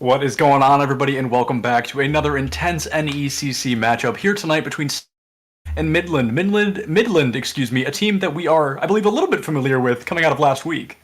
What is going on, everybody, and welcome back to another intense NECC matchup here tonight between and Midland, excuse me, a team that we are, I believe, a little bit familiar with coming out of last week.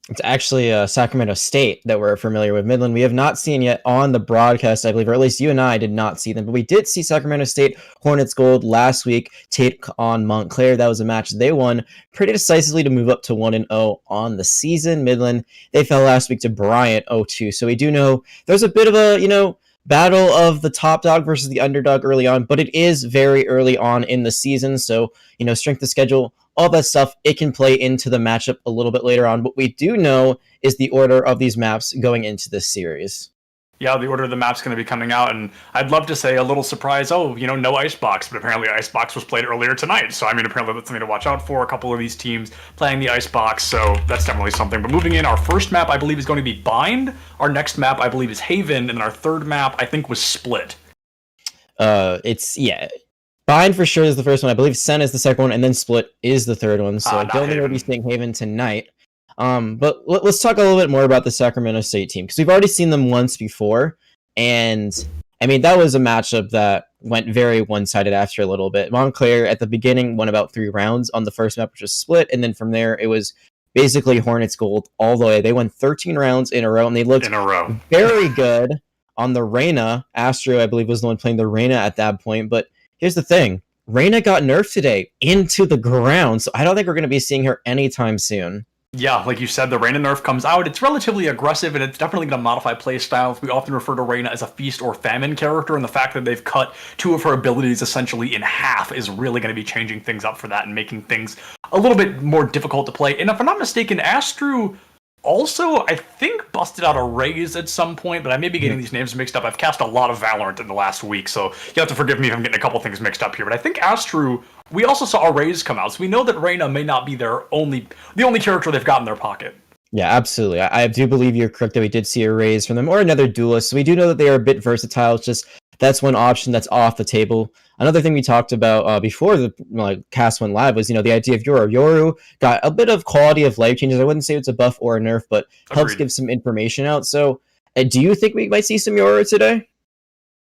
It's actually Sacramento State that we're familiar with. Midland, we have not seen yet on the broadcast, I believe, or at least you and I did not see them. But we did see Sacramento State Hornets Gold last week take on Montclair. That was a match they won pretty decisively to move up to 1-0 on the season. Midland, they fell last week to Bryant 0-2. So we do know there's a bit of a, battle of the top dog versus the underdog early on, but it is very early on in the season. So, strength of schedule, all that stuff, it can play into the matchup a little bit later on. What we do know is the order of these maps going into this series. Yeah, the order of the map's going to be coming out, and I'd love to say a little surprise, no Icebox, but apparently Icebox was played earlier tonight, so apparently that's something to watch out for, a couple of these teams playing the Icebox, so that's definitely something. But moving in, our first map, I believe, is going to be Bind, our next map, I believe, is Haven, and then our third map, I think, was Split. Bind for sure is the first one, I believe Sen is the second one, and then Split is the third one, so I don't think we'll be seeing Haven tonight. But let's talk a little bit more about the Sacramento State team, because we've already seen them once before, and that was a matchup that went very one-sided after a little bit. Montclair at the beginning won about 3 rounds on the first map, which was Split, and then from there it was basically Hornets Gold all the way. They won 13 rounds in a row, and they looked very good on the Reyna. Astro, I believe, was the one playing the Reyna at that point, but here's the thing. Reyna got nerfed today into the ground, so I don't think we're going to be seeing her anytime soon. Yeah, like you said, the Reyna nerf comes out. It's relatively aggressive, and it's definitely going to modify playstyles. We often refer to Reyna as a feast or famine character, and the fact that they've cut 2 of her abilities essentially in half is really going to be changing things up for that and making things a little bit more difficult to play. And if I'm not mistaken, Astro also, I think, busted out a Raze at some point, but I may be getting these names mixed up. I've cast a lot of Valorant in the last week, so you have to forgive me if I'm getting a couple things mixed up here. But I think Astro, we also saw a Raze come out, so we know that Reyna may not be the only character they've got in their pocket. Yeah, absolutely. I do believe you're correct that we did see a Raze from them, or another duelist, so we do know that they are a bit versatile. It's just that's one option that's off the table. Another thing we talked about before the cast went live was, the idea of Yoru. Yoru got a bit of quality of life changes. I wouldn't say it's a buff or a nerf, but helps give some information out. So do you think we might see some Yoru today?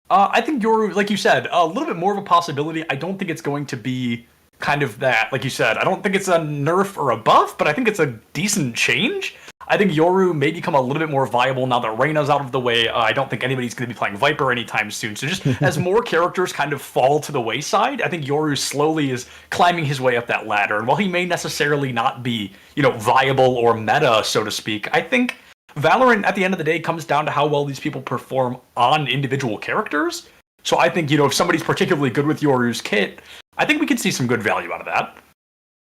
I think Yoru, like you said, a little bit more of a possibility. I don't think it's going to be kind of that, like you said. I don't think it's a nerf or a buff, but I think it's a decent change. I think Yoru may become a little bit more viable now that Reyna's out of the way. I don't think anybody's going to be playing Viper anytime soon. So just as more characters kind of fall to the wayside, I think Yoru slowly is climbing his way up that ladder. And while he may necessarily not be, viable or meta, so to speak, I think Valorant, at the end of the day, comes down to how well these people perform on individual characters. So I think, if somebody's particularly good with Yoru's kit, I think we could see some good value out of that.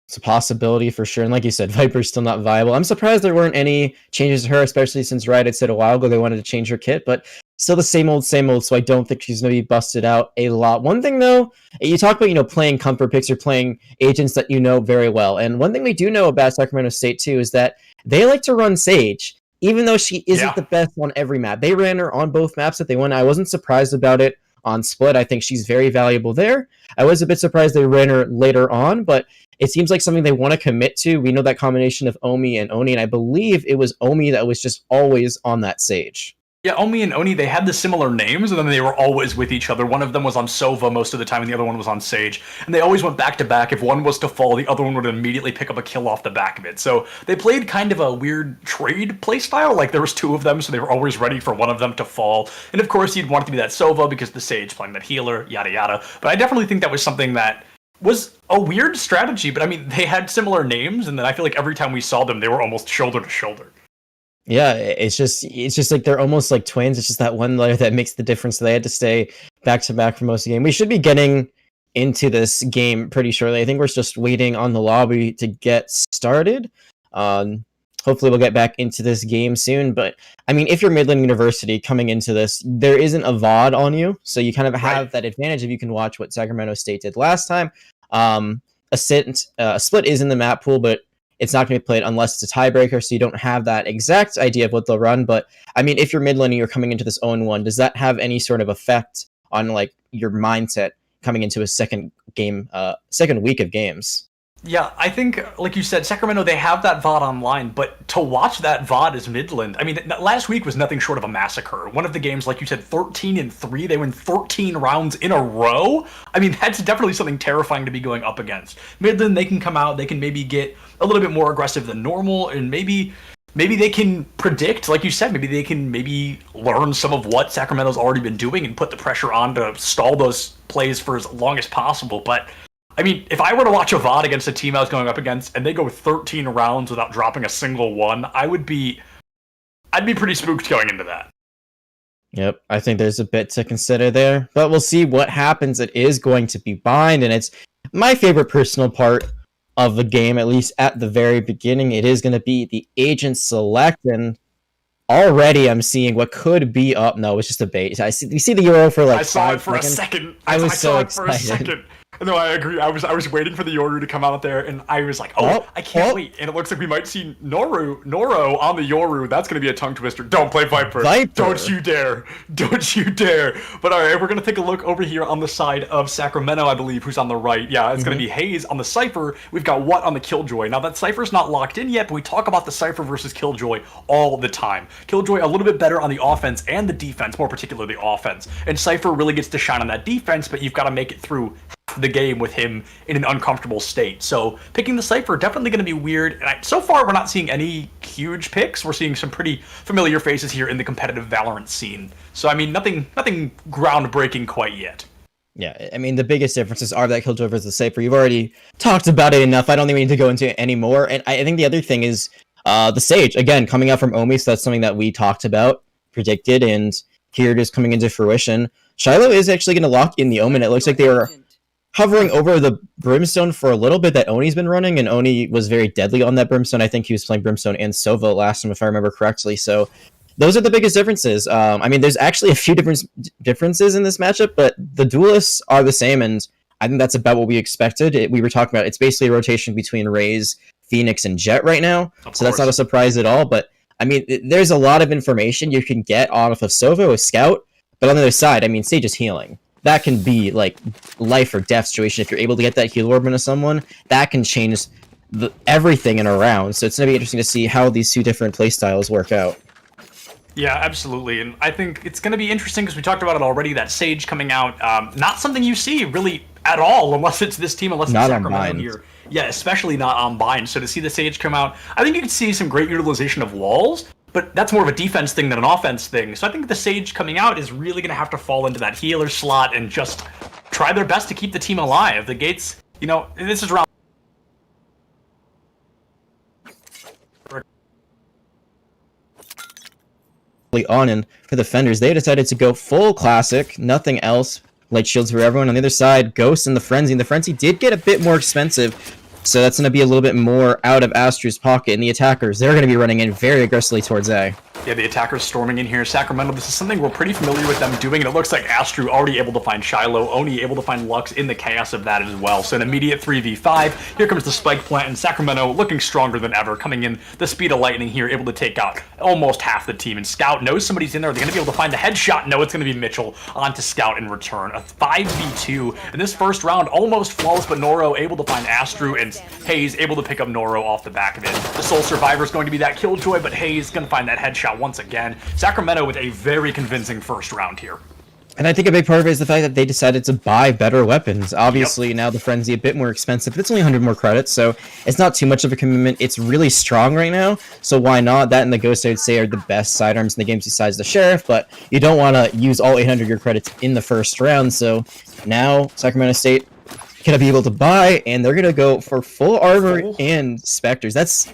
It's a possibility for sure. And like you said, Viper's still not viable. I'm surprised there weren't any changes to her, especially since Riot had said a while ago they wanted to change her kit, but still the same old, so I don't think she's going to be busted out a lot. One thing, though, you talk about, playing comfort picks or playing agents that you know very well. And one thing we do know about Sacramento State, too, is that they like to run Sage, even though she isn't the best on every map. They ran her on both maps that they won. I wasn't surprised about it on Split. I think she's very valuable there. I was a bit surprised they ran her later on, but it seems like something they want to commit to. We know that combination of Omi and Oni, and I believe it was Omi that was just always on that Sage. Yeah, Omi and Oni, they had the similar names, and then they were always with each other. One of them was on Sova most of the time, and the other one was on Sage. And they always went back-to-back. If one was to fall, the other one would immediately pick up a kill off the back of it. So they played kind of a weird trade playstyle. Like, there was 2 of them, so they were always ready for one of them to fall. And of course, you'd want it to be that Sova, because the Sage playing that healer, yada yada. But I definitely think that was something that was a weird strategy. But, they had similar names, and then I feel like every time we saw them, they were almost shoulder to shoulder. Yeah, it's just like they're almost like twins. It's just that one layer that makes the difference. So they had to stay back to back for most of the game. We should be getting into this game pretty shortly. I think we're just waiting on the lobby to get started. Hopefully we'll get back into this game soon. But if you're Midland University coming into this, there isn't a VOD on you, so you kind of have that advantage if you can watch what Sacramento State did last time. A split is in the map pool, but it's not going to be played unless it's a tiebreaker, so you don't have that exact idea of what they'll run. But, if you're Midland and you're coming into this 0-1, does that have any sort of effect on, your mindset coming into a second week of games? Yeah, I think, like you said, Sacramento, they have that VOD online, but to watch that VOD is Midland. I mean, last week was nothing short of a massacre. One of the games, like you said, 13-3, they win 13 rounds in a row. I mean, that's definitely something terrifying to be going up against. Midland, they can come out, they can maybe get a little bit more aggressive than normal, and maybe they can predict, like you said, maybe they can learn some of what Sacramento's already been doing and put the pressure on to stall those plays for as long as possible. But I mean, if I were to watch a VOD against a team I was going up against and they go 13 rounds without dropping a single one, I'd be pretty spooked going into that. Yep, I think there's a bit to consider there, but we'll see what happens. It is going to be bind, and it's my favorite personal part of the game, at least at the very beginning. It is going to be the agent select, and already I'm seeing what could be up. No, it's just a bait. You see the Euro for like I saw 5 it for seconds? a second. I was so saw it excited. for a second. No, I agree. I was waiting for the Yoru to come out there, and I was like, I can't wait. And it looks like we might see Noro on the Yoru. That's going to be a tongue twister. Don't play Viper. Don't you dare. Don't you dare. But all right, we're going to take a look over here on the side of Sacramento, I believe, who's on the right. Yeah, it's going to be Hayes on the Cypher. We've got What on the Killjoy. Now, that Cypher's not locked in yet, but we talk about the Cypher versus Killjoy all the time. Killjoy a little bit better on the offense and the defense, more particularly the offense. And Cypher really gets to shine on that defense, but you've got to make it through the game with him in an uncomfortable state. So picking the Cypher definitely going to be weird. And so far, we're not seeing any huge picks. We're seeing some pretty familiar faces here in the competitive Valorant scene. So I mean, nothing groundbreaking quite yet. Yeah, I mean, the biggest differences are that Killjoy versus Cypher. You've already talked about it enough. I don't think we need to go into it anymore. And I think the other thing is the Sage, again, coming out from Omi, so that's something that we talked about, predicted, and here it is coming into fruition. Shiloh is actually going to lock in the Omen. It looks like they were hovering over the Brimstone for a little bit that Oni's been running, and Oni was very deadly on that Brimstone. I think he was playing Brimstone and Sova last time, if I remember correctly. So those are the biggest differences. I mean, there's actually a few differences in this matchup, but the duelists are the same, and I think that's about what we expected. We were talking about it's basically a rotation between Raze, Phoenix, and Jet right now, so that's not a surprise at all. But I mean, there's a lot of information you can get off of Sova with Scout, but on the other side, I mean, Sage is healing. That can be like life or death situation. If you're able to get that heal orb into someone, that can change everything in a round. So it's going to be interesting to see how these two different playstyles work out. Yeah, absolutely. And I think it's going to be interesting because we talked about it already, that Sage coming out. Not something you see really at all unless it's this team, unless it's Sacramento here. Yeah, especially not on bind. So to see the Sage come out, I think you could see some great utilization of walls. But that's more of a defense thing than an offense thing. So I think the Sage coming out is really going to have to fall into that healer slot and just try their best to keep the team alive. The Gates, you know, this is round on, and for the Fenders, they decided to go full classic, nothing else. Light shields for everyone. On the other side, Ghost and the Frenzy. And the Frenzy did get a bit more expensive, so that's going to be a little bit more out of Astru's pocket. And the attackers, they're going to be running in very aggressively towards A. Yeah, the attackers storming in here. Sacramento, this is something we're pretty familiar with them doing, and it looks like Astru already able to find Shiloh, Oni able to find Lux in the chaos of that as well. So an immediate 3v5. Here comes the spike plant, and Sacramento looking stronger than ever, coming in the speed of lightning here, able to take out almost half the team. And Scout knows somebody's in there. They're going to be able to find the headshot. No, it's going to be Mitchell onto Scout in return. A 5v2 in this first round, almost flawless, but Noro able to find Astru, and Hayes able to pick up Noro off the back of it. The sole survivor is going to be that Killjoy, but Hayes going to find that headshot once again. Sacramento with a very convincing first round here. And I think a big part of it is the fact that they decided to buy better weapons. Obviously, now the Frenzy a bit more expensive, but it's only 100 more credits, so it's not too much of a commitment. It's really strong right now, so why not? That and the Ghost, I would say, are the best sidearms in the game besides the Sheriff, but you don't want to use all 800 of your credits in the first round, so now Sacramento State gonna be able to buy, and they're gonna go for full armor and Spectres. That's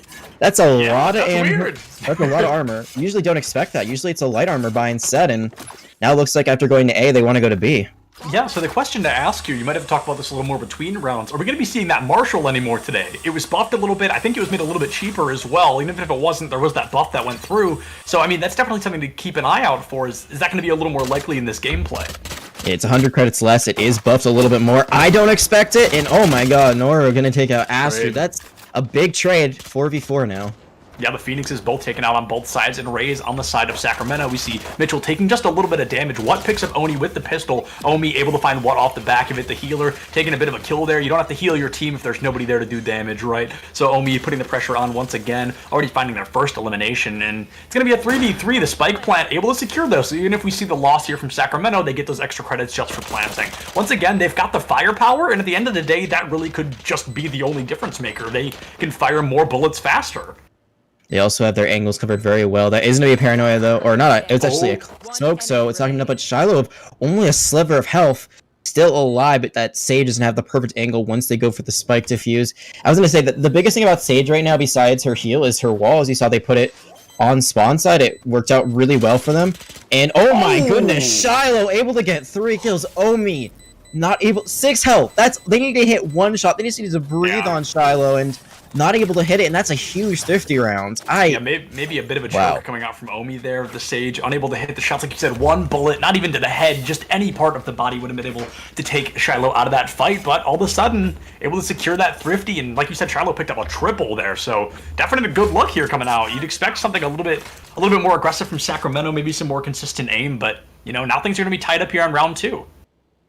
a lot of ammo. That's a lot of armor. You usually don't expect that. Usually it's a light armor buy instead, and now it looks like after going to A, they want to go to B. Yeah, so the question to ask you might have talked about this a little more between rounds. Are we going to be seeing that Marshall anymore today? It was buffed a little bit. I think it was made a little bit cheaper as well. Even if it wasn't, there was that buff that went through. So, I mean, that's definitely something to keep an eye out for. Is that going to be a little more likely in this gameplay? It's 100 credits less. It is buffed a little bit more. I don't expect it. And oh my god, Nora going to take out Astrid. That's a big trade. 4v4 now. Yeah, the Phoenixes both taken out on both sides, and Rays on the side of Sacramento. We see Mitchell taking just a little bit of damage. What picks up Oni with the pistol. Omi able to find What off the back of it. The healer taking a bit of a kill there. You don't have to heal your team if there's nobody there to do damage, right? So Omi putting the pressure on once again, already finding their first elimination, and it's going to be a 3v3. The spike plant able to secure those, so even if we see the loss here from Sacramento, they get those extra credits just for planting. Once again, they've got the firepower, and at the end of the day, that really could just be the only difference maker. They can fire more bullets faster. They also have their angles covered very well. That isn't going to be a paranoia, though, or not. It's actually a smoke, so it's not going to put Shiloh of only a sliver of health, still alive, but that Sage doesn't have the perfect angle once they go for the spike defuse. I was going to say that the biggest thing about Sage right now, besides her heal, is her wall. As you saw, they put it on spawn side. It worked out really well for them. And oh my goodness, Shiloh able to get 3 kills. Omi not able, 6 health. They need to hit 1 shot. They just need to breathe on Shiloh, and not able to hit it, and that's a huge thrifty round. Yeah, maybe a bit of a choke coming out from Omi there. The Sage unable to hit the shots, like you said, 1 bullet, not even to the head, just any part of the body would have been able to take Shiloh out of that fight. But all of a sudden, able to secure that thrifty, and like you said, Shiloh picked up a triple there. So definitely a good look here coming out. You'd expect something a little bit more aggressive from Sacramento, maybe some more consistent aim. But you know, now things are gonna be tied up here on round 2.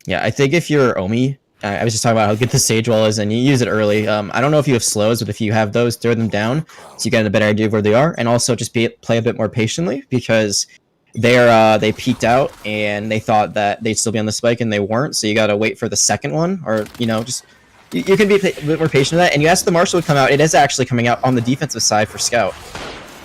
Yeah, I think if you're Omi, I was just talking about how good the Sage Wall is, and you use it early. I don't know if you have slows, but if you have those, throw them down so you get a better idea of where they are, and also just play a bit more patiently, because they peeked out and they thought that they'd still be on the spike, and they weren't. So you gotta wait for the second one, or just you can be a bit more patient with that. And you asked the Marshal would come out. It is actually coming out on the defensive side for Scout.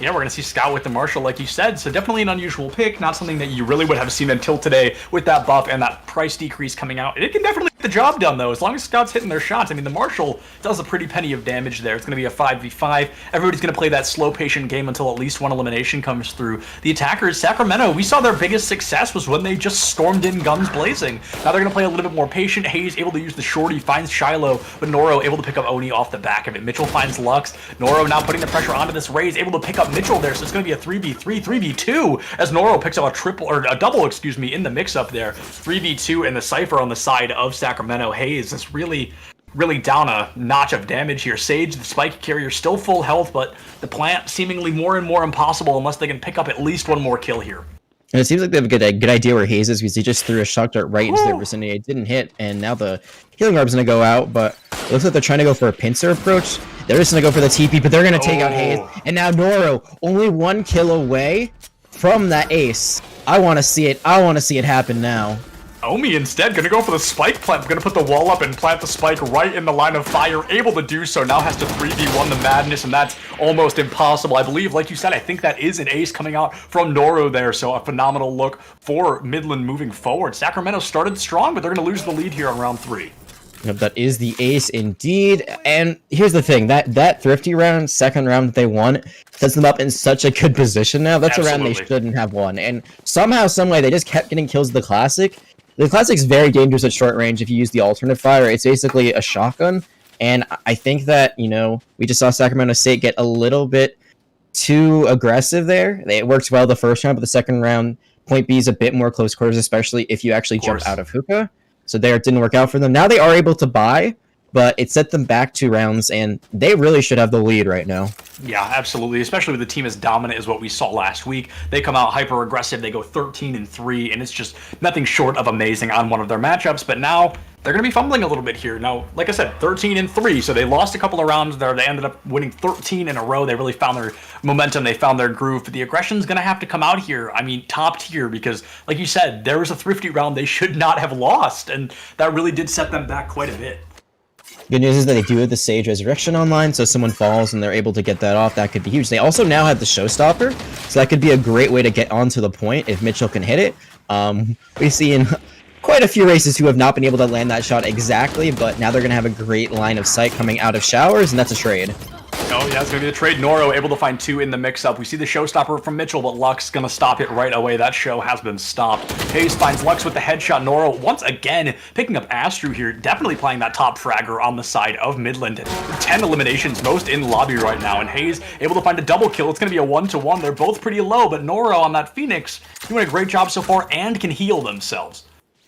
Yeah, we're going to see Scout with the Marshal, like you said, so definitely an unusual pick, not something that you really would have seen until today with that buff and that price decrease coming out. It can definitely get the job done, though, as long as Scout's hitting their shots. I mean, the Marshal does a pretty penny of damage there. It's going to be a 5v5. Everybody's going to play that slow, patient game until at least one elimination comes through. The attackers, Sacramento, we saw their biggest success was when they just stormed in guns blazing. Now they're going to play a little bit more patient. Hayes able to use the shorty, finds Shiloh, but Noro able to pick up Oni off the back of it. Mitchell finds Lux. Noro now putting the pressure onto this Rays, able to pick up Mitchell there, so it's going to be a 3v3, 3v2, as Noro picks up a double, in the mix-up there. 3v2 and the Cypher on the side of Sacramento. Hayes is really down a notch of damage here. Sage, the spike carrier, still full health, but the plant seemingly more and more impossible unless they can pick up at least 1 more kill here. And it seems like they have a good idea where Hayes is, because he just threw a shock dart right into their vicinity. It didn't hit, and now the healing orb's going to go out, but it looks like they're trying to go for a pincer approach. They're just going to go for the TP, but they're going to take out Hayes. And now Noro, only 1 kill away from that ace. I want to see it. I want to see it happen now. Omi instead gonna go for the spike plant, gonna put the wall up and plant the spike right in the line of fire, able to do so, now has to 3v1 the madness, and that's almost impossible. I believe, like you said, I think that is an ace coming out from Noro there, so a phenomenal look for Midland moving forward. Sacramento started strong, but they're gonna lose the lead here on round 3. Yep, that is the ace indeed. And here's the thing, that thrifty round, second round that they won, sets them up in such a good position now. That's a round they shouldn't have won. And somehow, someway, they just kept getting kills with the Classic. The Classic's very dangerous at short range if you use the alternate fire. It's basically a shotgun. And I think that, we just saw Sacramento State get a little bit too aggressive there. It worked well the first round, but the second round, point B is a bit more close quarters, especially if you actually jump out of hookah. So there, it didn't work out for them. Now they are able to buy, but it set them back 2 rounds, and they really should have the lead right now. Yeah, absolutely, especially with the team as dominant as what we saw last week. They come out hyper-aggressive, they go 13-3, and it's just nothing short of amazing on one of their matchups, but now they're going to be fumbling a little bit here. Now, like I said, 13-3, so they lost a couple of rounds there. They ended up winning 13 in a row. They really found their momentum. They found their groove. But the aggression's going to have to come out here. I mean, top tier, because, like you said, there was a thrifty round they should not have lost, and that really did set them back quite a bit. Good news is that they do have the Sage Resurrection online, so if someone falls and they're able to get that off, that could be huge. They also now have the Showstopper, so that could be a great way to get onto the point if Mitchell can hit it. We see in quite a few races who have not been able to land that shot exactly, but now they're going to have a great line of sight coming out of showers, and that's a trade. Oh, yeah, it's going to be the trade. Noro able to find 2 in the mix-up. We see the Showstopper from Mitchell, but Lux going to stop it right away. That show has been stopped. Hayes finds Lux with the headshot. Noro, once again, picking up Astru here, definitely playing that top fragger on the side of Midland. 10 eliminations, most in lobby right now, and Hayes able to find a double kill. It's going to be a 1-1. They're both pretty low, but Noro on that Phoenix doing a great job so far and can heal themselves.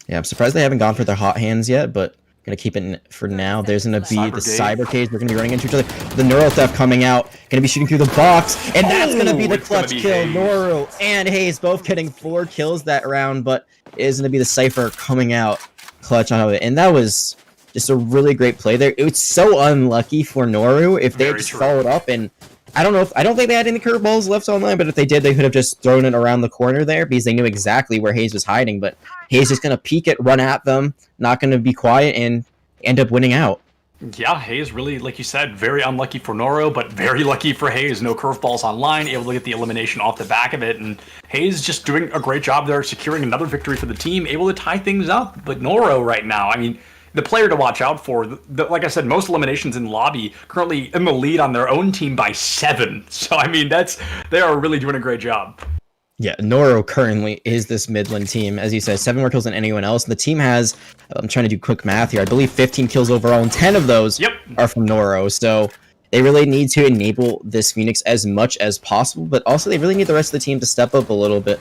Yeah, I'm surprised they haven't gone for their hot hands yet, but Gonna keep it for now. There's gonna be the Cyber cyber cage. We're gonna be running into each other. The neural theft coming out. Gonna be shooting through the box, and that's gonna be the clutch kill. Noru and Hayes both getting 4 kills that round, but it is gonna be the Cypher coming out clutch on it, and that was just a really great play there. It was so unlucky for Noru if they had just followed up, and I don't think they had any curveballs left online, but if they did, they could have just thrown it around the corner there because they knew exactly where Hayes was hiding. But Hayes is going to peek it, run at them, not going to be quiet, and end up winning out. Yeah, Hayes really, like you said, very unlucky for Noro, but very lucky for Hayes. No curveballs online, able to get the elimination off the back of it, and Hayes just doing a great job there, securing another victory for the team, able to tie things up. But Noro right now, I mean, the player to watch out for, like I said, most eliminations in lobby, currently in the lead on their own team by 7. So, I mean, they are really doing a great job. Yeah, Noro currently is this Midland team. As you said, 7 more kills than anyone else. The team has, I'm trying to do quick math here, I believe 15 kills overall, and 10 of those are from Noro. So they really need to enable this Phoenix as much as possible, but also they really need the rest of the team to step up a little bit.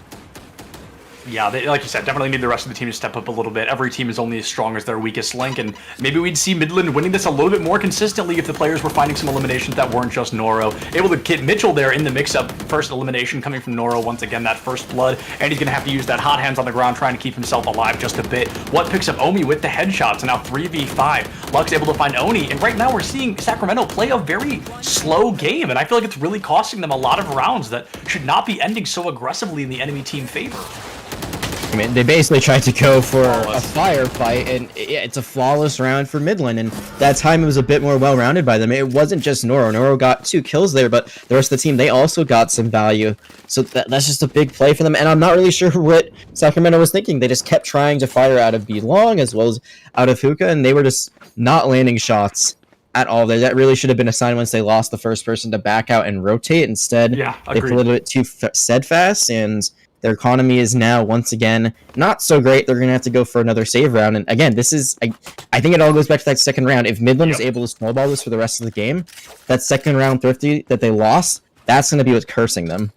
Yeah, they, like you said, definitely need the rest of the team to step up a little bit. Every team is only as strong as their weakest link, and maybe we'd see Midland winning this a little bit more consistently if the players were finding some eliminations that weren't just Noro. Able to get Mitchell there in the mix-up. First elimination coming from Noro, once again, that first blood, and he's going to have to use that hot hands on the ground trying to keep himself alive just a bit. What picks up Omi with the headshots, and now 3v5. Luck's able to find Oni, and right now we're seeing Sacramento play a very slow game, and I feel like it's really costing them a lot of rounds that should not be ending so aggressively in the enemy team favor. I mean, they basically tried to go for a firefight, and it's a flawless round for Midland, and that time it was a bit more well-rounded by them. It wasn't just Noro. Noro got 2 kills there, but the rest of the team, they also got some value. So that's just a big play for them, and I'm not really sure what Sacramento was thinking. They just kept trying to fire out of B long as well as out of hookah, and they were just not landing shots at all there. That really should have been a sign once they lost the first person to back out and rotate. Instead, they played a little bit too steadfast, and their economy is now, once again, not so great. They're going to have to go for another save round. And again, this is, I think it all goes back to that second round. If Midland is able to snowball this for the rest of the game, that second round Thrifty that they lost, that's going to be what's cursing them.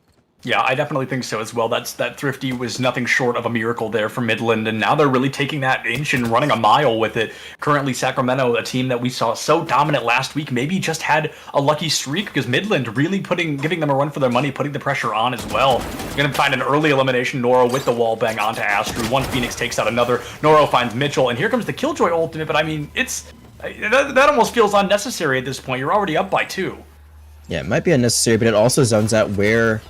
Yeah, I definitely think so as well. That Thrifty was nothing short of a miracle there for Midland, and now they're really taking that inch and running a mile with it. Currently, Sacramento, a team that we saw so dominant last week, maybe just had a lucky streak because Midland really giving them a run for their money, putting the pressure on as well. Going to find an early elimination, Noro with the wall bang onto Astru. One Phoenix takes out another. Noro finds Mitchell, and here comes the Killjoy ultimate, but I mean, that almost feels unnecessary at this point. You're already up by 2. Yeah, it might be unnecessary, but it also zones out where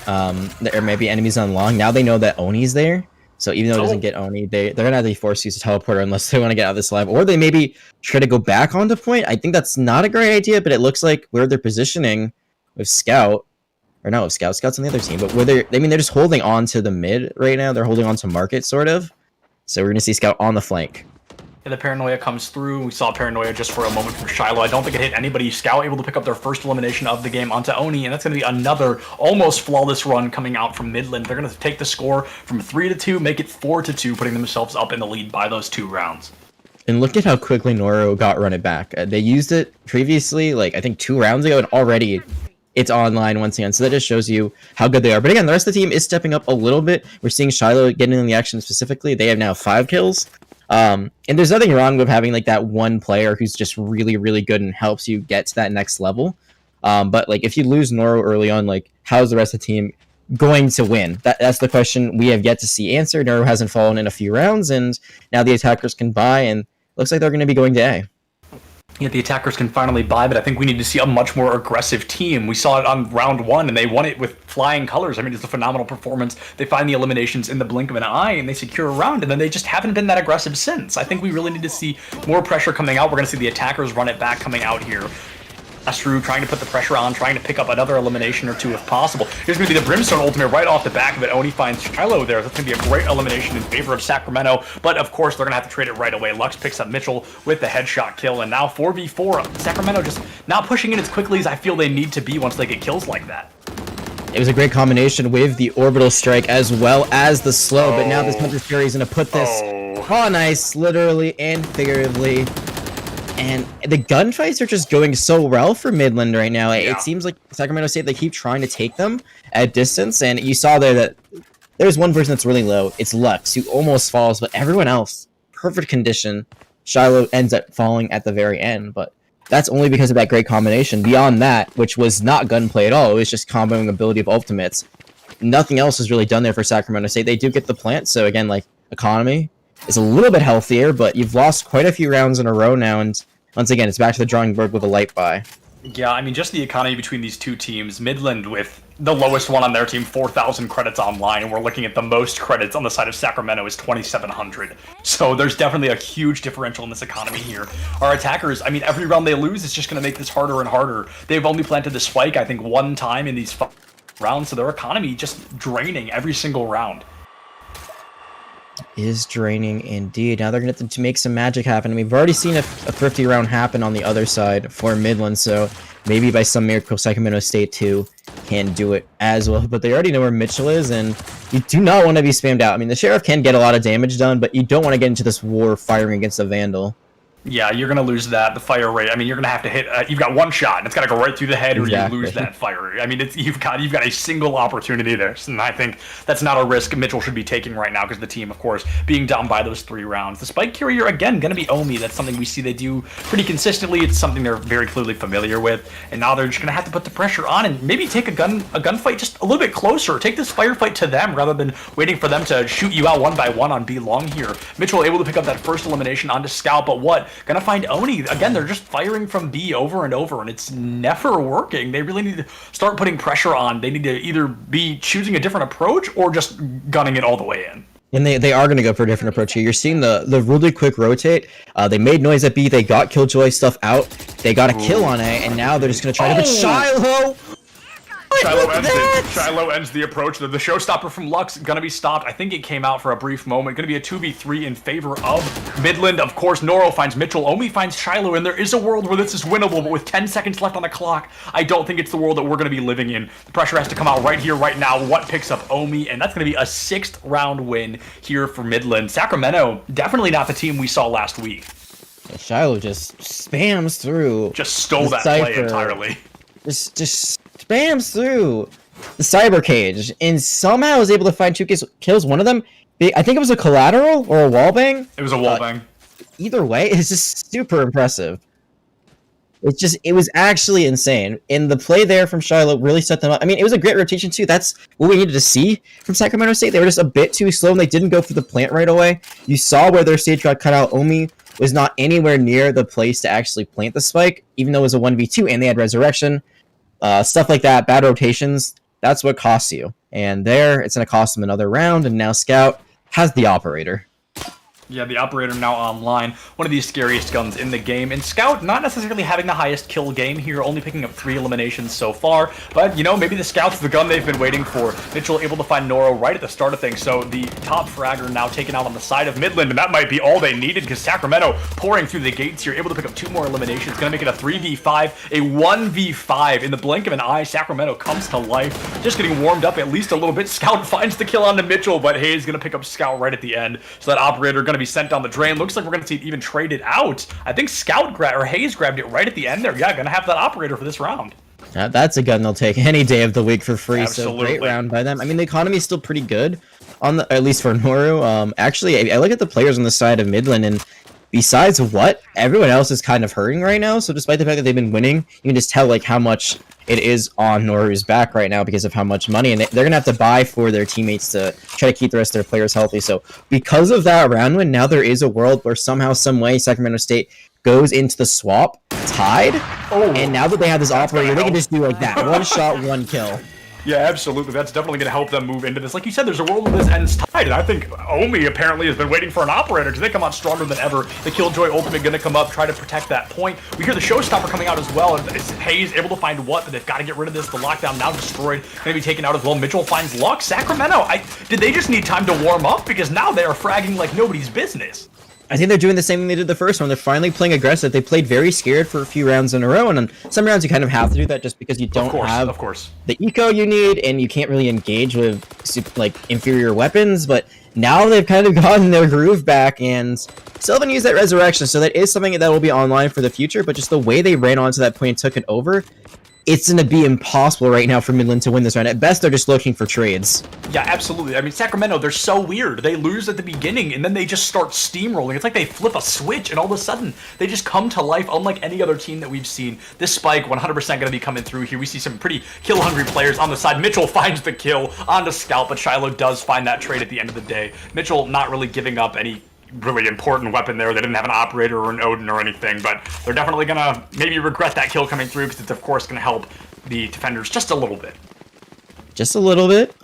there may be enemies on long. Now they know that Oni's there, so even though it doesn't get Oni, they're gonna have to force use a teleporter unless they want to get out of this live, or they maybe try to go back onto point. I think that's not a great idea, but it looks like where they're positioning with Scout, or no, Scout's on the other team, but where they're just holding on to the mid right now. They're holding on to Market sort of, so we're gonna see Scout on the flank. And the Paranoia comes through. We saw Paranoia just for a moment from Shiloh. I don't think it hit anybody. Scout able to pick up their first elimination of the game onto Oni, and that's going to be another almost flawless run coming out from Midland. They're going to take the score from 3-2, make it 4-2, putting themselves up in the lead by those 2 rounds. And look at how quickly Noro got run it back. They used it previously, like I think 2 rounds ago, and already it's online once again. So that just shows you how good they are. But again, the rest of the team is stepping up a little bit. We're seeing Shiloh getting in the action specifically. They have now 5 kills. And there's nothing wrong with having like that one player who's just really, really good and helps you get to that next level. But like if you lose Noro early on, like how's the rest of the team going to win? That's the question we have yet to see answered. Noro hasn't fallen in a few rounds, and now the attackers can buy, and looks like they're going to be going to A. Yeah, the attackers can finally buy, but I think we need to see a much more aggressive team. We saw it on round 1, and they won it with flying colors. I mean, it's a phenomenal performance. They find the eliminations in the blink of an eye, and they secure a round, and then they just haven't been that aggressive since. I think we really need to see more pressure coming out. We're going to see the attackers run it back coming out here. Astru trying to put the pressure on, trying to pick up another elimination or 2 if possible. Here's going to be the Brimstone ultimate right off the back of it. Oni finds Shiloh there. That's going to be a great elimination in favor of Sacramento, but of course they're going to have to trade it right away. Lux picks up Mitchell with the headshot kill, and now 4v4. Sacramento just not pushing in as quickly as I feel they need to be once they get kills like that. It was a great combination with the orbital strike as well as the slow, but now this Hunter's Fury is going to put this on ice, literally and figuratively. And the gunfights are just going so well for Midland right now. It seems like Sacramento State, they keep trying to take them at distance. And you saw there that there's one person that's really low. It's Lux, who almost falls, but everyone else, perfect condition. Shiloh ends up falling at the very end, but that's only because of that great combination. Beyond that, which was not gunplay at all, it was just comboing ability of ultimates. Nothing else is really done there for Sacramento State. They do get the plant, so again, like, economy is a little bit healthier, but you've lost quite a few rounds in a row now, and once again, it's back to the drawing board with a light buy. Yeah, I mean, just the economy between these two teams. Midland with the lowest one on their team, 4,000 credits online, and we're looking at the most credits on the side of Sacramento is 2,700. So there's definitely a huge differential in this economy here. Our attackers, I mean, every round they lose, it's just going to make this harder and harder. They've only planted the spike, I think, one time in these rounds, so their economy just draining every single round. Is draining indeed. Now they're going to have to make some magic happen. I mean, we've already seen a thrifty round happen on the other side for Midland, so maybe by some miracle Sacramento State too can do it as well. But they already know where Mitchell is, and you do not want to be spammed out. I mean, the Sheriff can get a lot of damage done, but you don't want to get into this war firing against the Vandal. Yeah, you're going to lose that, the fire rate. I mean, you're going to have to hit, you've got one shot, and it's got to go right through the head, Exactly. or you lose that fire. I mean, you've got a single opportunity there, and I think that's not a risk Mitchell should be taking right now, because the team, of course, being down by those 3 rounds. The spike carrier, again, going to be Omi. That's something we see they do pretty consistently. It's something they're very clearly familiar with, and now they're just going to have to put the pressure on and maybe take a gunfight just a little bit closer. Take this firefight to them, rather than waiting for them to shoot you out one by one on B long here. Mitchell able to pick up that first elimination onto Scout, but what? Going to find Oni. Again, they're just firing from B over and over, and it's never working. They really need to start putting pressure on. They need to either be choosing a different approach or just gunning it all the way in. And they are going to go for a different approach here. You're seeing the really quick rotate. They made noise at B. They got Killjoy stuff out. They got a kill on A, and now they're just going to try to hit Shiloh. Shiloh ends it. Shiloh ends the approach. The showstopper from Lux going to be stopped. I think it came out for a brief moment. Going to be a 2v3 in favor of Midland. Of course, Noro finds Mitchell. Omi finds Shiloh, and there is a world where this is winnable, but with 10 seconds left on the clock, I don't think it's the world that we're going to be living in. The pressure has to come out right here, right now. What picks up Omi, and that's going to be a 6th round win here for Midland. Sacramento, definitely not the team we saw last week. Shiloh just spams through. Just stole that play entirely. Just spams through the cyber cage and somehow is able to find 2 kills. One of them, I think it was a collateral or a wallbang. It was a wallbang. Either way, it's just super impressive. It was actually insane. And the play there from Shiloh really set them up. I mean, it was a great rotation too. That's what we needed to see from Sacramento State. They were just a bit too slow and they didn't go for the plant right away. You saw where their stage got cut out. Omi was not anywhere near the place to actually plant the spike, even though it was a 1v2 and they had resurrection. Stuff like that, bad rotations, that's what costs you. And there, it's going to cost them another round, and now Scout has the operator. Yeah, the operator now online. One of the scariest guns in the game. And Scout not necessarily having the highest kill game here, only picking up 3 eliminations so far. But, you know, maybe the Scout's the gun they've been waiting for. Mitchell able to find Noro right at the start of things. So the top fragger now taken out on the side of Midland. And that might be all they needed because Sacramento pouring through the gates here, able to pick up 2 more eliminations. Going to make it a 3v5, a 1v5. In the blink of an eye, Sacramento comes to life. Just getting warmed up at least a little bit. Scout finds the kill onto Mitchell, but Hayes going to pick up Scout right at the end. So that operator going to be sent down the drain. Looks like we're going to see it even traded out. I think Hayes grabbed it right at the end there. Yeah, going to have that operator for this round. That's a gun they'll take any day of the week for free. Absolutely. So great round by them. I mean, the economy is still pretty good, at least for Noru. Actually, I look at the players on the side of Midland, and besides what, everyone else is kind of hurting right now. So despite the fact that they've been winning, you can just tell like how much it is on Noru's back right now because of how much money, and they're gonna have to buy for their teammates to try to keep the rest of their players healthy. So because of that round win, now there is a world where somehow, some way, Sacramento State goes into the swap tied, and now that they have this operator, they can just do like that, 1 shot, 1 kill. Yeah, absolutely. That's definitely going to help them move into this. Like you said, there's a world where this ends tied, and I think Omi apparently has been waiting for an operator because they come out stronger than ever. The Killjoy ultimate going to come up, try to protect that point. We hear the showstopper coming out as well, and it's Hayes able to find what, but they've got to get rid of this. The lockdown now destroyed, going to be taken out as well. Mitchell finds luck. Sacramento, did they just need time to warm up? Because now they are fragging like nobody's business. I think they're doing the same thing they did the first one. They're finally playing aggressive. They played very scared for a few rounds in a row, and on some rounds you kind of have to do that just because you don't have the eco you need, and you can't really engage with like inferior weapons. But now they've kind of gotten their groove back, and still haven't used that resurrection, so that is something that will be online for the future. But just the way they ran onto that point and took it over, it's going to be impossible right now for Midland to win this round. At best, they're just looking for trades. Yeah, absolutely. I mean, Sacramento, they're so weird. They lose at the beginning, and then they just start steamrolling. It's like they flip a switch, and all of a sudden, they just come to life, unlike any other team that we've seen. This spike, 100% going to be coming through here. We see some pretty kill-hungry players on the side. Mitchell finds the kill onto Scout, but Shiloh does find that trade at the end of the day. Mitchell not really giving up any really important weapon there. They didn't have an operator or an Odin or anything, but they're definitely going to maybe regret that kill coming through because it's, of course, going to help the defenders just a little bit. Just a little bit.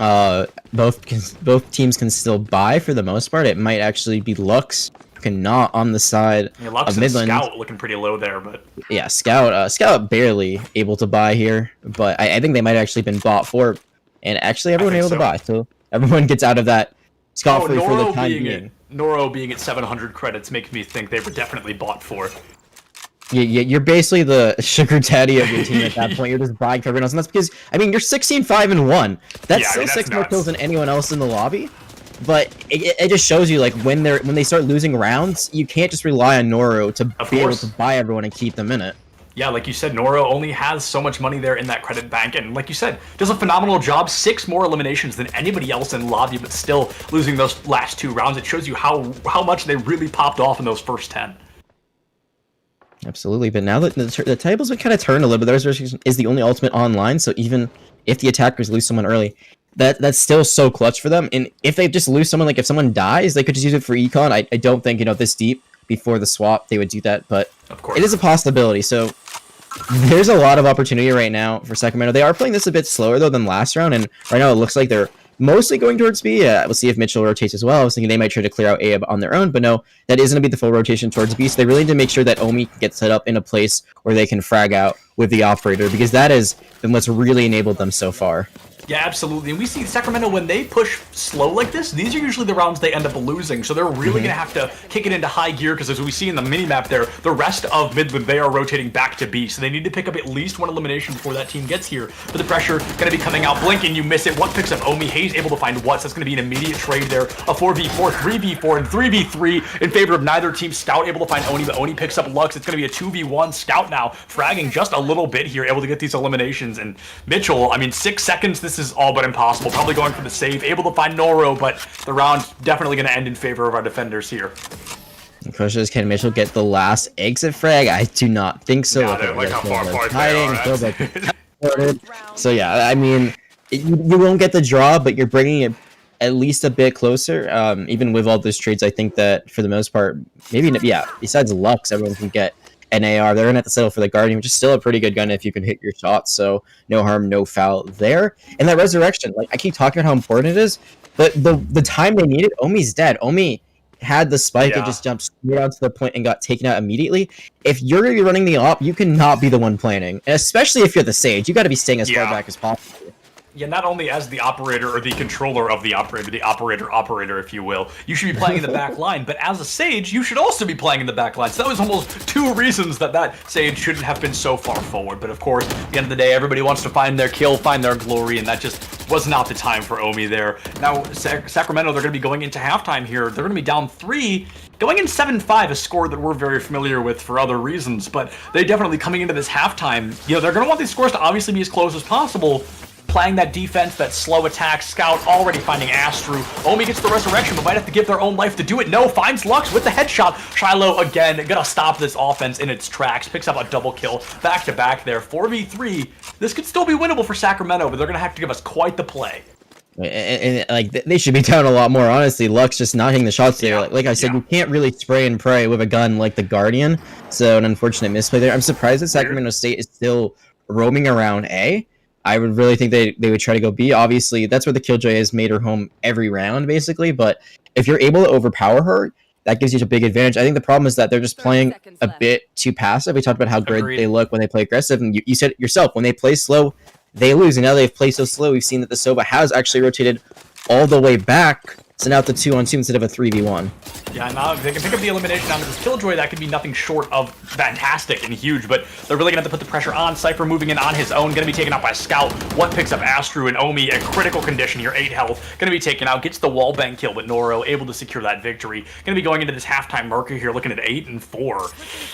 Both teams can still buy for the most part. It might actually be Lux not on the side Lux of Midland. And Scout looking pretty low there, but yeah, Scout barely able to buy here, but I think they might actually been bought for, and actually everyone able to buy, so everyone gets out of that scot-free for the time being. Noro being at 700 credits makes me think they were definitely bought for. You're basically the sugar daddy of your team at that point. You're just buying for everyone else, and that's because, I mean, you're 16-5-1. That's still 6 more kills than anyone else in the lobby. But it just shows you, like, when they start losing rounds, you can't just rely on Noro to be able to buy everyone and keep them in it. Yeah, like you said, Noro only has so much money there in that credit bank, and like you said, does a phenomenal job. 6 more eliminations than anybody else in lobby, but still losing those last 2 rounds. It shows you how much they really popped off in those first 10. Absolutely, but now that the tables have kind of turned a little bit, the resurrection is the only ultimate online, so even if the attackers lose someone early, that's still so clutch for them. And if they just lose someone, like if someone dies, they could just use it for econ. I don't think, this deep before the swap they would do that, but of course it is a possibility. So there's a lot of opportunity right now for Sacramento. They are playing this a bit slower though than last round, and right now it looks like they're mostly going towards B. We'll see if Mitchell rotates as well. I was thinking they might try to clear out A on their own, but no, that is going to be the full rotation towards B. So they really need to make sure that Omi gets set up in a place where they can frag out with the operator, because that has been what's really enabled them so far. Yeah, absolutely. And we see Sacramento, when they push slow like this, these are usually the rounds they end up losing. So they're really going to have to kick it into high gear, because as we see in the minimap there, the rest of Midland, they are rotating back to B. So they need to pick up at least 1 elimination before that team gets here. But the pressure going to be coming out. Blink and you miss it. What picks up Omi? Hayes able to find What's. That's going to be an immediate trade there. A 4v4, 3v4, and 3v3 in favor of neither team. Scout able to find Oni, but Oni picks up Lux. It's going to be a 2v1. Scout now fragging just a little bit here, able to get these eliminations. And Mitchell, I mean, 6 seconds, this is all but impossible. Probably going for the save, able to find Noro, but the round definitely going to end in favor of our defenders here. The question is, can Mitchell get the last exit frag? I do not think so. Like how far apart they are. So yeah, I mean, you won't get the draw, but you're bringing it at least a bit closer. Even with all those trades, I think that for the most part, maybe, yeah, besides Lux, everyone can get an AR. They're going to have to settle for the Guardian, which is still a pretty good gun if you can hit your shots, so no harm, no foul there. And that resurrection, like, I keep talking about how important it is, but the time they needed, Omi's dead. Omi had the spike and just jumped straight out to the point and got taken out immediately. If you're going to be running the op, you cannot be the one planning, and especially if you're the Sage. You got to be staying as far back as possible. Yeah, not only as the operator or the controller of the operator, if you will, you should be playing in the back line, but as a Sage, you should also be playing in the back line. So that was almost 2 reasons that Sage shouldn't have been so far forward. But of course, at the end of the day, everybody wants to find their kill, find their glory, and that just was not the time for Omi there. Now, Sacramento, they're going to be going into halftime here. They're going to be down 3. Going in 7-5, a score that we're very familiar with for other reasons, but they definitely coming into this halftime, they're going to want these scores to obviously be as close as possible. Playing that defense, that slow attack. Scout already finding Astru. Omi gets the resurrection, but might have to give their own life to do it. No, finds Lux with the headshot. Shiloh again, gonna stop this offense in its tracks. Picks up a double kill. Back to back there. 4v3. This could still be winnable for Sacramento, but they're gonna have to give us quite the play. And like, they should be down a lot more, honestly. Lux just not hitting the shots there. Like I said, you can't really spray and pray with a gun like the Guardian. So an unfortunate misplay there. I'm surprised that Sacramento State is still roaming around A. I would really think they would try to go B. Obviously, that's where the Killjoy has made her home every round, basically. But if you're able to overpower her, that gives you a big advantage. I think the problem is that they're just playing a bit too passive. We talked about how great they look when they play aggressive, and you said it yourself, when they play slow, they lose. And now they've played so slow, we've seen that the Sova has actually rotated all the way back So now it's a 2-on-2 instead of a 3v1. Yeah, now if they can pick up the elimination onto this Killjoy, that could be nothing short of fantastic and huge, but they're really going to have to put the pressure on. Cypher moving in on his own, going to be taken out by Scout. One picks up Astru, and Omi, a critical condition here, 8 health, going to be taken out, gets the wallbang kill, but Noro able to secure that victory. Going to be going into this halftime marker here, looking at 8 and 4.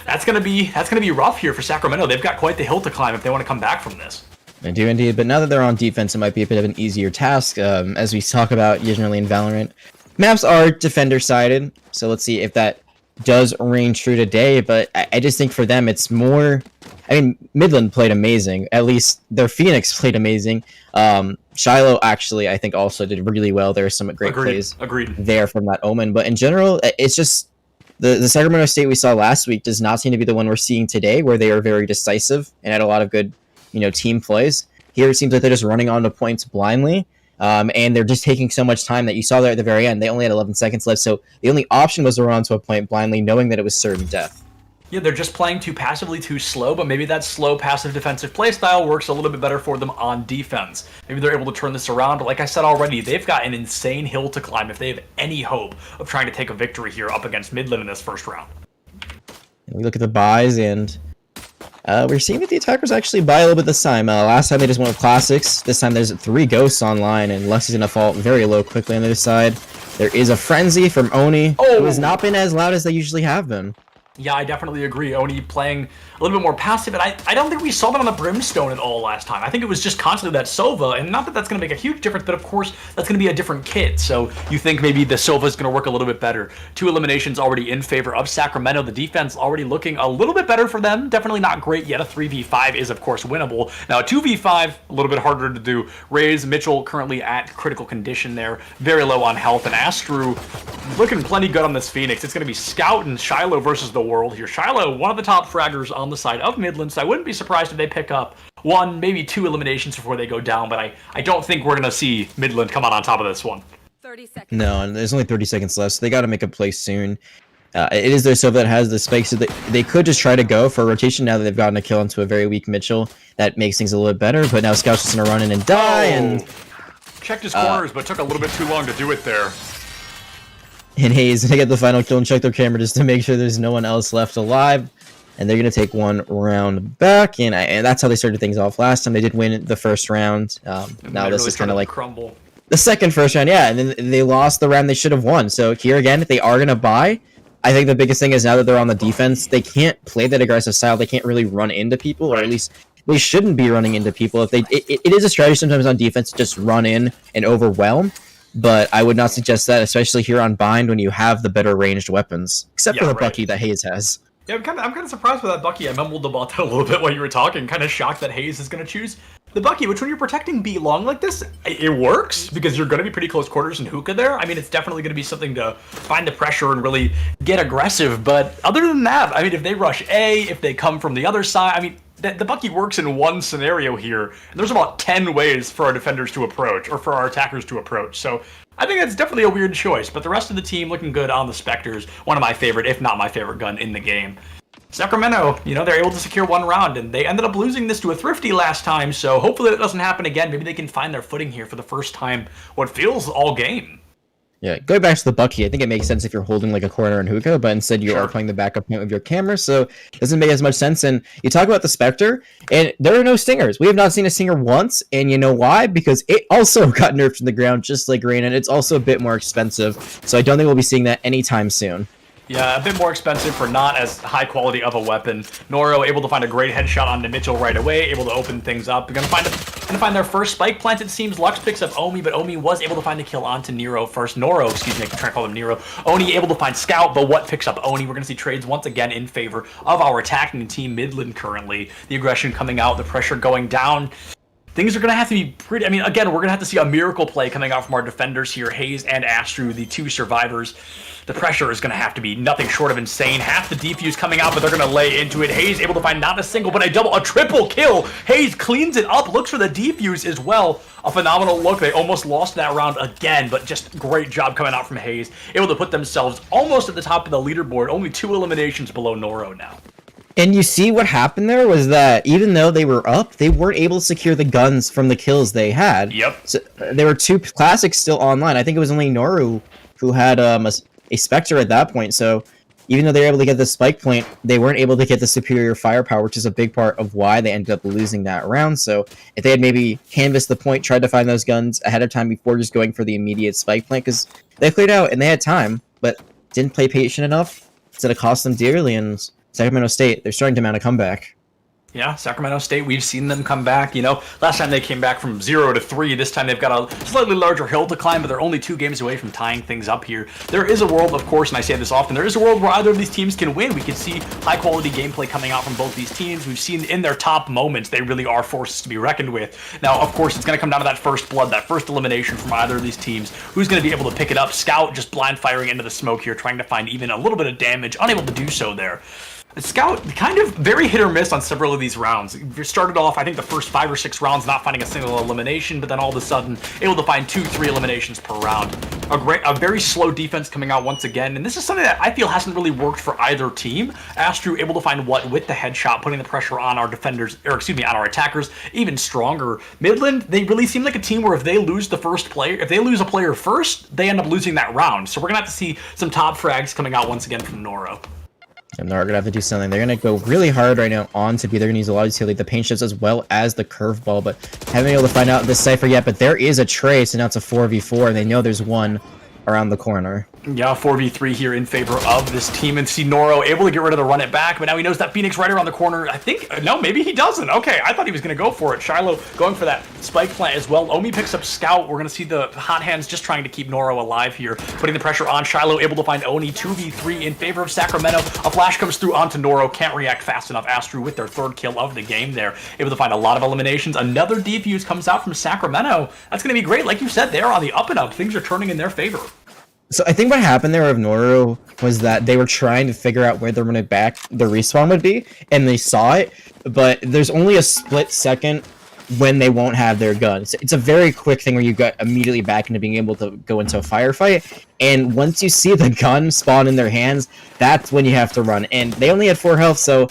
That's going to be rough here for Sacramento. They've got quite the hill to climb if they want to come back from this. I do indeed, but now that they're on defense, it might be a bit of an easier task, as we talk about usually in Valorant. Maps are defender-sided, so let's see if that does reign true today, but I just think for them it's more... I mean, Midland played amazing. At least their Phoenix played amazing. Shiloh actually, I think, also did really well. There are some great plays there from that Omen, but in general, it's just... The Sacramento State we saw last week does not seem to be the one we're seeing today, where they are very decisive and had a lot of good, team plays. Here it seems like they're just running onto points blindly. And they're just taking so much time that you saw there at the very end. They only had 11 seconds left, so the only option was to run to a point blindly, knowing that it was certain death. Yeah, they're just playing too passively, too slow, but maybe that slow, passive defensive playstyle works a little bit better for them on defense. Maybe they're able to turn this around, but like I said already, they've got an insane hill to climb if they have any hope of trying to take a victory here up against Midland in this first round. We look at the buys, and we're seeing that the attackers actually buy a little bit this time. Last time they just went with classics. This time there's 3 ghosts online, and Lexi's going to fall very low quickly on the other side. There is a frenzy from Oni, who has not been as loud as they usually have been. Yeah, I definitely agree. Oni playing a little bit more passive, and I don't think we saw that on the Brimstone at all last time. I think it was just constantly that Sova, and not that that's going to make a huge difference, but of course, that's going to be a different kit, so you think maybe the Sova is going to work a little bit better. 2 eliminations already in favor of Sacramento. The defense already looking a little bit better for them. Definitely not great yet. A 3v5 is, of course, winnable. Now, a 2v5, a little bit harder to do. Raze, Mitchell currently at critical condition there, very low on health, and Astru looking plenty good on this Phoenix. It's going to be Scout and Shiloh versus the world here. Shiloh, one of the top fraggers on the side of Midland, so I wouldn't be surprised if they pick up 1, maybe 2 eliminations before they go down, but I don't think we're going to see Midland come out on top of this one. 30 seconds. No, and there's only 30 seconds left, so they got to make a play soon. It is their Sova that has the spikes, so they could just try to go for a rotation now that they've gotten a kill into a very weak Mitchell. That makes things a little bit better, but now Scout's just going to run in and die, and... Checked his corners, but took a little bit too long to do it there. And Hayes going to get the final kill and check their camera just to make sure there's no one else left alive. And they're going to take 1 round back, and that's how they started things off last time. They did win the first round. Now this really is kind of like crumble. The second first round, yeah, and then they lost the round they should have won. So here again, they are going to buy. I think the biggest thing is now that they're on the defense, they can't play that aggressive style. They can't really run into people, or at least they shouldn't be running into people. If it is a strategy sometimes on defense to just run in and overwhelm. But I would not suggest that, especially here on Bind when you have the better ranged weapons, except for the Bucky that Hayes has. Yeah, I'm kind of surprised with that Bucky. I mumbled about that a little bit while you were talking. Kind of shocked that Hayes is going to choose the Bucky, which when you're protecting B long like this, it works because you're going to be pretty close quarters in hookah there. I mean, it's definitely going to be something to find the pressure and really get aggressive. But other than that, I mean, if they rush A, if they come from the other side, I mean, the Bucky works in one scenario here. And there's about 10 ways for our defenders to approach, or for our attackers to approach. So I think that's definitely a weird choice, but the rest of the team looking good on the Spectres. One of my favorite, if not my favorite gun in the game. Sacramento, they're able to secure 1 round, and they ended up losing this to a Thrifty last time, so hopefully that doesn't happen again. Maybe they can find their footing here for the first time, what feels all game. Yeah, going back to the Bucky, I think it makes sense if you're holding like a corner in hookah, but instead you are playing the backup point with your camera, so it doesn't make as much sense. And you talk about the Spectre, and there are no stingers. We have not seen a stinger once, and you know why? Because it also got nerfed from the ground, just like Rain, and it's also a bit more expensive, so I don't think we'll be seeing that anytime soon. Yeah, a bit more expensive for not as high quality of a weapon. Noro able to find a great headshot onto Mitchell right away, able to open things up. They're gonna find their first spike plant, it seems. Lux picks up Omi, but Omi was able to find the kill onto Nero first. Noro, excuse me, I'm trying to call him Nero. Oni able to find Scout, but what picks up Oni? We're gonna see trades once again in favor of our attacking team, Midland currently. The aggression coming out, the pressure going down. Things are going to have to be pretty... I mean, again, we're going to have to see a miracle play coming out from our defenders here, Hayes and Astru, the 2 survivors. The pressure is going to have to be nothing short of insane. Half the defuse coming out, but they're going to lay into it. Hayes able to find not a single, but a triple kill. Hayes cleans it up, looks for the defuse as well. A phenomenal look. They almost lost that round again, but just great job coming out from Hayes. Able to put themselves almost at the top of the leaderboard. Only 2 eliminations below Noro now. And you see what happened there was that even though they were up, they weren't able to secure the guns from the kills they had. Yep. So there were 2 classics still online. I think it was only Noru who had a Spectre at that point. So even though they were able to get the spike point, they weren't able to get the superior firepower, which is a big part of why they ended up losing that round. So if they had maybe canvassed the point, tried to find those guns ahead of time before just going for the immediate spike plant, because they cleared out and they had time, but didn't play patient enough, so it cost them dearly. And Sacramento State, they're starting to mount a comeback. Yeah, Sacramento State, we've seen them come back. You know, last time they came back from 0 to 3. This time they've got a slightly larger hill to climb, but they're only 2 games away from tying things up here. There is a world, of course, and I say this often, there is a world where either of these teams can win. We can see high-quality gameplay coming out from both these teams. We've seen in their top moments, they really are forces to be reckoned with. Now, of course, it's going to come down to that first blood, that first elimination from either of these teams. Who's going to be able to pick it up? Scout just blind firing into the smoke here, trying to find even a little bit of damage, unable to do so there. Scout kind of very hit or miss on several of these rounds. We started off, I think, the first 5 or 6 rounds not finding a single elimination, but then all of a sudden able to find 2-3 eliminations per round. A very slow defense coming out once again, and this is something that I feel hasn't really worked for either team. Astro able to find what with the headshot, putting the pressure on our defenders, or excuse me, on our attackers, even stronger. Midland, they really seem like a team where if they lose the first player, if they lose a player first, they end up losing that round. So we're gonna have to see some top frags coming out once again from Noro. And they're going to have to do something. They're going to go really hard right now on to B. They're going to use a lot of utility, the paint shifts as well as the curveball, but haven't been able to find out this cipher yet. But there is a trace, and now it's a 4v4, and they know there's one around the corner. Yeah, 4v3 here in favor of this team, and see Noro able to get rid of the run it back, but now he knows that Phoenix right around the corner. I think, no, maybe he doesn't. Okay, I thought he was going to go for it. Shiloh going for that spike plant as well. Omi picks up Scout. We're going to see the hot hands just trying to keep Noro alive here, putting the pressure on Shiloh, able to find Oni. 2v3 in favor of Sacramento. A flash comes through onto Noro, can't react fast enough. Astro with their 3rd kill of the game there, able to find a lot of eliminations. Another defuse comes out from Sacramento. That's going to be great. Like you said, they are on the up and up. Things are turning in their favor. So I think what happened there with Noru was that they were trying to figure out where the run it back, the respawn would be, and they saw it, but there's only a split second when they won't have their guns. It's a very quick thing where you got immediately back into being able to go into a firefight, and once you see the gun spawn in their hands, that's when you have to run. And they only had 4 health, so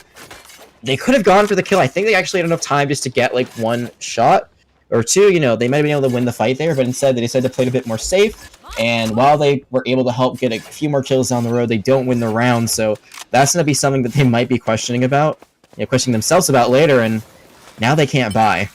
they could have gone for the kill. I think they actually had enough time just to get like 1 shot or 2. You know, they might have been able to win the fight there, but instead they decided to play it a bit more safe. And while they were able to help get a few more kills down the road, they don't win the round. So that's going to be something that they might be questioning about, questioning themselves about later. And now they can't buy.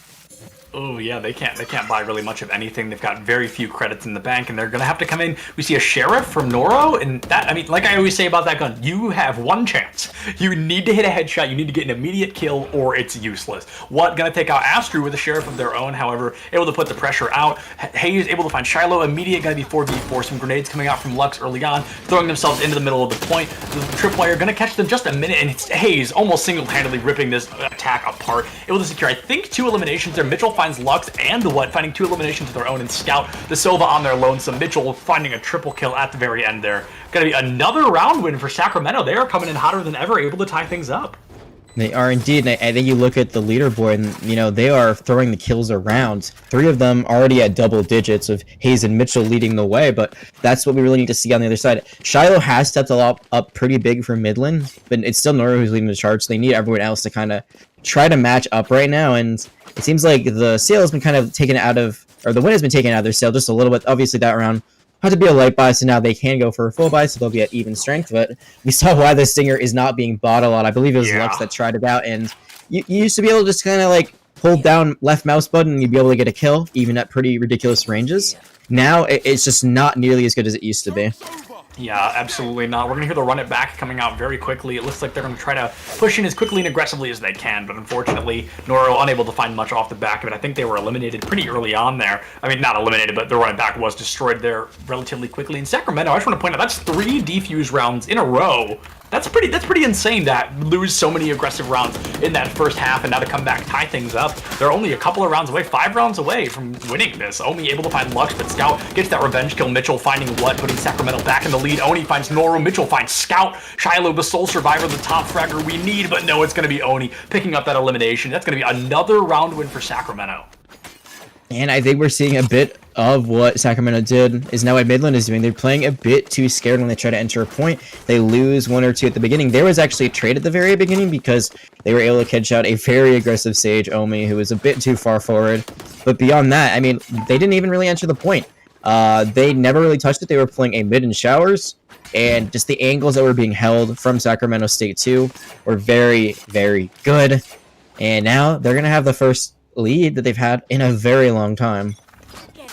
Oh yeah, they can't buy really much of anything. They've got very few credits in the bank, and they're gonna have to come in. We see a sheriff from Noro, and that, I mean, like I always say about that gun, you have 1 chance. You need to hit a headshot, you need to get an immediate kill, or it's useless. What, gonna take out Astro with a sheriff of their own, however, able to put the pressure out. Hayes able to find Shiloh, immediate, gonna be 4v4, some grenades coming out from Lux early on, throwing themselves into the middle of the point. The tripwire gonna catch them just a minute, and it's Hayes almost single-handedly ripping this attack apart. Able to secure, I think, 2 eliminations there. Mitchell finds Lux and finding 2 eliminations of their own, and Scout the Silva on their lonesome. Mitchell finding a triple kill at the very end there. Gonna be another round win for Sacramento. They are coming in hotter than ever, able to tie things up. They are indeed, and I think you look at the leaderboard, and you know they are throwing the kills around. 3 of them already at double digits, of Hayes and Mitchell leading the way, but that's what we really need to see on the other side. Shiloh has stepped up pretty big for Midland, but it's still Noro who's leading the charge, so they need everyone else to kind of try to match up right now, and it seems like the sale has been kind of taken out of, or the win has been taken out of their sale just a little bit. Obviously that round had to be a light buy, so now they can go for a full buy, so they'll be at even strength, but we saw why the Stinger is not being bought a lot. I believe it was Lux that tried it out, and you used to be able to just kind of like hold down left mouse button and you'd be able to get a kill, even at pretty ridiculous ranges. Now it's just not nearly as good as it used to be. Yeah, absolutely not. We're going to hear the run it back coming out very quickly. It looks like they're going to try to push in as quickly and aggressively as they can, but unfortunately, Noro unable to find much off the back of it. I think they were eliminated pretty early on there. I mean, not eliminated, but the run it back was destroyed there relatively quickly. In Sacramento, I just want to point out, that's 3 defuse rounds in a row. That's pretty insane to lose so many aggressive rounds in that first half, and now to come back, tie things up. They're only a couple of rounds away, 5 rounds away from winning this. Omi able to find Lux, but Scout gets that revenge kill. Mitchell finding what, putting Sacramento back in the lead. Oni finds Noro, Mitchell finds Scout. Shiloh, the sole survivor, the top fragger we need, but no, it's going to be Oni picking up that elimination. That's going to be another round win for Sacramento. And I think we're seeing a bit of what Sacramento did is now what Midland is doing. They're playing a bit too scared when they try to enter a point. They lose 1 or 2 at the beginning. There was actually a trade at the very beginning because they were able to catch out a very aggressive Sage, Omi, who was a bit too far forward. But beyond that, I mean, they didn't even really enter the point. They never really touched it. They were playing a mid and showers, and just the angles that were being held from Sacramento State 2 were very, very good. And now they're going to have the first lead that they've had in a very long time.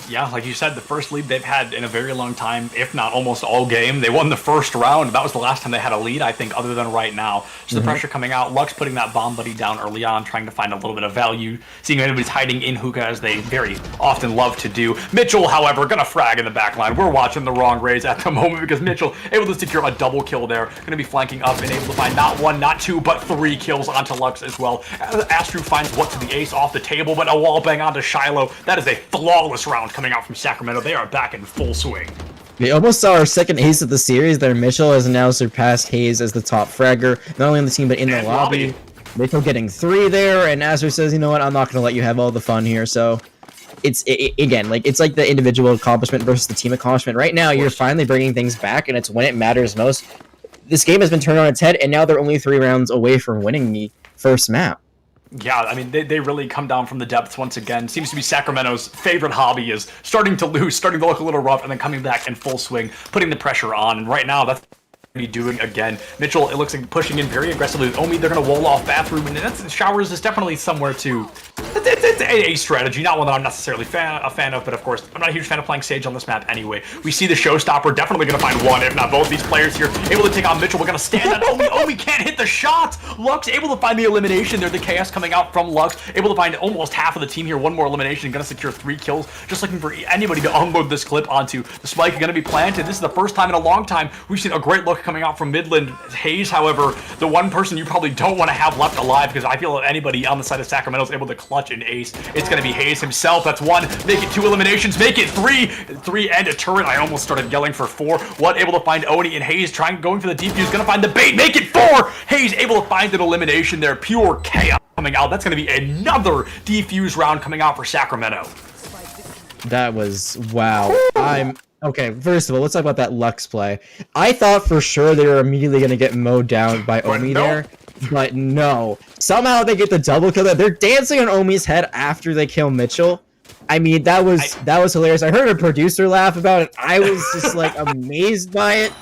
Yeah, like you said, the first lead they've had in a very long time, if not almost all game. They won the first round. That was the last time they had a lead, I think, other than right now. So the pressure coming out. Lux putting that bomb buddy down early on, trying to find a little bit of value, seeing if anybody's hiding in hookah, as they very often love to do. Mitchell, however, gonna frag in the back line. We're watching the wrong rays at the moment because Mitchell able to secure a double kill there. Gonna be flanking up and able to find not 1, not 2, but 3 kills onto Lux as well. Astru finds what to the ace off the table, but a wall bang onto Shiloh. That is a flawless round coming out from Sacramento. They are back in full swing. We almost saw our second ace of the series there. Mitchell has now surpassed Hayes as the top fragger, not only on the team, but in the lobby. Mitchell getting 3 there, and Azure says, you know what, I'm not going to let you have all the fun here. So again, like, it's like the individual accomplishment versus the team accomplishment. Right now, you're finally bringing things back, and it's when it matters most. This game has been turned on its head, and now they're only 3 rounds away from winning the first map. Yeah, I mean, they really come down from the depths once again. Seems to be Sacramento's favorite hobby is starting to lose, starting to look a little rough, and then coming back in full swing, putting the pressure on. And right now, that's what he's doing again. Mitchell, it looks like pushing in very aggressively with Omi. They're going to wall off bathroom, and that's, showers is definitely somewhere to... It's a strategy, not one that I'm necessarily a fan of, but of course, I'm not a huge fan of playing Sage on this map anyway. We see the showstopper, definitely going to find one, if not both these players here, able to take on Mitchell. We're going to stand on Omi. Omi can't hit the shot. Lux able to find the elimination there. The chaos coming out from Lux, able to find almost half of the team here. 1 more elimination, going to secure 3 kills. Just looking for anybody to unload this clip onto. The spike going to be planted. This is the first time in a long time we've seen a great look coming out from Midland. Hayes, however, the one person you probably don't want to have left alive, because I feel that anybody on the side of Sacramento is able to clutch an ace. It's going to be Hayes himself. That's 1. Make it 2 eliminations. Make it 3. 3 and a turret. I almost started yelling for 4. One able to find Oni, and Hayes going for the defuse. Going to find the bait. Make it 4. Hayes able to find an elimination there. Pure chaos coming out. That's going to be another defuse round coming out for Sacramento. That was... wow. Okay, first of all, let's talk about that Lux play. I thought for sure they were immediately going to get mowed down by Omi there. But no. Somehow they get the double kill there. They're dancing on Omi's head after they kill Mitchell. I mean, that was hilarious. I heard a producer laugh about it. I was just like amazed by it.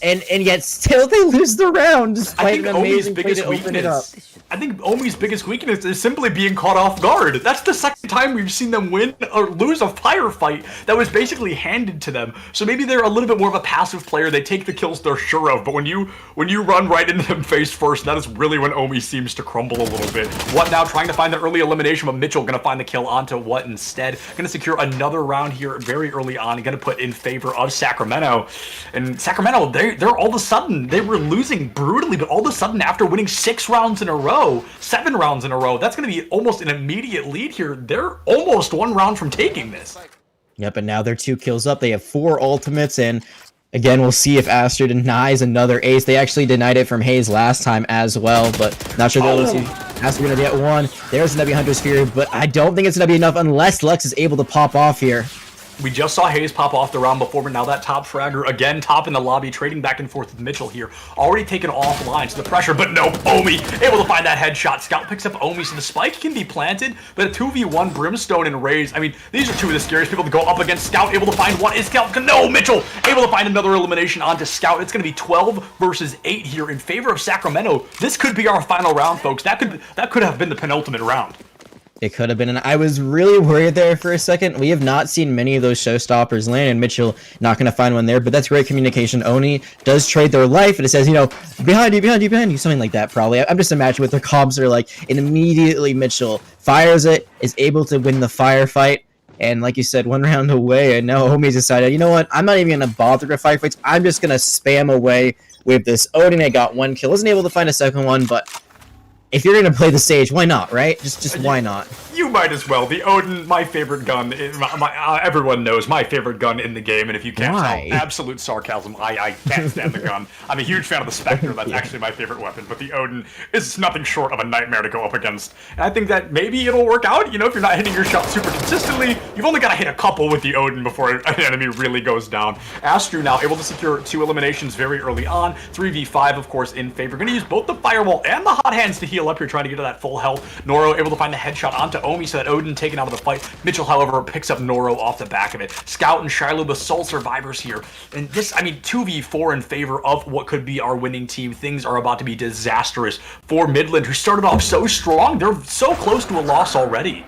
And yet still they lose the round despite an amazing play to open it up. I think Omi's biggest weakness is simply being caught off guard. That's the second time we've seen them win or lose a firefight that was basically handed to them. So maybe they're a little bit more of a passive player. They take the kills they're sure of, but when you run right into them face first, that is really when Omi seems to crumble a little bit. What now? Trying to find the early elimination, but Mitchell gonna find the kill onto What instead. Gonna secure another round here very early on. Gonna put in favor of Sacramento. And Sacramento, they're all of a sudden, they were losing brutally, but all of a sudden after winning 6 rounds in a row, 7 rounds in a row, that's going to be almost an immediate lead here. They're almost 1 round from taking this. Yep, and now they're 2 kills up. They have 4 ultimates, and again, we'll see if Astro denies another ace. They actually denied it from Hayes last time as well, but not sure they'll see. Astro going to get 1. There's the W Hunter's Fury, but I don't think it's going to be enough unless Lux is able to pop off here. We just saw Hayes pop off the round before, but now that top fragger, again, top in the lobby, trading back and forth with Mitchell here. Already taken offline to the pressure, but no, Omi able to find that headshot. Scout picks up Omi, so the spike can be planted, but a 2v1 Brimstone and Raze. I mean, these are 2 of the scariest people to go up against. Scout able to find 1. Is Scout? No, Mitchell able to find another elimination onto Scout. It's going to be 12 versus 8 here in favor of Sacramento. This could be our final round, folks. That could have been the penultimate round. It could have been, and I was really worried there for a second. We have not seen many of those showstoppers land, and Mitchell not going to find one there, but that's great communication. Oni does trade their life, and it says, you know, behind you, something like that probably. I'm just imagining what their comms are like, and immediately Mitchell fires it, is able to win the firefight, and like you said, 1 round away, and now Omi's decided, you know what, I'm not even going to bother with firefights, I'm just going to spam away with this. Oni got 1 kill, wasn't able to find a second one, but if you're gonna play the stage, why not, right? Just why not? You might as well. The Odin, my favorite gun. Everyone knows my favorite gun in the game, and if you can't tell, absolute sarcasm. I can't stand the gun. I'm a huge fan of the Spectre. That's actually my favorite weapon, but the Odin is nothing short of a nightmare to go up against. And I think that maybe it'll work out. You know, if you're not hitting your shots super consistently, you've only got to hit a couple with the Odin before an enemy really goes down. Astru now able to secure 2 eliminations very early on. 3v5, of course, in favor. Going to use both the Firewall and the Hot Hands to heal up here, trying to get to that full health. Noro able to find the headshot onto Omi, so that Odin taken out of the fight. Mitchell, however, picks up Noro off the back of it. Scout and Shiloh, the sole survivors here. And this, I mean, 2v4 in favor of what could be our winning team. Things are about to be disastrous for Midland, who started off so strong. They're so close to a loss already.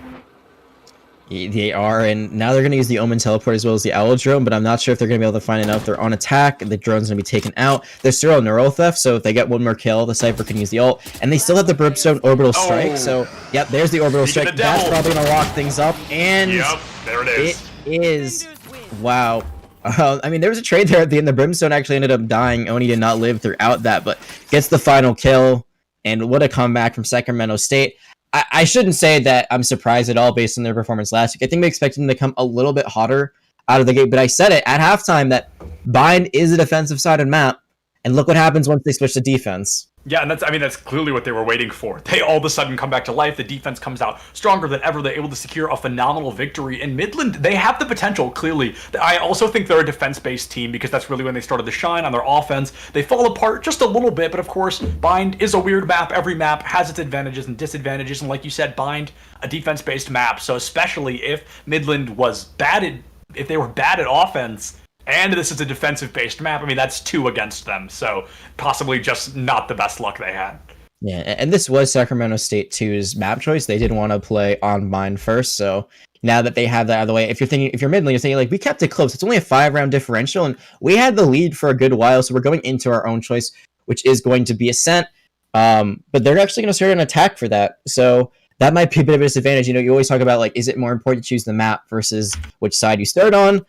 They are, and now they're going to use the Omen Teleport as well as the Owl Drone, but I'm not sure if they're going to be able to find enough. They're on attack, the drone's going to be taken out. There's still a Neural Theft, so if they get one more kill, the Cypher can use the ult, and they still have the Brimstone Orbital Strike, so, yep, there's the Orbital Strike. That's probably going to lock things up, and yep, there it is. It is, wow. I mean, there was a trade there at the end. The Brimstone actually ended up dying. Oni did not live throughout that, but gets the final kill, and what a comeback from Sacramento State. I shouldn't say that I'm surprised at all based on their performance last week. I think we expected them to come a little bit hotter out of the gate, but I said it at halftime that Bind is a defensive-sided map, and look what happens once they switch to defense. Yeah, and that's clearly what they were waiting for. They all of a sudden come back to life. The defense comes out stronger than ever. They're able to secure a phenomenal victory. In Midland, they have the potential, clearly. I also think they're a defense-based team because that's really when they started to shine on their offense. They fall apart just a little bit, but of course, Bind is a weird map. Every map has its advantages and disadvantages, and like you said, Bind, a defense-based map. So especially if Midland was if they were bad at offense, and this is a defensive-based map, I mean, that's 2 against them, so possibly just not the best luck they had. Yeah, and this was Sacramento State 2's map choice. They did want to play on Bind first, so now that they have that out of the way, if you're Midland, you're thinking, like, we kept it close. It's only a 5-round differential, and we had the lead for a good while, so we're going into our own choice, which is going to be Ascent, but they're actually going to start an attack for that, so that might be a bit of a disadvantage. You know, you always talk about, like, is it more important to choose the map versus which side you start on?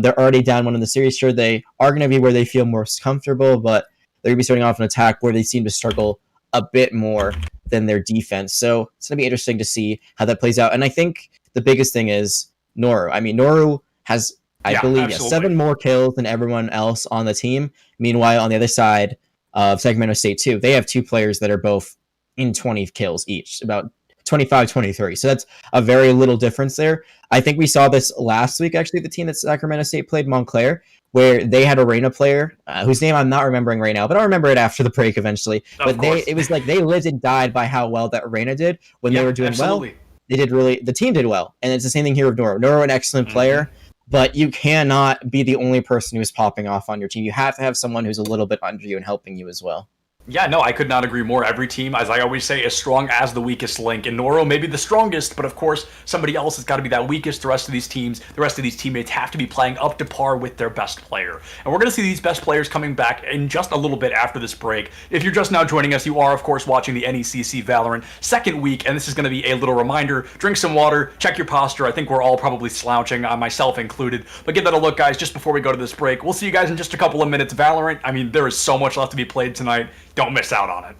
They're already down 1 in the series. Sure, they are going to be where they feel most comfortable, but they're going to be starting off an attack where they seem to struggle a bit more than their defense. So it's going to be interesting to see how that plays out. And I think the biggest thing is Noru. I mean, Noru has, I believe, 7 more kills than everyone else on the team. Meanwhile, on the other side of Sacramento State 2, they have 2 players that are both in 20 kills each, about 25, 23. So that's a very little difference there. I think we saw this last week, actually, the team that Sacramento State played, Montclair, where they had a Reina player, whose name I'm not remembering right now, but I'll remember it after the break eventually. But it was like they lived and died by how well that Reina did when they were doing well. The team did well. And it's the same thing here with Noro. Noro, an excellent player, but you cannot be the only person who's popping off on your team. You have to have someone who's a little bit under you and helping you as well. Yeah, no, I could not agree more. Every team, as I always say, as strong as the weakest link. And Noro may be the strongest, but of course, somebody else has got to be that weakest. The rest of these teammates have to be playing up to par with their best player. And we're going to see these best players coming back in just a little bit after this break. If you're just now joining us, you are, of course, watching the NECC Valorant second week, and this is going to be a little reminder. Drink some water, check your posture. I think we're all probably slouching, myself included. But give that a look, guys, just before we go to this break. We'll see you guys in just a couple of minutes. Valorant, I mean, there is so much left to be played tonight. Don't miss out on it.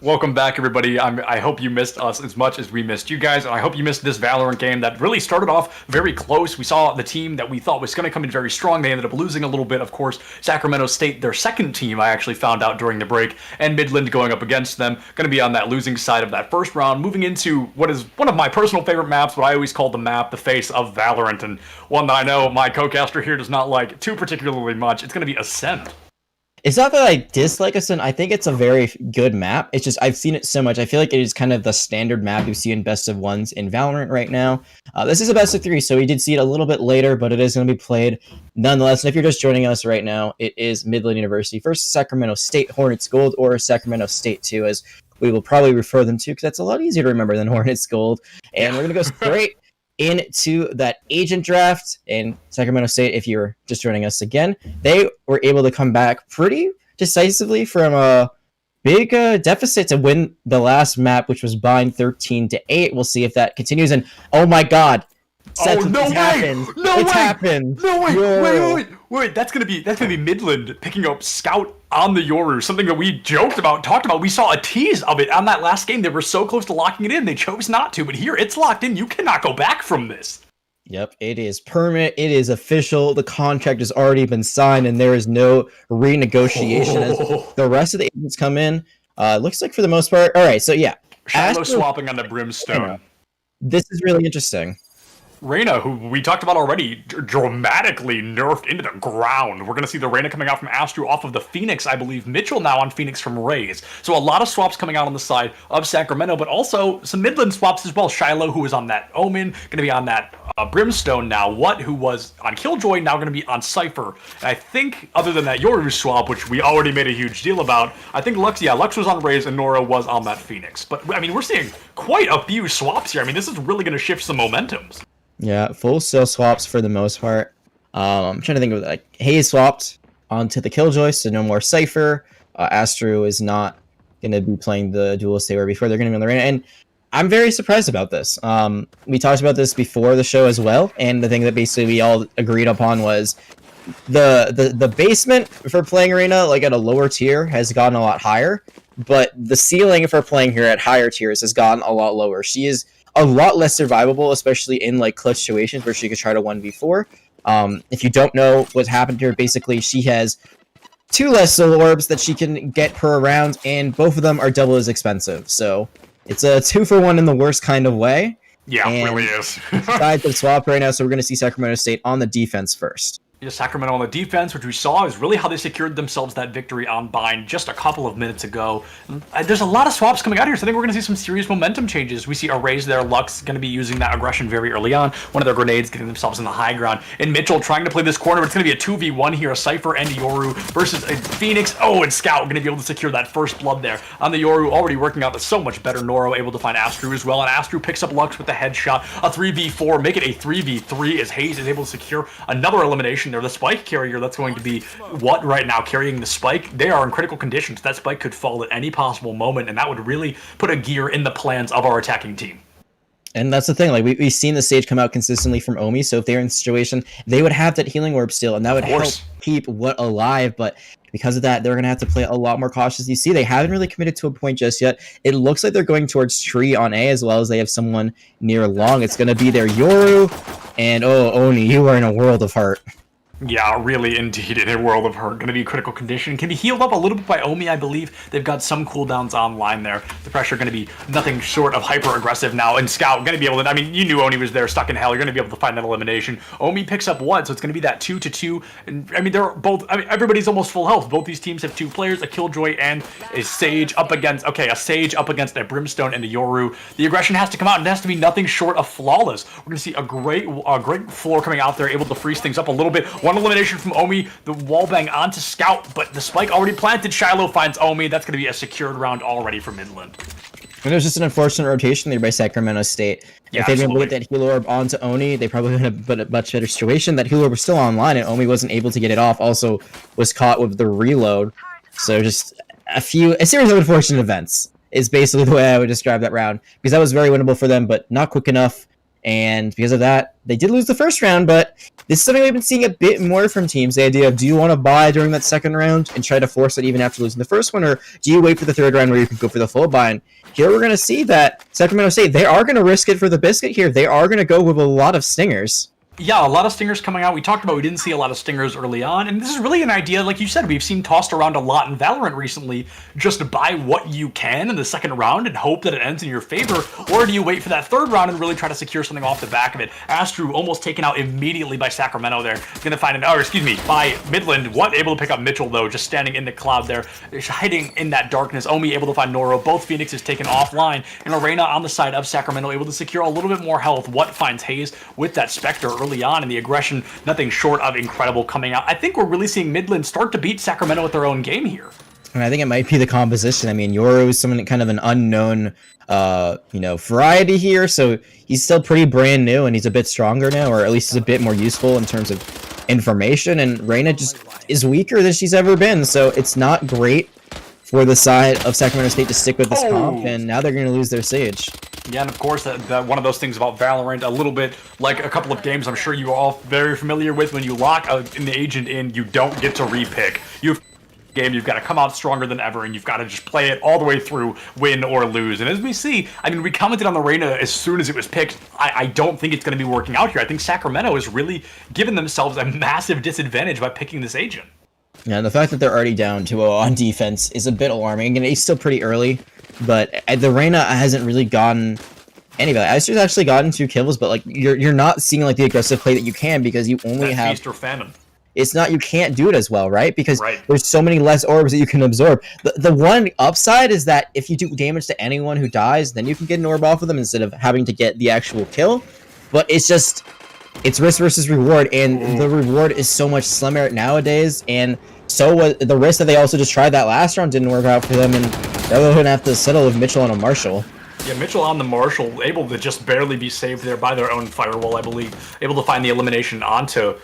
Welcome back, everybody. I hope you missed us as much as we missed you guys, and I hope you missed this Valorant game that really started off very close. We saw the team that we thought was going to come in very strong. They ended up losing a little bit, of course. Sacramento State, their second team, I actually found out during the break, and Midland going up against them, going to be on that losing side of that first round, moving into what is one of my personal favorite maps, what I always call the map, the face of Valorant, and one that I know my co-caster here does not like too particularly much. It's going to be Ascent. It's not that I dislike Ascent. I think it's a very good map. It's just I've seen it so much. I feel like it is kind of the standard map you see in best of ones in Valorant right now. This is a best of 3, so we did see it a little bit later, but it is going to be played nonetheless. And if you're just joining us right now, it is Midland University versus Sacramento State Hornets Gold, or Sacramento State 2, as we will probably refer them to, because that's a lot easier to remember than Hornets Gold. And we're going to go straight into that agent draft. In Sacramento State, if you're just joining us again, they were able to come back pretty decisively from a big deficit to win the last map, which was Bind 13-8. We'll see if that continues. And oh my god, Oh, no It's way! happened. No It's way! happened. No way! Yo. Wait! That's gonna be Midland picking up Scout on the Yoru. Something that we talked about. We saw a tease of it on that last game. They were so close to locking it in. They chose not to. But here, it's locked in. You cannot go back from this. Yep, it is permanent. It is official. The contract has already been signed, and there is no renegotiation as the rest of the agents come in. Looks like for the most part. All right, so yeah, Shiloh swapping on the Brimstone. This is really interesting. Reyna, who we talked about already, dramatically nerfed into the ground. We're going to see the Reyna coming out from Astro off of the Phoenix, I believe. Mitchell now on Phoenix from Rays. So a lot of swaps coming out on the side of Sacramento, but also some Midland swaps as well. Shiloh, who was on that Omen, going to be on that Brimstone now. Who was on Killjoy, now going to be on Cypher. And I think, other than that Yoru swap, which we already made a huge deal about, I think Lux was on Rays and Nora was on that Phoenix. But, I mean, we're seeing quite a few swaps here. I mean, this is really going to shift some momentums. Yeah, full sale swaps for the most part. I'm trying to think of like Hayes swapped onto the Killjoy, so no more Cypher. Astro is not going to be playing the duelist they were before. They're going to be on the Reyna, and I'm very surprised about this. We talked about this before the show as well, and the thing that basically we all agreed upon was the basement for playing Arena, like at a lower tier, has gotten a lot higher, but the ceiling for playing here at higher tiers has gotten a lot lower. She is a lot less survivable, especially in like clutch situations where she could try to 1v4. If you don't know what happened here, basically she has 2 less soul orbs that she can get per round, and both of them are double as expensive. So it's a 2-for-1 in the worst kind of way. Yeah, it really is. Sides of swap right now, so we're going to see Sacramento State on the defense first. Sacramento on the defense, which we saw is really how they secured themselves that victory on Bind just a couple of minutes ago. There's a lot of swaps coming out here, so I think we're going to see some serious momentum changes. We see Arrays there. Lux going to be using that aggression very early on. One of their grenades getting themselves in the high ground. And Mitchell trying to play this corner, but it's going to be a 2v1 here. A Cypher and Yoru versus a Phoenix. Oh, and Scout going to be able to secure that first blood there. On the Yoru, already working out so much better. Noro able to find Astru as well, and Astru picks up Lux with the headshot. A 3v4, make it a 3v3 as Hayes is able to secure another elimination there. The Spike carrier that's going to be what right now carrying the Spike, they are in critical conditions. That Spike could fall at any possible moment, and that would really put a gear in the plans of our attacking team. And that's the thing, like we've seen the stage come out consistently from Omi, so if they're in this situation, they would have that healing orb still, and that would help keep what alive, but because of that, they're going to have to play a lot more cautious. You see, they haven't really committed to a point just yet. It looks like they're going towards Tree on A, as well as they have someone near Long. It's going to be their Yoru, and oh, Oni, you are in a world of hurt. Yeah, really, indeed, in a world of hurt. Going to be a critical condition. Can be healed up a little bit by Omi, I believe. They've got some cooldowns online there. The pressure going to be nothing short of hyper-aggressive now. And Scout going to be able to... I mean, you knew Oni was there, stuck in hell. You're going to be able to find that elimination. Omi picks up one, so it's going to be that 2-2. And, I mean, they're both... I mean, everybody's almost full health. Both these teams have 2 players, a Killjoy and a Sage up against... Okay, a Sage up against a Brimstone and a Yoru. The aggression has to come out, and it has to be nothing short of flawless. We're going to see a great floor coming out there, able to freeze things up a little bit. One elimination from Omi, the wallbang onto Scout, but the Spike already planted. Shiloh finds Omi. That's going to be a secured round already for Midland. And there's just an unfortunate rotation there by Sacramento State. Yeah, if they didn't put that heal orb onto Oni, they probably would have been in a much better situation. That heal orb was still online, and Omi wasn't able to get it off. Also, was caught with the reload. So just a series of unfortunate events is basically the way I would describe that round, because that was very winnable for them, but not quick enough. And because of that, they did lose the first round, but this is something we've been seeing a bit more from teams. The idea of, do you want to buy during that second round and try to force it even after losing the first one, or do you wait for the third round where you can go for the full buy? And here we're going to see that Sacramento State, they are going to risk it for the biscuit here. They are going to go with a lot of stingers. Yeah, a lot of stingers coming out. We talked about we didn't see a lot of stingers early on, and this is really an idea, like you said, we've seen tossed around a lot in Valorant recently. Just buy what you can in the second round and hope that it ends in your favor, or do you wait for that third round and really try to secure something off the back of it? Astru almost taken out immediately by Sacramento there. Gonna find by Midland. Able to pick up Mitchell though, just standing in the cloud there, hiding in that darkness. Omi able to find Noro. Both Phoenixes taken offline, and Arena on the side of Sacramento able to secure a little bit more health. What finds Hayes with that Spectre early on, and the aggression, nothing short of incredible coming out. I think we're really seeing Midland start to beat Sacramento at their own game here. And I think it might be the composition. I mean, Yoru is someone kind of an unknown, variety here, so he's still pretty brand new, and he's a bit stronger now, or at least he's a bit more useful in terms of information, and Reyna just is weaker than she's ever been, so it's not great for the side of Sacramento State to stick with this comp, and now they're going to lose their Sage. Yeah, and of course, that one of those things about Valorant, a little bit like a couple of games I'm sure you are all very familiar with, when you lock an agent in, you don't get to repick. You've got to come out stronger than ever, and you've got to just play it all the way through, win or lose. And as we see, I mean, we commented on the Reyna as soon as it was picked. I don't think it's going to be working out here. I think Sacramento has really given themselves a massive disadvantage by picking this agent. Yeah, and the fact that they're already down 2-0 on defense is a bit alarming. And it's still pretty early, but the Reyna hasn't really gotten anybody. Ister's actually gotten 2 kills, but like you're not seeing like the aggressive play that you can, because you only have feast or famine. It's not, you can't do it as well, right? Because there's so many less orbs that you can absorb. The one upside is that if you do damage to anyone who dies, then you can get an orb off of them instead of having to get the actual kill. But it's just, it's risk versus reward, and the reward is so much slimmer nowadays. And so was the risk that they also just tried that last round didn't work out for them, and they're going to have to settle with Mitchell on a Marshall. Yeah, Mitchell on the Marshall, able to just barely be saved there by their own firewall, I believe. Able to find the elimination onto,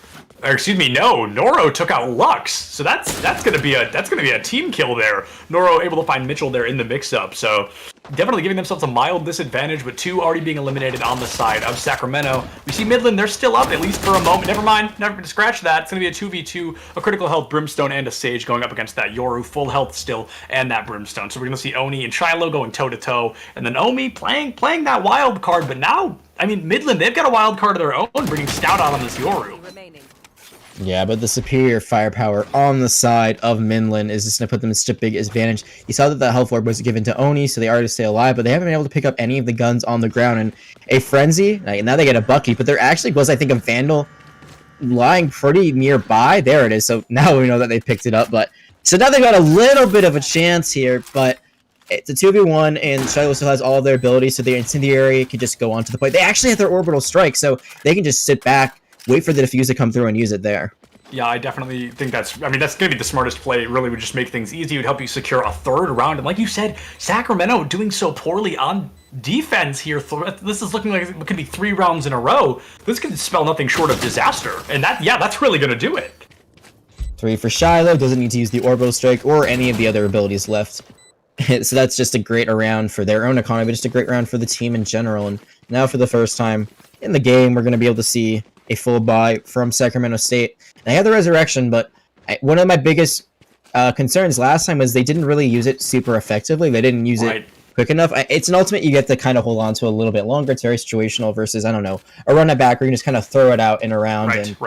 or excuse me, no, Noro took out Lux, so that's gonna be a team kill there. Noro able to find Mitchell there in the mix-up, so definitely giving themselves a mild disadvantage, but 2 already being eliminated on the side of Sacramento. We see Midland, they're still up, at least for a moment. Never mind, never scratch that. It's gonna be a 2v2, a critical health Brimstone and a Sage going up against that Yoru, full health still, and that Brimstone. So we're gonna see Oni and Shiloh going toe-to-toe, and then Omi playing that wild card, but now, I mean, Midland, they've got a wild card of their own, bringing Stout out on this Yoru. Yeah, but the superior firepower on the side of Midland is just going to put them in such a big advantage. You saw that the health orb was given to Oni, so they are to stay alive, but they haven't been able to pick up any of the guns on the ground. And a Frenzy, now they get a Bucky, but there actually was, I think, a Vandal lying pretty nearby. There it is, so now we know that they picked it up. But so now they've got a little bit of a chance here, but it's a 2v1, and Shiloh still has all of their abilities, so their Incendiary can just go onto the point. They actually have their Orbital Strike, so they can just sit back, wait for the defuse to come through, and use it there. Yeah, I definitely think that's going to be the smartest play. It really would just make things easy. It would help you secure a 3rd round. And like you said, Sacramento doing so poorly on defense here. This is looking like it could be 3 rounds in a row. This could spell nothing short of disaster. And that's really going to do it. 3 for Shiloh. Doesn't need to use the Orbital Strike or any of the other abilities left. So that's just a great round for their own economy, but just a great round for the team in general. And now for the first time in the game, we're going to be able to see a full buy from Sacramento State. They have the Resurrection, but one of my biggest concerns last time was they didn't really use it super effectively. They didn't use it quick enough. It's an ultimate you get to kind of hold on to a little bit longer. It's very situational versus, I don't know, a run it back where you can just kind of throw it out and around. And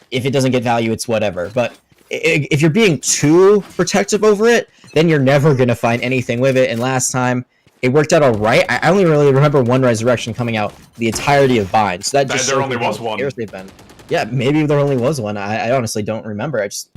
if it doesn't get value, it's whatever. But if you're being too protective over it, then you're never going to find anything with it. And last time, it worked out all right. I only really remember one Resurrection coming out the entirety of Bind. So that just there only was one. They've been. Yeah, maybe there only was one. I honestly don't remember. I just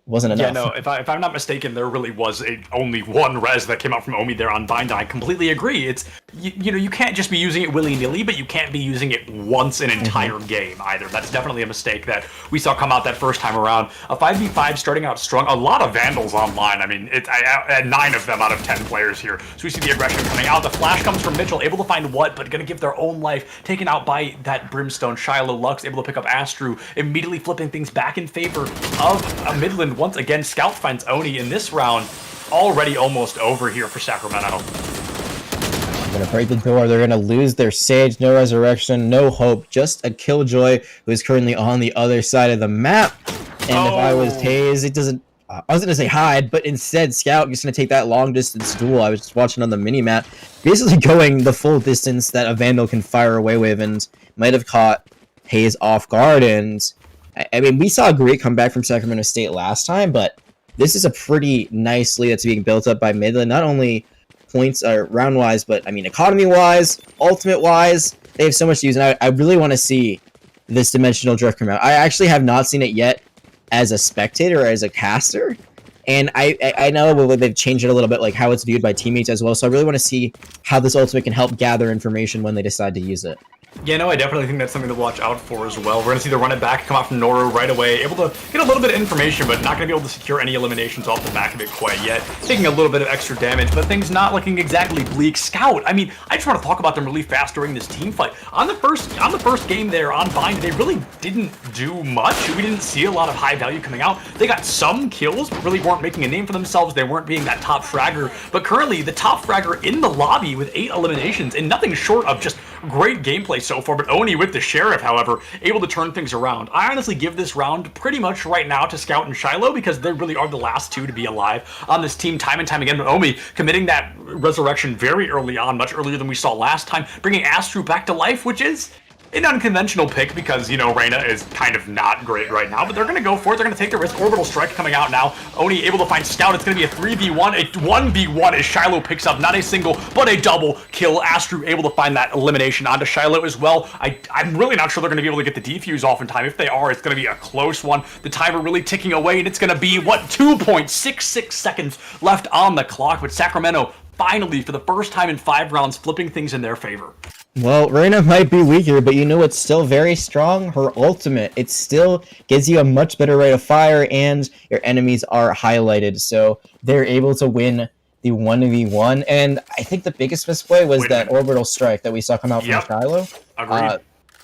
wasn't enough. Yeah, no, if I'm not mistaken, there really was only one res that came out from Omi there on Bind. I completely agree. It's you can't just be using it willy-nilly, but you can't be using it once an entire game either. That's definitely a mistake that we saw come out that first time around. A 5v5 starting out strong. A lot of Vandals online. I mean, I 9 of them out of 10 players here. So we see the aggression coming out. The flash comes from Mitchell, able to find what, but going to give their own life. Taken out by that Brimstone. Shiloh Lux able to pick up Astru, immediately flipping things back in favor of Midland. Once again, Scout finds Oni in this round. Already almost over here for Sacramento. They're gonna break the door. They're gonna lose their Sage. No Resurrection, no hope. Just a Killjoy who is currently on the other side of the map. And if I was Taze, it doesn't. I was gonna say hide, but instead Scout just gonna take that long distance duel. I was just watching on the mini map, basically going the full distance that a Vandal can fire away with, and might have caught Hayes off guard. And I mean, we saw a great comeback from Sacramento State last time, but this is a pretty nice lead that's being built up by Midland. Not only points are round-wise, but I mean, economy-wise, ultimate-wise, they have so much to use. And I really want to see this Dimensional Drift come out. I actually have not seen it yet as a spectator or as a caster. And I know they've changed it a little bit, like how it's viewed by teammates as well. So I really want to see how this ultimate can help gather information when they decide to use it. Yeah, no, I definitely think that's something to watch out for as well. We're going to see the run it back come out from Noro right away, able to get a little bit of information, but not going to be able to secure any eliminations off the back of it quite yet. Taking a little bit of extra damage, but things not looking exactly bleak. Scout, I mean, I just want to talk about them really fast during this team fight. On the first game there on Bind, they really didn't do much. We didn't see a lot of high value coming out. They got some kills, but really weren't making a name for themselves. They weren't being that top fragger, but currently the top fragger in the lobby with 8 eliminations and nothing short of just great gameplay so far. But Oni with the Sheriff, however, able to turn things around. I honestly give this round pretty much right now to Scout and Shiloh because they really are the last two to be alive on this team time and time again. But Omi committing that resurrection very early on, much earlier than we saw last time, bringing Astru back to life, which is an unconventional pick because, you know, Reyna is kind of not great right now, but they're going to go for it. They're going to take the risk. Orbital Strike coming out now. Oni able to find Scout. It's going to be a 3v1, a 1v1 as Shiloh picks up not a single, but a double kill. Astru able to find that elimination onto Shiloh as well. I'm really not sure they're going to be able to get the defuse off in time. If they are, it's going to be a close one. The timer really ticking away, and it's going to be, what, 2.66 seconds left on the clock, but Sacramento finally, for the first time in 5 rounds, flipping things in their favor. Well, Reyna might be weaker, but you know it's still very strong? Her ultimate. It still gives you a much better rate of fire, and your enemies are highlighted, so they're able to win the 1v1. And I think the biggest misplay was that orbital strike that we saw come out from Shiloh. Agreed.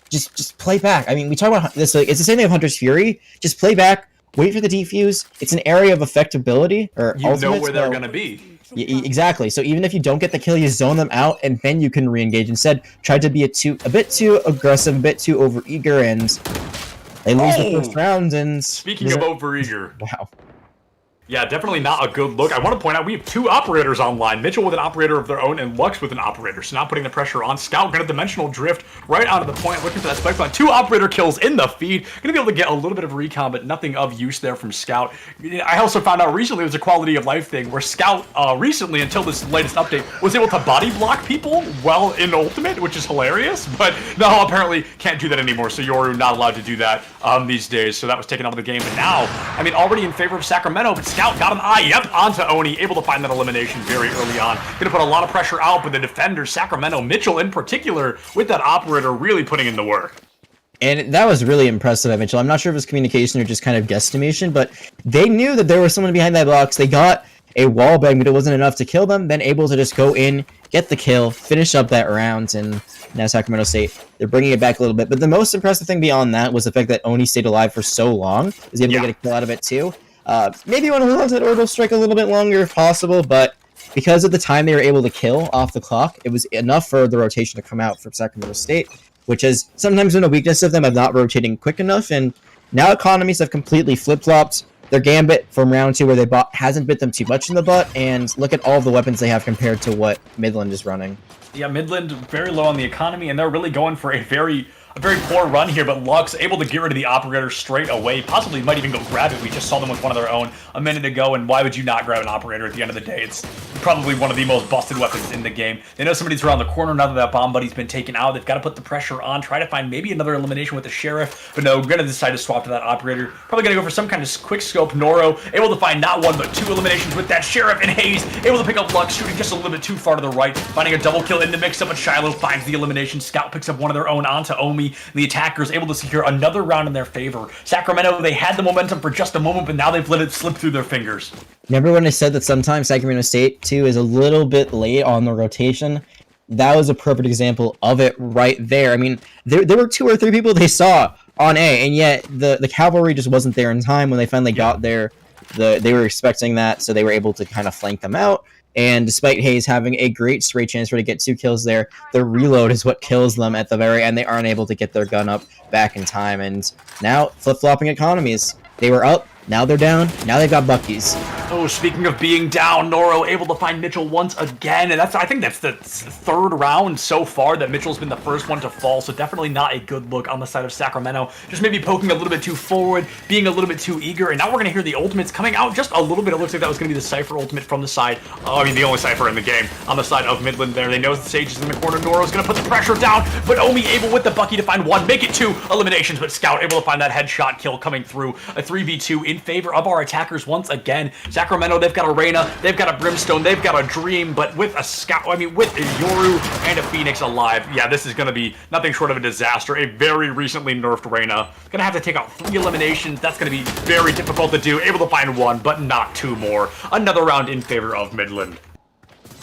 Just play back. I mean, we talk about this, like, it's the same thing of Hunter's Fury. Just play back, wait for the defuse. It's an area of effectability, or you know where they're going to be. Exactly. So even if you don't get the kill, you zone them out, and then you can re-engage. Instead, try to be a bit too aggressive, a bit too overeager, and they lose the first round. And speaking of overeager, wow. Yeah, definitely not a good look. I want to point out we have 2 operators online. Mitchell with an operator of their own and Lux with an operator. So now putting the pressure on Scout. Going to dimensional drift right onto the point, looking for that spike plan. 2 operator kills in the feed. Going to be able to get a little bit of recon, but nothing of use there from Scout. I also found out recently it was a quality of life thing where Scout recently, until this latest update, was able to body block people while in ultimate, which is hilarious. But no, apparently can't do that anymore. So Yoru not allowed to do that these days. So that was taken out of the game. But now, I mean, already in favor of Sacramento, but Scout got him, yep, onto Oni, able to find that elimination very early on. Gonna put a lot of pressure out, but the defender, Sacramento, Mitchell in particular, with that operator really putting in the work. And that was really impressive at Mitchell. I'm not sure if it was communication or just kind of guesstimation, but they knew that there was someone behind that box. They got a wall bang, but it wasn't enough to kill them. Then able to just go in, get the kill, finish up that round, and now Sacramento State, they're bringing it back a little bit. But the most impressive thing beyond that was the fact that Oni stayed alive for so long. Was able to get a kill out of it too. Maybe you want to hold on to that orbital strike a little bit longer if possible, but because of the time they were able to kill off the clock, it was enough for the rotation to come out from Sacramento State, which has sometimes been a weakness of them of not rotating quick enough. And now economies have completely flip-flopped. Their gambit from round 2 where they hasn't bit them too much in the butt, and look at all the weapons they have compared to what Midland is running. Yeah, Midland very low on the economy, and they're really going for a very poor run here, but Lux able to get rid of the operator straight away. Possibly might even go grab it. We just saw them with one of their own a minute ago, and why would you not grab an operator at the end of the day? It's probably one of the most busted weapons in the game. They know somebody's around the corner now that that bomb buddy's been taken out. They've got to put the pressure on, try to find maybe another elimination with the Sheriff, but no, going to decide to swap to that operator. Probably going to go for some kind of quick scope. Noro able to find not 1 but 2 eliminations with that Sheriff, and Hayes able to pick up Lux, shooting just a little bit too far to the right, finding a double kill in the mix-up, but Shiloh finds the elimination. Scout picks up one of their own onto Omi. The attackers able to secure another round in their favor. Sacramento, they had the momentum for just a moment, but now they've let it slip through their fingers. Remember when I said that sometimes Sacramento State, too, is a little bit late on the rotation? That was a perfect example of it right there. I mean, there were 2 or 3 people they saw on A, and yet the cavalry just wasn't there in time when they finally got there. They were expecting that, so they were able to kind of flank them out. And despite Hayes having a great straight transfer to get 2 kills there, the reload is what kills them at the very end. They aren't able to get their gun up back in time. And now, flip-flopping economies. They were up, now they're down, now they've got Buckies. Oh, speaking of being down, Noro able to find Mitchell once again, and I think that's the 3rd round so far that Mitchell's been the first one to fall, so definitely not a good look on the side of Sacramento. Just maybe poking a little bit too forward, being a little bit too eager, and now we're going to hear the ultimates coming out just a little bit. It looks like that was going to be the Cypher ultimate from the side, I mean the only Cypher in the game, on the side of Midland there. They know the Sage is in the corner, Noro's going to put the pressure down, but Omi able with the Bucky to find 1, make it 2 eliminations, but Scout able to find that headshot kill coming through. A 3v2 in favor of our attackers once again. Sacramento, they've got a Reyna, they've got a Brimstone, they've got a Dream, but with a Scout, I mean, with a Yoru and a Phoenix alive, yeah, this is going to be nothing short of a disaster. A very recently nerfed Reyna. Going to have to take out 3 eliminations. That's going to be very difficult to do. Able to find 1, but not 2 more. Another round in favor of Midland.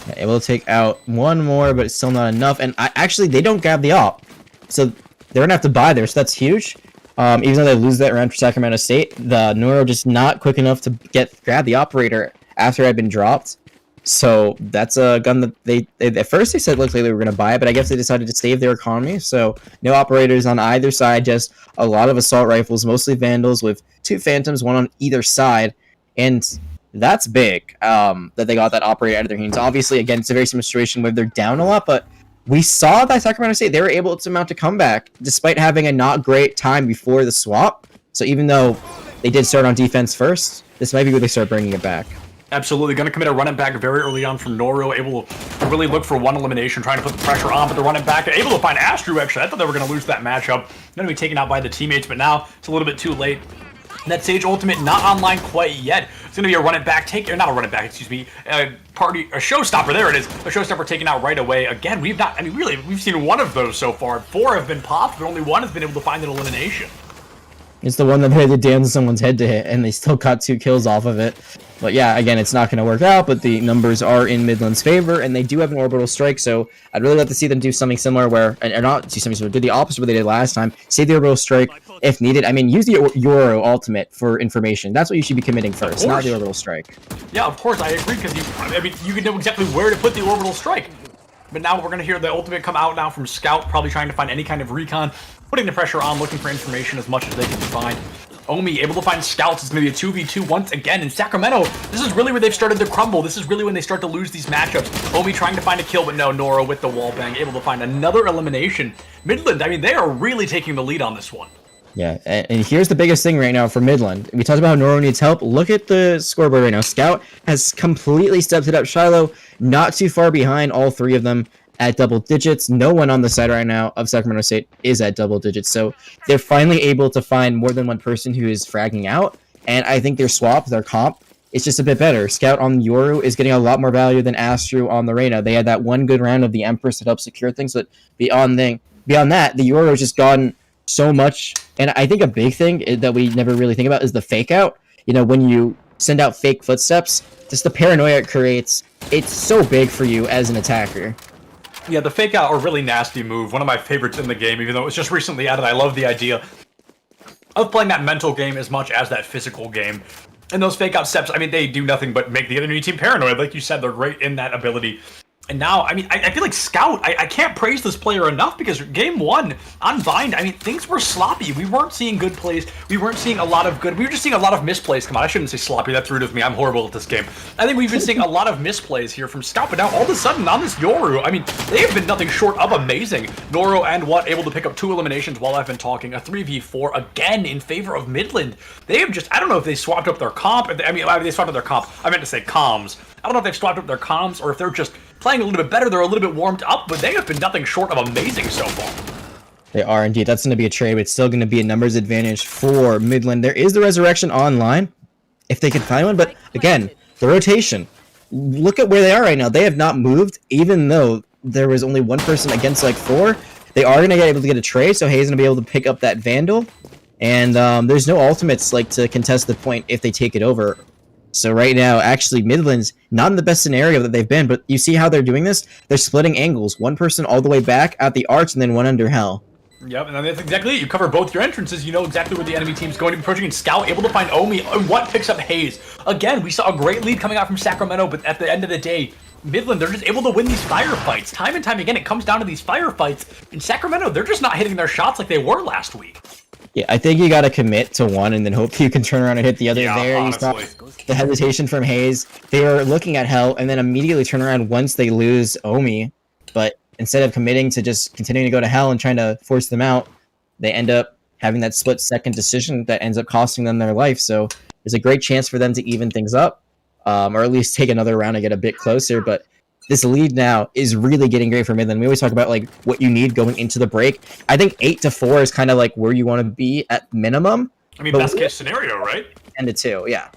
Yeah, able to take out 1 more, but it's still not enough. And actually, they don't grab the op. So they're going to have to buy there, so that's huge. Even though they lose that round for Sacramento State, the Neuro just not quick enough to grab the operator after it had been dropped. So that's a gun that they at first they said looked like they were going to buy it, but I guess they decided to save their economy. So no operators on either side, just a lot of assault rifles, mostly Vandals with 2 Phantoms, 1 on either side. And that's big that they got that operator out of their hands. Obviously, again, it's a very similar situation where they're down a lot, but we saw that Sacramento State, they were able to mount a comeback despite having a not great time before the swap. So even though they did start on defense first, this might be where they start bringing it back. Absolutely. Going to commit a run it back very early on from Noro, able to really look for 1 elimination, trying to put the pressure on, but they're running back. Able to find Astru, actually. I thought they were going to lose that matchup. Going to be taken out by the teammates, but now it's a little bit too late. That Sage ultimate not online quite yet. It's going to be a run it back, or not a run it back, excuse me, a showstopper. There it is. A showstopper taken out right away. Again, we've seen 1 of those so far. 4 have been popped, but only 1 has been able to find an elimination. It's the one that had the dance on someone's head to hit, and they still got 2 kills off of it. But yeah, again, it's not going to work out, but the numbers are in Midland's favor, and they do have an orbital strike, so I'd really like to see them do something similar or not do something similar, do the opposite of what they did last time, save the orbital strike if needed. I mean, use the Euro ultimate for information. That's what you should be committing first, not the orbital strike. Yeah, of course, I agree, because you can know exactly where to put the orbital strike. But now we're going to hear the ultimate come out now from Scout, probably trying to find any kind of recon, putting the pressure on, looking for information as much as they can find. Omi able to find Scouts. It's going to be a 2v2 once again in Sacramento. This is really where they've started to crumble. This is really when they start to lose these matchups. Omi trying to find a kill, but no, Noro with the wall bang, able to find another elimination. Midland, I mean, they are really taking the lead on this one. Yeah, and here's the biggest thing right now for Midland. We talked about how Noro needs help. Look at the scoreboard right now. Scout has completely stepped it up. Shiloh, not too far behind all 3 of them at double digits. No one on the side right now of Sacramento State is at double digits. So they're finally able to find more than 1 person who is fragging out. And I think their swap, their comp, is just a bit better. Scout on Yoru is getting a lot more value than Astru on the Reyna. They had that 1 good round of the Empress that helped secure things, but beyond that, the Yoru has just gotten so much. And I think a big thing that we never really think about is the fake out. You know, when you send out fake footsteps, just the paranoia it creates, it's so big for you as an attacker. Yeah, the fake out, a really nasty move. One of my favorites in the game, even though it was just recently added. I love the idea of playing that mental game as much as that physical game. And those fake out steps, I mean, they do nothing but make the enemy team paranoid. Like you said, they're great in that ability. And now, I mean, I feel like Scout, I can't praise this player enough because game 1 on Bind, I mean, things were sloppy. We weren't seeing good plays. We weren't seeing a lot of good. We were just seeing a lot of misplays. Come on, I shouldn't say sloppy. That's rude of me. I'm horrible at this game. I think we've been seeing a lot of misplays here from Scout, but now all of a sudden on this Yoru, I mean, they have been nothing short of amazing. Noro and What able to pick up 2 eliminations while I've been talking. A 3v4 again in favor of Midland. They have just, I don't know if they swapped up their comp. I mean, they swapped up their comp. I meant to say comms. I don't know if they've swapped up their comms or if they're just playing a little bit better. They're a little bit warmed up, but they have been nothing short of amazing so far. They are indeed. That's going to be a trade, but it's still going to be a numbers advantage for Midland. There is the Resurrection online, if they can find one, but again, the rotation. Look at where they are right now. They have not moved, even though there was only 1 person against like 4. They are going to get able to get a trade, so Hayes is going to be able to pick up that Vandal, and there's no ultimates like to contest the point if they take it over. So right now, actually, Midland's not in the best scenario that they've been, but you see how they're doing this? They're splitting angles. 1 person all the way back at the arch, and then 1 under hell. Yep, and that's exactly it. You cover both your entrances, you know exactly where the enemy team's going to be approaching, and Scout able to find Omi, and What picks up Hayes. Again, we saw a great lead coming out from Sacramento, but at the end of the day, Midland, they're just able to win these firefights. Time and time again, it comes down to these firefights. In Sacramento, they're just not hitting their shots like they were last week. Yeah, I think you got to commit to 1 and then hope you can turn around and hit the other. Yeah, there. honestly. You saw the hesitation from Hayes. They were looking at Hell and then immediately turn around once they lose Omi. But instead of committing to just continuing to go to Hell and trying to force them out, they end up having that split-second decision that ends up costing them their life. So there's a great chance for them to even things up, or at least take another round and get a bit closer. But this lead now is really getting great for Midland. We always talk about like what you need going into the break. I think 8-4 is kind of like where you want to be at minimum. I mean, best case scenario, right? 10-2, yeah.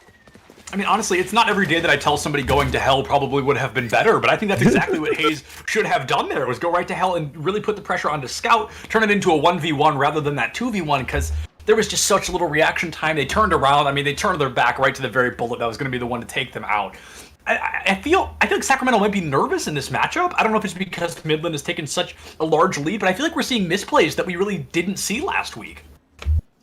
I mean, honestly, it's not every day that I tell somebody going to hell probably would have been better, but I think that's exactly what Hayes should have done there, was go right to hell and really put the pressure onto Scout, turn it into a 1v1 rather than that 2v1, because there was just such little reaction time. They turned around. I mean, they turned their back right to the very bullet that was going to be the one to take them out. I feel like Sacramento might be nervous in this matchup. I don't know if it's because Midland has taken such a large lead, but I feel like we're seeing misplays that we really didn't see last week.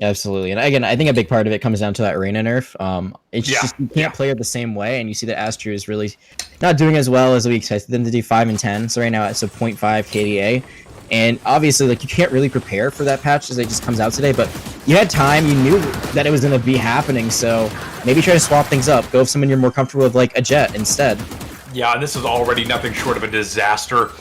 Absolutely. And again, I think a big part of it comes down to that Reyna nerf. It's just you can't play it the same way, and you see that Astro is really not doing as well as we expected them to do 5 and 10. So right now it's a 0.5 KDA. And obviously, like, you can't really prepare for that patch as it just comes out today, but you had time, you knew that it was going to be happening, so maybe try to swap things up. Go with someone you're more comfortable with, like a Jet, instead. Yeah, and this is already nothing short of a disaster.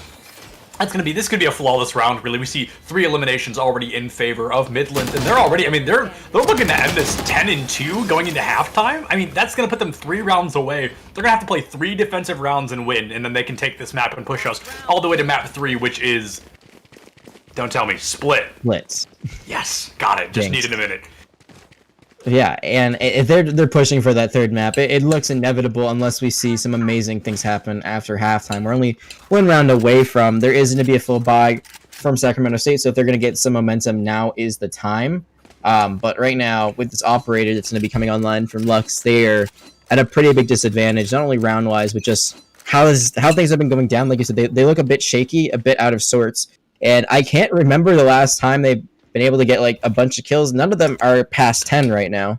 This could be a flawless round, really. We see 3 eliminations already in favor of Midland, and they're already, I mean, they're looking to end this 10-2 going into halftime. I mean, that's going to put them 3 rounds away. They're going to have to play 3 defensive rounds and win, and then they can take this map and push us all the way to map 3, which is, don't tell me, Split. Blitz. Yes, got it. Just needed a minute. Yeah, and if they're pushing for that 3rd map, it looks inevitable unless we see some amazing things happen after halftime. We're only 1 round away from, there is going to be a full buy from Sacramento State, so if they're going to get some momentum, now is the time. But right now, with this operator that's going to be coming online from Lux, they're at a pretty big disadvantage, not only round-wise, but just how things have been going down. Like you said, they look a bit shaky, a bit out of sorts, and I can't remember the last time they've been able to get like a bunch of kills. None of them are past 10 right now.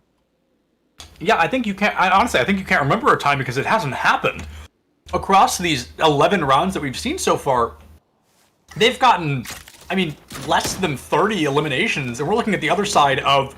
Yeah, I think you can't. Honestly, I think you can't remember a time because it hasn't happened. Across these 11 rounds that we've seen so far, they've gotten, I mean, less than 30 eliminations, and we're looking at the other side of,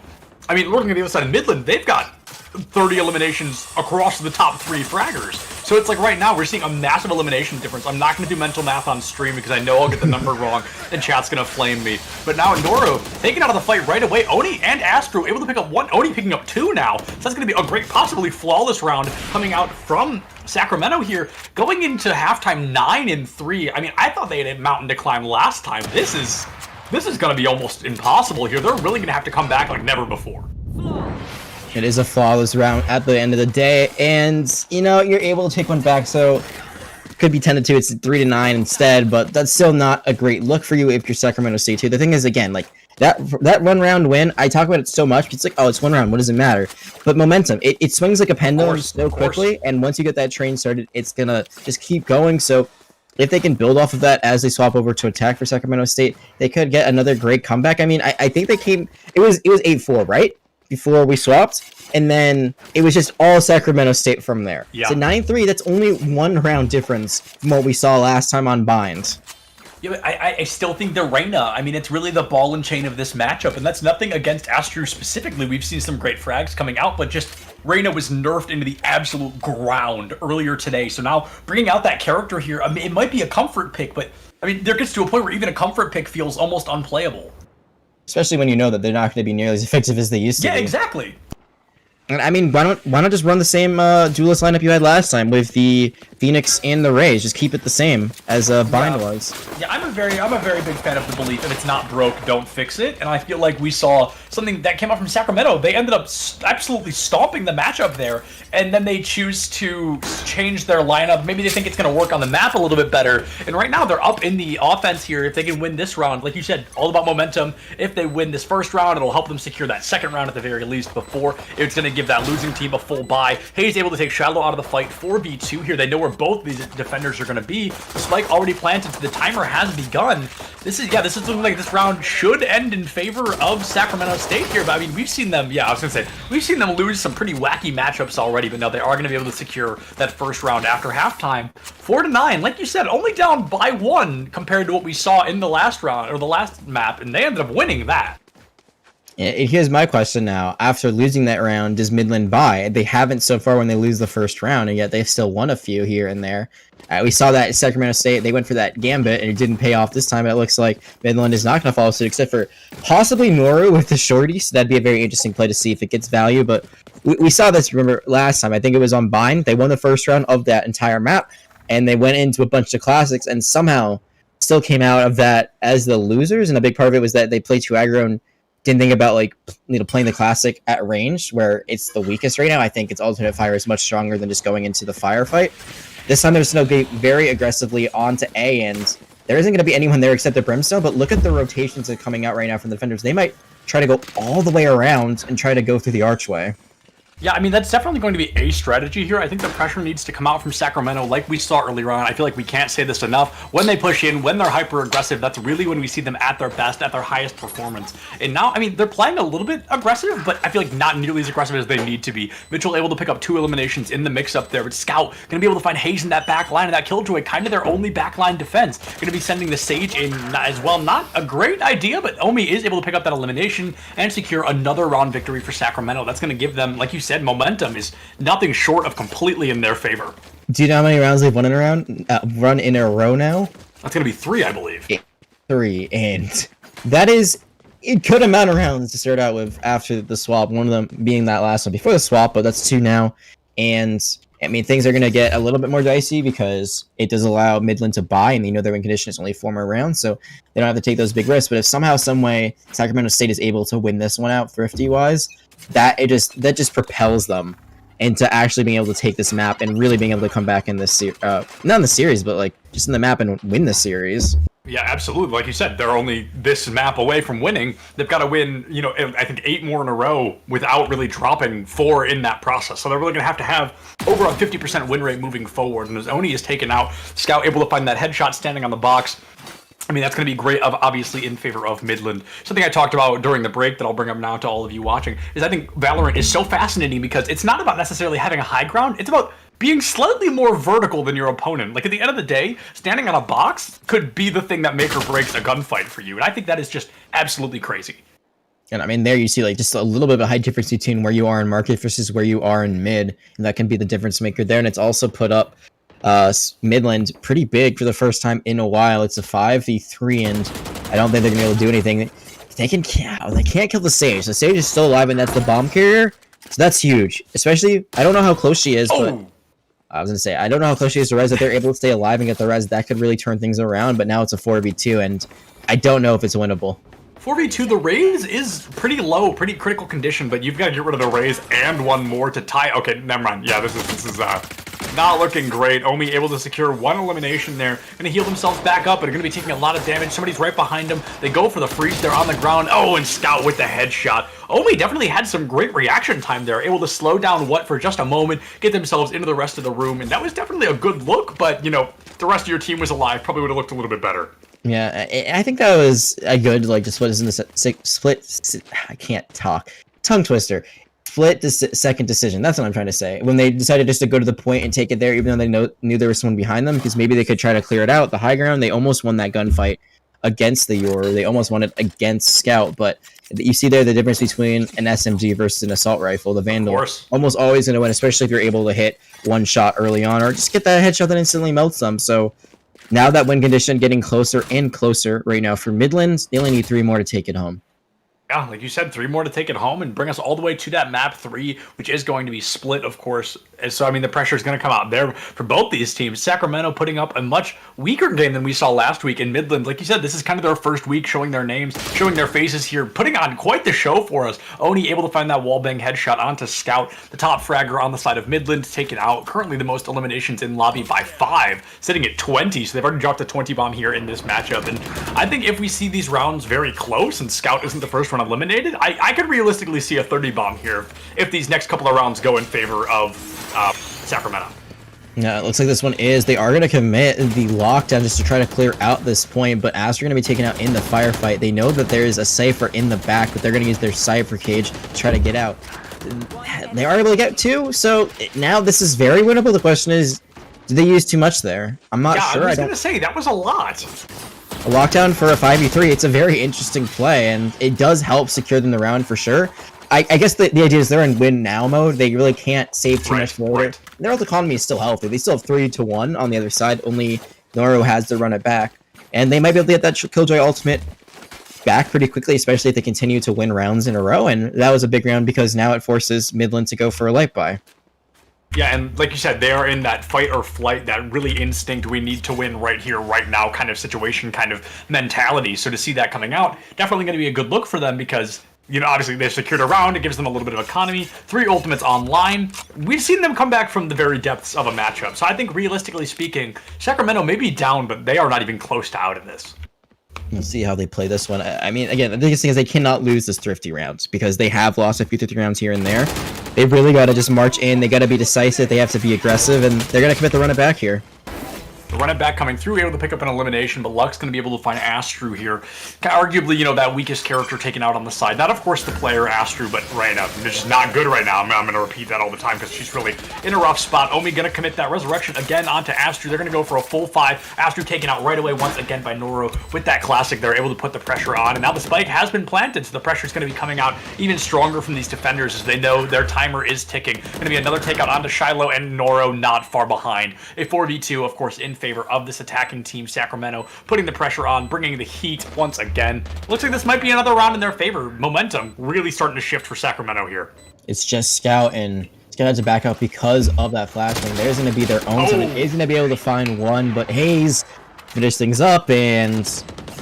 looking at the other side of Midland, they've got 30 eliminations across the top 3 fraggers. So it's like right now we're seeing a massive elimination difference. I'm not going to do mental math on stream because I know I'll get the number wrong and chat's going to flame me. But now Noro taken out of the fight right away. Oni and Astro able to pick up 1. Oni picking up 2 now. So that's going to be a great, possibly flawless round coming out from Sacramento here. Going into halftime 9 and 3. I mean, I thought they had a mountain to climb last time. This is going to be almost impossible here. They're really going to have to come back like never before. It is a flawless round at the end of the day, and you're able to take one back, so could be 10-2, it's 3-9 instead, but that's still not a great look for you if you're Sacramento State too. The thing is, again, like that 1 round win, I talk about it so much, it's like, oh, it's 1 round, what does it matter? But momentum, it swings like a pendulum so quickly, and once you get that train started, it's gonna just keep going. So if they can build off of that as they swap over to attack for Sacramento State, they could get another great comeback. I mean, I think they came, it was 8-4, right? Before we swapped, and then it was just all Sacramento State from there. Yeah. So 9-3, that's only 1 round difference from what we saw last time on Bind. Yeah, but I still think the Reyna, I mean, it's really the ball and chain of this matchup, and that's nothing against Astro specifically. We've seen some great frags coming out, but just Reyna was nerfed into the absolute ground earlier today. So now bringing out that character here, I mean, it might be a comfort pick, but I mean, there gets to a point where even a comfort pick feels almost unplayable. Especially when you know that they're not going to be nearly as effective as they used to be. Yeah, exactly. And I mean, why not just run the same duelist lineup you had last time with the Phoenix and the Rays? Just keep it the same as Bind was. Yeah, I'm a very big fan of the belief if it's not broke, don't fix it. And I feel like we saw something that came out from Sacramento. They ended up absolutely stomping the matchup there, and then they choose to change their lineup. Maybe they think it's going to work on the map a little bit better. And right now they're up in the offense here. If they can win this round, like you said, all about momentum. If they win this first round, it'll help them secure that second round at the very least before it's going to give that losing team a full bye. Hayes able to take Shadow out of the fight. 4v2 here. They know where both these defenders are going to be. The spike already planted, so the timer has begun. This is looking like this round should end in favor of Sacramento State here. But I mean, we've seen them, we've seen them lose some pretty wacky matchups already, but now they are going to be able to secure that first round after halftime. 4-9, like you said, only down by 1 compared to what we saw in the last round, or the last map, and they ended up winning that. Here's my question now. After losing that round, does Midland buy? They haven't so far when they lose the first round, and yet they've still won a few here and there. We saw that at Sacramento State. They went for that gambit, and it didn't pay off this time. It looks like Midland is not going to follow suit, except for possibly Noru with the shorty, so that'd be a very interesting play to see if it gets value. But we saw this, remember, last time. I think it was on Bind. They won the first round of that entire map, and they went into a bunch of classics, and somehow still came out of that as the losers, and a big part of it was that they played too aggro and didn't think about like playing the classic at range where it's the weakest right now. I think its alternate fire is much stronger than just going into the firefight. This time there's no be very aggressively onto A, and there isn't going to be anyone there except the Brimstone. But look at the rotations that are coming out right now from the defenders. They might try to go all the way around and try to go through the archway. Yeah, I mean, that's definitely going to be a strategy here. I think the pressure needs to come out from Sacramento like we saw earlier on. I feel like we can't say this enough. When they push in, when they're hyper-aggressive, that's really when we see them at their best, at their highest performance. And now, I mean, they're playing a little bit aggressive, but I feel like not nearly as aggressive as they need to be. Mitchell able to pick up 2 eliminations in the mix-up there, but Scout going to be able to find Hayes in that back line, and that Killjoy, kind of their only backline defense. Going to be sending the Sage in as well. Not a great idea, but Omi is able to pick up that elimination and secure another round victory for Sacramento. That's going to give them, like you said, momentum is nothing short of completely in their favor. Do you know how many rounds they've won in a run in a row now? That's going to be 3, I believe. 3, and that is a good amount of rounds to start out with after the swap. One of them being that last one before the swap, but that's 2 now. And I mean, things are going to get a little bit more dicey because it does allow Midland to buy, and their win condition is only 4 more rounds, so they don't have to take those big risks. But if somehow, some way, Sacramento State is able to win this one out thrifty-wise, that just propels them into actually being able to take this map and really being able to come back in this not in the series, but like just in the map and win the series. Yeah, absolutely. Like you said, they're only this map away from winning. They've got to win, I think 8 more in a row without really dropping 4 in that process. So they're really going to have over a 50% win rate moving forward. And as Oni is taken out, Scout able to find that headshot standing on the box. I mean, that's going to be great, obviously, in favor of Midland. Something I talked about during the break that I'll bring up now to all of you watching is I think Valorant is so fascinating because it's not about necessarily having a high ground. It's about being slightly more vertical than your opponent. Like, at the end of the day, standing on a box could be the thing that make or breaks a gunfight for you. And I think that is just absolutely crazy. And I mean, there you see like just a little bit of a height difference between where you are in market versus where you are in mid. And that can be the difference maker there. And it's also put up Midland pretty big for the first time in a while. It's a 5v3, and I don't think they're gonna be able to do anything. They can't kill the Sage. The Sage is still alive, and that's the bomb carrier. So that's huge. Especially, I don't know how close she is, but I was gonna say I don't know how close she is to res. That they're able to stay alive and get the res, that could really turn things around. But now it's a 4v2, and I don't know if it's winnable. 4v2, the raise is pretty low, pretty critical condition, but you've got to get rid of the raise and 1 more to tie. Okay, never mind. Yeah, this is not looking great. Omi able to secure 1 elimination there. Going to heal themselves back up, but are going to be taking a lot of damage. Somebody's right behind them. They go for the freeze. They're on the ground. Oh, and Scout with the headshot. Omi definitely had some great reaction time there. Able to slow down What for just a moment, get themselves into the rest of the room, and that was definitely a good look, but, the rest of your team was alive. Probably would have looked a little bit better. Yeah, I think that was a good, like, just what is in the split. I can't talk. Tongue twister. Second decision. That's what I'm trying to say. When they decided just to go to the point and take it there, even though they knew there was someone behind them, because maybe they could try to clear it out. The high ground, they almost won that gunfight against the Yoru. They almost won it against Scout, but you see there the difference between an SMG versus an assault rifle. The Vandal almost always going to win, especially if you're able to hit 1 shot early on, or just get that headshot that instantly melts them. So now that win condition getting closer and closer right now for Midlands, they only need 3 more to take it home. Yeah, like you said, 3 more to take it home and bring us all the way to that map 3, which is going to be split, of course. And so, I mean, the pressure is going to come out there for both these teams. Sacramento putting up a much weaker game than we saw last week in Midland. Like you said, this is kind of their first week showing their names, showing their faces here, putting on quite the show for us. Oni able to find that wallbang headshot onto Scout, the top fragger on the side of Midland, taken out. Currently the most eliminations in lobby by 5, sitting at 20. So they've already dropped a 20 bomb here in this matchup. And I think if we see these rounds very close and Scout isn't the first one eliminated, I could realistically see a 30 bomb here if these next couple of rounds go in favor of Sacramento. Yeah, it looks like this one is. They are going to commit the lockdown just to try to clear out this point, but as they're going to be taken out in the firefight, they know that there is a Cypher in the back, but they're going to use their Cypher cage to try to get out. They are able to get 2, so now this is very winnable. The question is, did they use too much there? I'm not sure. I was going to say, that was a lot. A lockdown for a 5v3, it's a very interesting play, and it does help secure them the round for sure. I guess the idea is they're in win now mode. They really can't save too much more. Right. Their health economy is still healthy. They still have 3-1 on the other side. Only Noro has to run it back. And they might be able to get that Killjoy ultimate back pretty quickly, especially if they continue to win rounds in a row. And that was a big round because now it forces Midland to go for a light buy. Yeah, and like you said, they are in that fight or flight, that really instinct, we need to win right here, right now kind of situation, kind of mentality. So to see that coming out, definitely going to be a good look for them because obviously they secured a round. It gives them a little bit of economy. 3 ultimates online. We've seen them come back from the very depths of a matchup. So I think realistically speaking, Sacramento may be down, but they are not even close to out in this. We'll see how they play this one. I mean, again, the biggest thing is they cannot lose this thrifty rounds because they have lost a few thrifty rounds here and there. They've really got to just march in. They got to be decisive. They have to be aggressive, and they're going to commit the run it back here. The running back coming through, able to pick up an elimination, but Luck's going to be able to find Astru here. Arguably, that weakest character taken out on the side. Not, of course, the player Astru, but Reyna. It's just not good right now. I'm going to repeat that all the time because she's really in a rough spot. Omi going to commit that resurrection again onto Astru. They're going to go for a full 5. Astru taken out right away once again by Noro. With that classic, they're able to put the pressure on, and now the spike has been planted, so the pressure is going to be coming out even stronger from these defenders as they know their timer is ticking. Going to be another takeout onto Shiloh, and Noro not far behind. A 4v2, of course, in favor of this attacking team, Sacramento, putting the pressure on, bringing the heat once again. Looks like this might be another round in their favor. Momentum really starting to shift for Sacramento here. It's just Scout, and Scout has to back out because of that flashbang. There's going to be their own, so Hayes going to be able to find one, but Hayes finished things up, and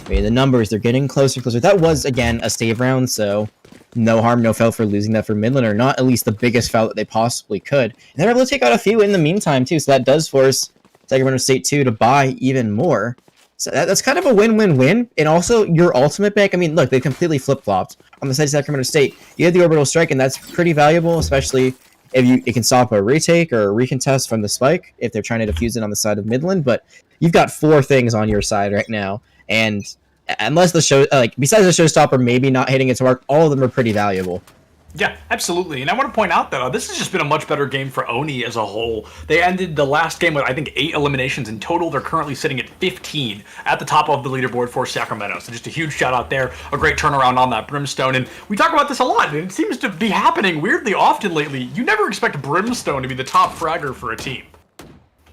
the numbers, they're getting closer and closer. That was, again, a save round, so no harm, no foul for losing that for Midland, or not at least the biggest foul that they possibly could. And they're able to take out a few in the meantime, too, so that does force Sacramento State 2 to buy even more. So that's kind of a win-win-win. And also, your ultimate bank, I mean, look, they completely flip-flopped. On the side of Sacramento State, you have the orbital strike, and that's pretty valuable, especially if it can stop a retake or a recontest from the spike, if they're trying to defuse it on the side of Midland. But you've got 4 things on your side right now, and unless the show, besides the showstopper maybe not hitting its mark, all of them are pretty valuable. Yeah, absolutely. And I want to point out that this has just been a much better game for Oni as a whole. They ended the last game with, I think, 8 eliminations in total. They're currently sitting at 15 at the top of the leaderboard for Sacramento. So just a huge shout out there. A great turnaround on that Brimstone. And we talk about this a lot, and it seems to be happening weirdly often lately. You never expect Brimstone to be the top fragger for a team.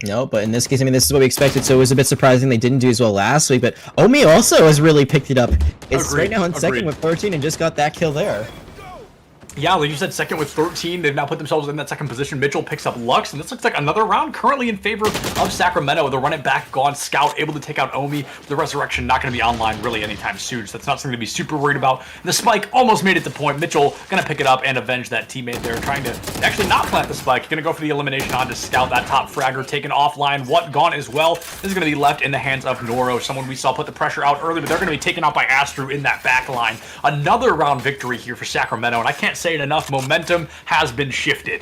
No, but in this case, I mean, this is what we expected, so it was a bit surprising they didn't do as well last week. But Omi also has really picked it up. It's right now in second with 13 and just got that kill there. Yeah, like you said, second with 13. They've now put themselves in that second position. Mitchell picks up Lux, and this looks like another round currently in favor of Sacramento. The run it back gone. Scout able to take out Omi. The resurrection not going to be online really anytime soon, so that's not something to be super worried about. The spike almost made it to point. Mitchell going to pick it up and avenge that teammate there, trying to actually not plant the spike. Going to go for the elimination onto Scout. That top fragger taken offline. What gone as well. This is going to be left in the hands of Noro, someone we saw put the pressure out earlier, but they're going to be taken out by Astru in that back line. Another round victory here for Sacramento, and I can't say it enough. Momentum has been shifted.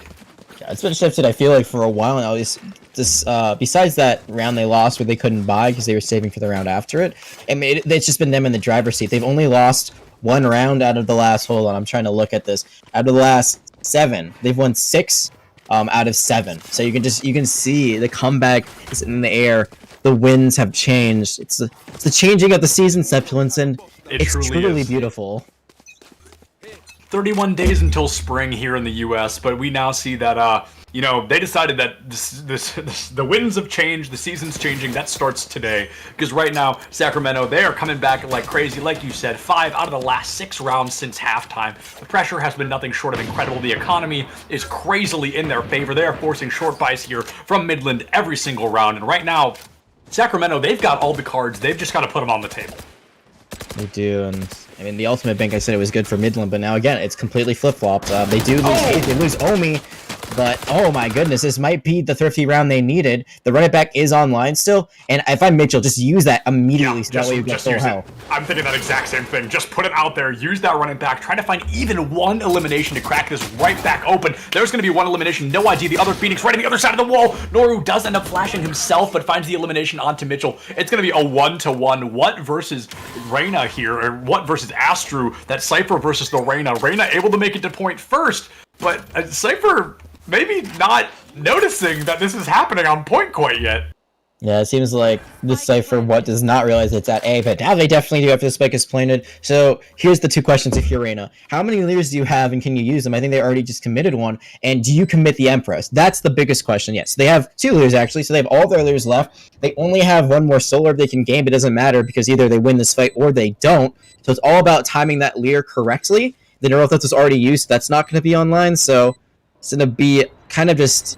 Yeah, it's been shifted, I feel like, for a while now. Besides that round they lost where they couldn't buy because they were saving for the round after it, it's just been them in the driver's seat. They've only lost 1 round out of the last, hold on, I'm trying to look at this, out of the last 7. They've won 6 out of 7. So you can see the comeback is in the air. The winds have changed. It's the changing of the season, Septilence, and it's truly beautiful. 31 days until spring here in the U.S., but we now see that, they decided that the winds have changed, the season's changing. That starts today, because right now, Sacramento, they are coming back like crazy. Like you said, 5 out of the last 6 rounds since halftime. The pressure has been nothing short of incredible. The economy is crazily in their favor. They are forcing short buys here from Midland every single round, and right now, Sacramento, they've got all the cards. They've just got to put them on the table. They do, and I mean, the ultimate bank, I said it was good for Midland, but now again, it's completely flip-flopped. They do lose Hayes, they lose Omi, but oh my goodness, this might be the thrifty round they needed. The run it back is online still, and if I'm Mitchell, just use that immediately so that way you get full health. I'm thinking that exact same thing. Just put it out there, use that run it back, try to find even 1 elimination to crack this right back open. There's going to be 1 elimination, no idea. The other Phoenix right on the other side of the wall. Noru does end up flashing himself, but finds the elimination onto Mitchell. It's going to be a 1-to-1. What versus Reyna here, or what versus Astru? That Cypher versus the Reyna. Reyna able to make it to point first, but Cypher maybe not noticing that this is happening on point quite yet. Yeah, it seems like this Cypher does not realize it's at A, but now they definitely do after the spike is planted. So here's the 2 questions if you're Reyna. How many leaders do you have and can you use them? I think they already just committed 1. And do you commit the Empress? That's the biggest question. Yes, they have 2 leaders actually, so they have all their leaders left. They only have 1 more solar they can gain, but it doesn't matter because either they win this fight or they don't. So it's all about timing that leader correctly. The neural threat was already used, so that's not going to be online, so it's going to be kind of just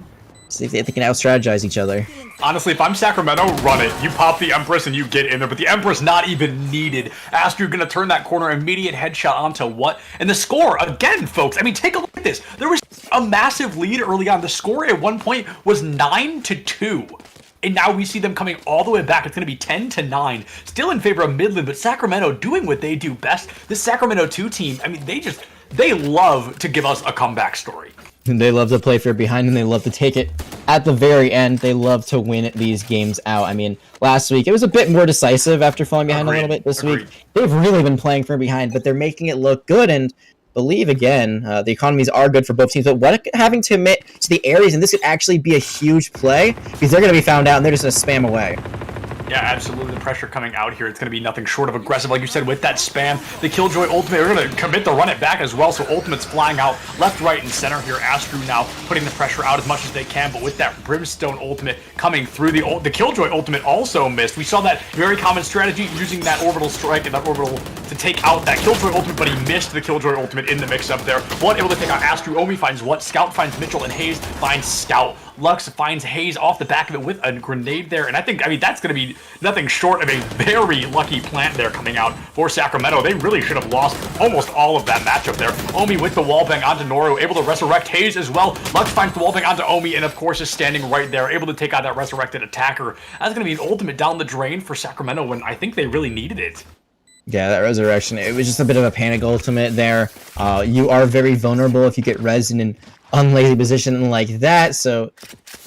See if they can out-strategize each other. Honestly, if I'm Sacramento, run it. You pop the Empress and you get in there, but the Empress not even needed. Astro gonna turn that corner, immediate headshot onto what? And the score, again, folks, I mean, take a look at this. There was a massive lead early on. The score at one point was 9-2. And now we see them coming all the way back. It's going to be 10-9. Still in favor of Midland, but Sacramento doing what they do best. This Sacramento 2 team, I mean, they love to give us a comeback story. They love to play for behind, and they love to take it at the very end. They love to win these games out. I mean, last week, it was a bit more decisive after falling behind a little bit. This week, they've really been playing from behind, but they're making it look good, and believe again, the economies are good for both teams, but what having to admit to the Aries, and this could actually be a huge play, because they're going to be found out, and they're just going to spam away. Yeah, absolutely. The pressure coming out here, it's going to be nothing short of aggressive. Like you said, with that spam, the Killjoy ultimate, we're going to commit to run it back as well. So ultimate's flying out left, right, and center here. Astro now putting the pressure out as much as they can, but with that Brimstone ultimate coming through, the Killjoy ultimate also missed. We saw that very common strategy using that orbital strike and that orbital to take out that Killjoy ultimate, but he missed the Killjoy ultimate in the mix-up there. One able to take out Astro. Omi finds what? Scout finds Mitchell, and Hayes finds Scout. Lux finds Hayes off the back of it with a grenade there, and I mean, that's going to be nothing short of a very lucky plant there coming out for Sacramento. They really should have lost almost all of that matchup there. Omi with the wallbang onto Noro, able to resurrect Hayes as well. Lux finds the wallbang onto Omi, and of course is standing right there, able to take out that resurrected attacker. That's going to be an ultimate down the drain for Sacramento when I think they really needed it. Yeah, that resurrection, it was just a bit of a panic ultimate there. You are very vulnerable if you get res in an unlazy position like that, so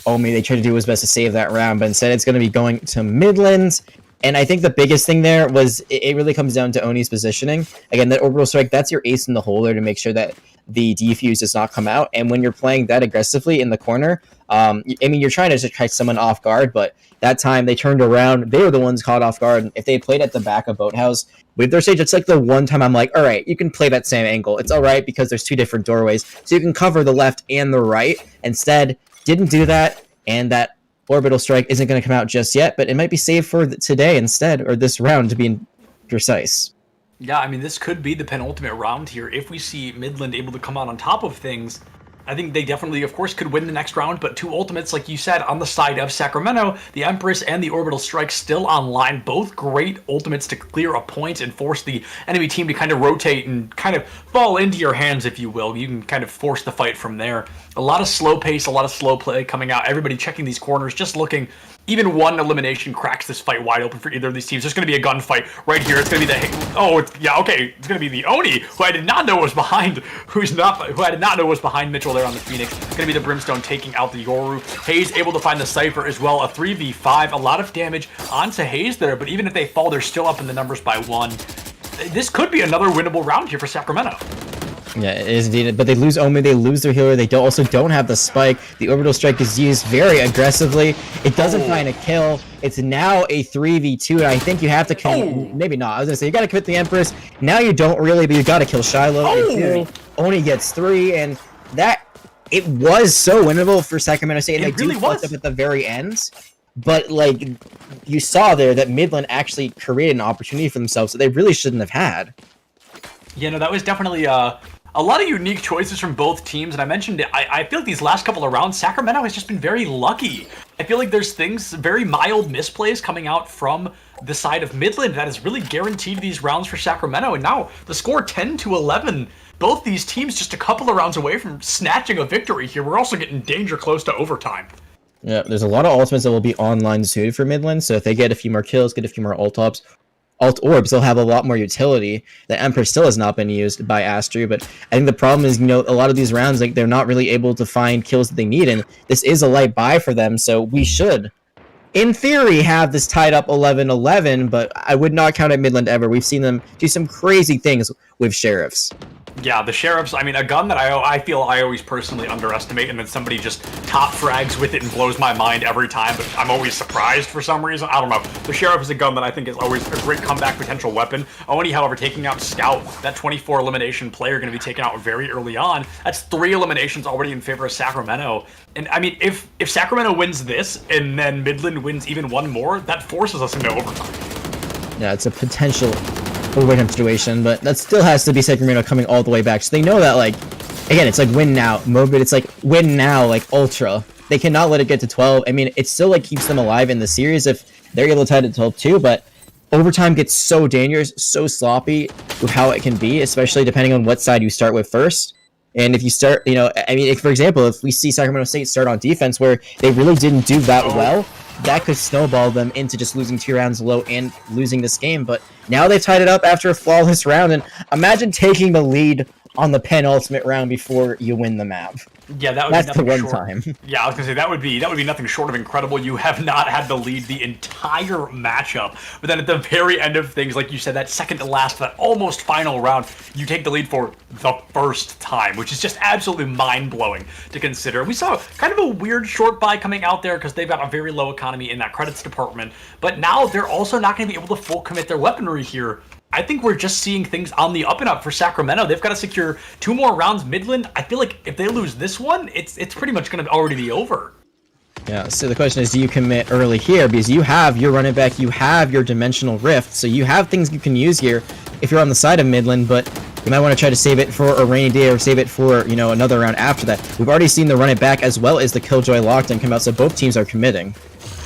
Omi, they tried to do his best to save that round, but instead it's going to be going to Midland. And I think the biggest thing there was it really comes down to Oni's positioning. Again, that orbital strike, that's your ace in the hole there to make sure that the defuse does not come out. And when you're playing that aggressively in the corner, I mean, you're trying to just catch someone off guard, but that time they turned around. They were the ones caught off guard. And if they played at the back of Boathouse with their stage, it's like the one time I'm like, all right, you can play that same angle. It's all right because there's two different doorways. So you can cover the left and the right. Instead, didn't do that. And that orbital strike isn't going to come out just yet, but it might be saved for today instead, or this round to be precise. Yeah, I mean, this could be the penultimate round here. If we see Midland able to come out on top of things, I think they definitely, of course, could win the next round, but two ultimates, like you said, on the side of Sacramento, the Empress and the Orbital Strike still online. Both great ultimates to clear a point and force the enemy team to kind of rotate and kind of fall into your hands, if you will. You can kind of force the fight from there. A lot of slow pace, a lot of slow play coming out. Everybody checking these corners, just looking. Even one elimination cracks this fight wide open for either of these teams. There's going to be a gunfight right here. It's going to be it's going to be the Oni, who I did not know was behind, who I did not know was behind Mitchell there on the Phoenix. It's going to be the Brimstone taking out the Yoru. Hayes able to find the Cypher as well. A 3v5, a lot of damage onto Hayes there, but even if they fall, they're still up in the numbers by one. This could be another winnable round here for Sacramento. Yeah, it is indeed. But they lose Omi, they lose their healer, they also don't have the spike. The orbital strike is used very aggressively. It doesn't find a kill. It's now a 3v2, and I think you have to kill. Maybe not. I was gonna say you gotta commit the Empress. Now you don't really, but you gotta kill Shiloh. Oni gets 3, and that it was so winnable for Sacramento State, and they really fucked up at the very end. But like you saw there that Midland actually created an opportunity for themselves that they really shouldn't have had. Yeah, no, that was definitely a lot of unique choices from both teams, and I mentioned it. I feel like these last couple of rounds, Sacramento has just been very lucky. I feel like there's very mild misplays coming out from the side of Midland that has really guaranteed these rounds for Sacramento, and now the score 10-11. Both these teams just a couple of rounds away from snatching a victory here. We're also getting danger close to overtime. Yeah, there's a lot of ultimates that will be online suited for Midland, so if they get a few more kills, get a few more alt orbs, they'll have a lot more utility. The Emperor still has not been used by Astro, but I think the problem is, a lot of these rounds, like, they're not really able to find kills that they need, and this is a light buy for them, so we should, in theory, have this tied up 11-11, but I would not count out Midland ever. We've seen them do some crazy things with Sheriffs. Yeah, the Sheriffs, I mean, a gun that I feel I always personally underestimate, and then somebody just top frags with it and blows my mind every time, but I'm always surprised for some reason. I don't know. The Sheriff is a gun that I think is always a great comeback potential weapon. Oni, however, taking out Scout, that 24 elimination player going to be taken out very early on. That's 3 eliminations already in favor of Sacramento. And, I mean, if Sacramento wins this, and then Midland wins even one more, that forces us into overtime. Yeah, it's a potential overtime situation, but that still has to be Sacramento coming all the way back. So they know that, like, again, it's like win now mode, but it's like win now, like ultra. they cannot let it get to 12. I mean, it still like keeps them alive in the series if they're able to tie it to 12 too, but overtime gets so dangerous, so sloppy with how it can be, especially depending on what side you start with first. And if you start, I mean, for example, if we see Sacramento State start on defense where they really didn't do that well, that could snowball them into just losing 2 rounds low and losing this game. But now they've tied it up after a flawless round, and imagine taking the lead on the penultimate round before you win the map. Yeah, that would That's be nothing the one time. Yeah, I was gonna say that would be nothing short of incredible. You have not had the lead the entire matchup, but then at the very end of things, like you said, that second to last, that almost final round, you take the lead for the first time, which is just absolutely mind-blowing to consider. We saw kind of a weird short buy coming out there because they've got a very low economy in that credits department, but now they're also not going to be able to full commit their weaponry here. I think we're just seeing things on the up and up for Sacramento. They've got to secure 2 more rounds. Midland, I feel like if they lose this one, it's pretty much going to already be over. Yeah, so the question is, do you commit early here? Because you have your running back, you have your dimensional rift, so you have things you can use here if you're on the side of Midland, but you might want to try to save it for a rainy day or save it for, another round after that. We've already seen the run it back as well as the Killjoy lockdown come out, so both teams are committing.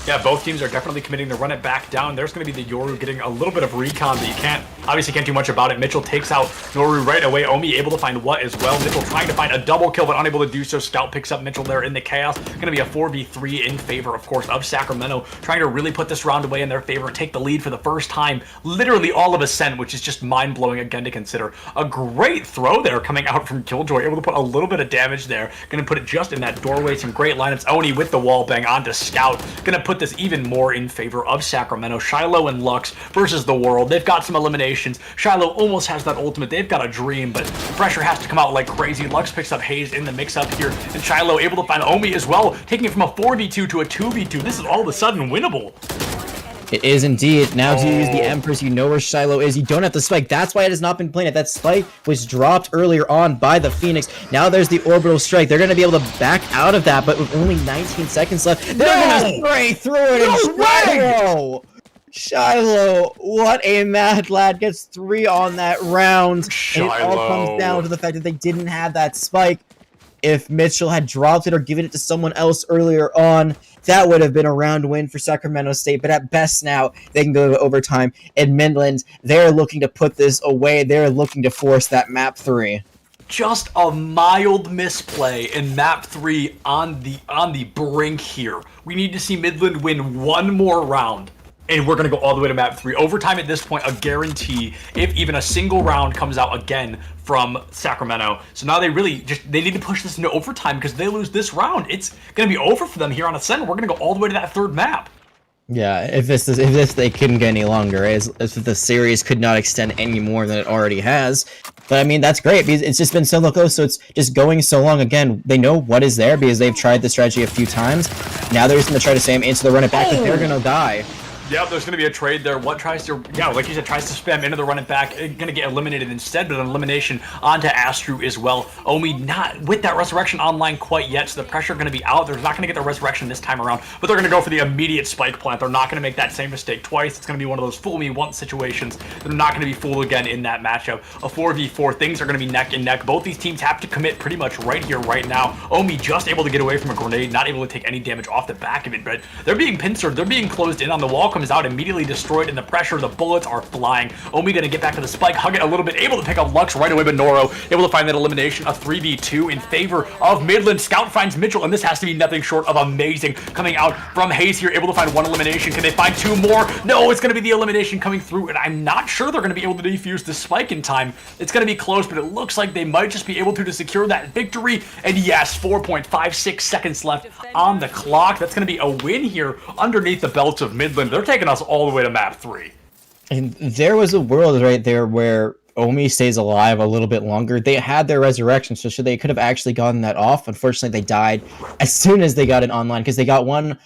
Yeah, both teams are definitely committing to run it back down. There's going to be the Yoru getting a little bit of recon, but you obviously can't do much about it. Mitchell takes out Yoru right away. Omi able to find what as well. Mitchell trying to find a double kill, but unable to do so. Scout picks up Mitchell there in the chaos. Going to be a 4v3 in favor, of course, of Sacramento, trying to really put this round away in their favor and take the lead for the first time, literally all of Ascent, which is just mind-blowing again to consider. A great throw there coming out from Killjoy, able to put a little bit of damage there. Going to put it just in that doorway. Some great lineups. Oni with the wall bang onto Scout. Going to put this even more in favor of Sacramento. Shiloh and Lux versus the world. They've got some eliminations. Shiloh almost has that ultimate. They've got a dream, but pressure has to come out like crazy. Lux picks up Hayes in the mix-up here, and Shiloh able to find Omi as well, taking it from a 4v2 to a 2v2. This is all of a sudden winnable. It is indeed. Now to use the Empress, you know where Shiloh is. You don't have the spike. That's why it has not been planted. That spike was dropped earlier on by the Phoenix. Now there's the orbital strike. They're going to be able to back out of that, but with only 19 seconds left, they're going to spray through it. No way! Shiloh, what a mad lad, gets 3 on that round. Shiloh. And it all comes down to the fact that they didn't have that spike. If Mitchell had dropped it or given it to someone else earlier on, that would have been a round win for Sacramento State. But at best now, they can go to overtime. And Midland, they're looking to put this away. They're looking to force that map 3. Just a mild misplay in map 3 on the brink here. We need to see Midland win one more round, and we're going to go all the way to map 3. Overtime at this point, a guarantee if even a single round comes out again from Sacramento. So now they need to push this into overtime, because if they lose this round, it's going to be over for them here on Ascent. We're going to go all the way to that 3rd map. Yeah, if this they couldn't get any longer, as if the series could not extend any more than it already has. But I mean, that's great because it's just been so close, so it's just going so long. Again, they know what is there because they've tried the strategy a few times. Now they're just going to try to spam into the run it back, but they're going to die. Yeah, there's going to be a trade there. What tries to, like you said, tries to spam into the run it back, going to get eliminated instead, but an elimination onto Astru as well. Omi not with that resurrection online quite yet, so the pressure going to be out. They're not going to get the resurrection this time around, but they're going to go for the immediate spike plant. They're not going to make that same mistake twice. It's going to be one of those fool me once situations. They're not going to be fooled again in that matchup. A 4v4, things are going to be neck and neck. Both these teams have to commit pretty much right here, right now. Omi just able to get away from a grenade, not able to take any damage off the back of it, but they're being pincered. They're being closed in on the wall. Comes out immediately destroyed in the pressure. The bullets are flying. Omi gonna get back to the spike, hug it a little bit, able to pick up Lux right away, but Noro able to find that elimination. A 3v2 in favor of Midland. Scout finds Mitchell, and this has to be nothing short of amazing coming out from Hayes here, able to find 1 elimination. Can they find 2 more? No, it's gonna be the elimination coming through, and I'm not sure they're gonna be able to defuse the spike in time. It's gonna be close, but it looks like they might just be able to secure that victory. And yes, 4.56 seconds left on the clock. That's gonna be a win here underneath the belts of Midland. They're taking us all the way to map 3. And there was a world right there where Omi stays alive a little bit longer. They had their resurrection, so they could have actually gotten that off. Unfortunately, they died as soon as they got it online, because they got one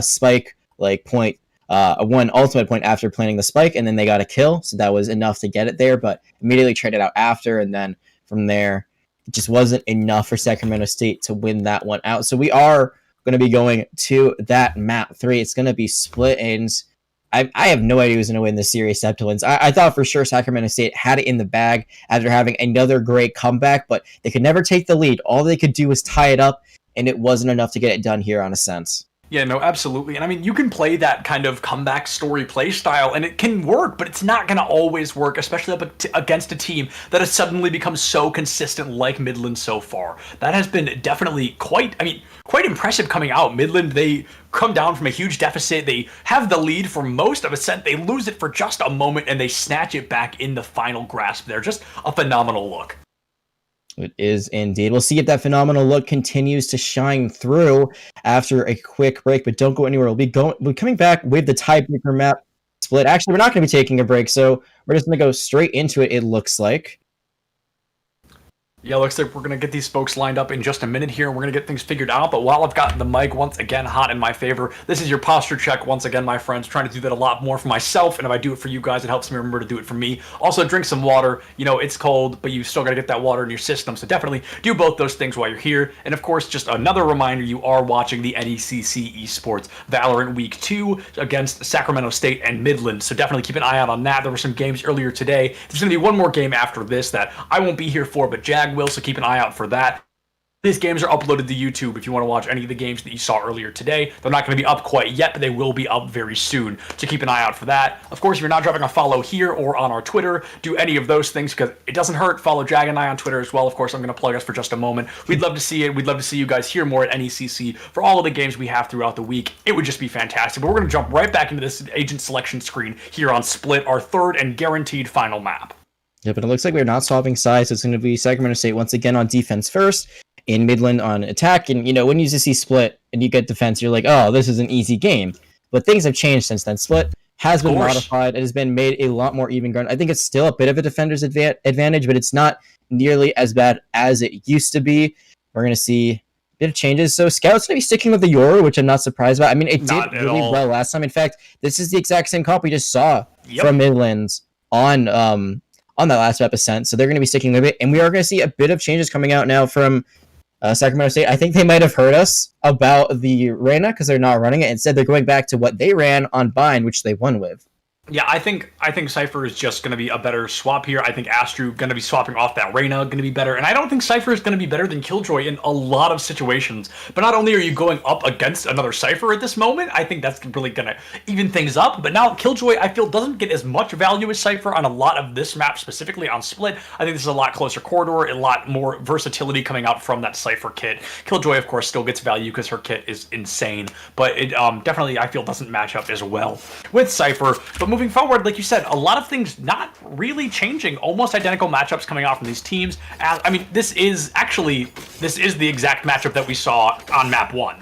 spike point, one ultimate point after planting the spike, and then they got a kill, so that was enough to get it there, but immediately traded out after, and then from there, it just wasn't enough for Sacramento State to win that one out. So we are going to be going to that map 3. It's going to be split, and I have no idea who's going to win this series, Septilence. I thought for sure Sacramento State had it in the bag after having another great comeback, but they could never take the lead. All they could do was tie it up, and it wasn't enough to get it done here on Ascent. Yeah, no, absolutely. And I mean, you can play that kind of comeback story play style, and it can work, but it's not going to always work, especially against a team that has suddenly become so consistent like Midland so far. That has been definitely quite impressive coming out. Midland, they come down from a huge deficit. They have the lead for most of Ascent. They lose it for just a moment, and they snatch it back in the final grasp there. Just a phenomenal look. It is indeed. We'll see if that phenomenal look continues to shine through after a quick break, but don't go anywhere. We're coming back with the tiebreaker map split. Actually, we're not going to be taking a break, so we're just going to go straight into it, it looks like. Yeah, looks like we're going to get these folks lined up in just a minute here, and we're going to get things figured out. But while I've got the mic once again hot in my favor, this is your posture check once again, my friends. Trying to do that a lot more for myself, and if I do it for you guys, it helps me remember to do it for me. Also, drink some water. You know, it's cold, but you still got to get that water in your system, so definitely do both those things while you're here. And of course, just another reminder, you are watching the NECC Esports Valorant Week 2 against Sacramento State and Midland, so definitely keep an eye out on that. There were some games earlier today. There's going to be one more game after this that I won't be here for, but Jag will, so keep an eye out for that. These games are uploaded to YouTube if you want to watch any of the games that you saw earlier today. They're not going to be up quite yet, but they will be up very soon, so keep an eye out for that. Of course, if you're not dropping a follow here or on our Twitter, do any of those things because it doesn't hurt. Follow Jag and I on Twitter as well. Of course, I'm going to plug us for just a moment. We'd love to see it. We'd love to see you guys here more at NECC for all of the games we have throughout the week. It would just be fantastic. But we're going to jump right back into this agent selection screen here on Split, our third and guaranteed final map. Yeah, but it looks like we're not swapping sides. It's going to be Sacramento State once again on defense first, in Midland on attack. And, you know, when you just see Split and you get defense, you're like, oh, this is an easy game. But things have changed since then. Split has been modified. It has been made a lot more even ground. I think it's still a bit of a defender's advantage, but it's not nearly as bad as it used to be. We're going to see a bit of changes. So Scout's going to be sticking with the Yoru, which I'm not surprised about. I mean, it did really well last time. In fact, this is the exact same comp we just saw from Midlands on that last map Ascent, so they're going to be sticking with it, and we are going to see a bit of changes coming out now from Sacramento State. I think they might have heard us about the Reyna because they're not running it. Instead, they're going back to what they ran on Bind, which they won with. Yeah, I think Cypher is just going to be a better swap here. I think Astru going to be swapping off that Reyna, going to be better. And I don't think Cypher is going to be better than Killjoy in a lot of situations. But not only are you going up against another Cypher at this moment, I think that's really going to even things up. But now Killjoy, I feel, doesn't get as much value as Cypher on a lot of this map, specifically on Split. I think this is a lot closer corridor, a lot more versatility coming out from that Cypher kit. Killjoy, of course, still gets value because her kit is insane. But it definitely, I feel, doesn't match up as well with Cypher. But moving forward, like you said, a lot of things not really changing. Almost identical matchups coming out from these teams. I mean, this is the exact matchup that we saw on map 1.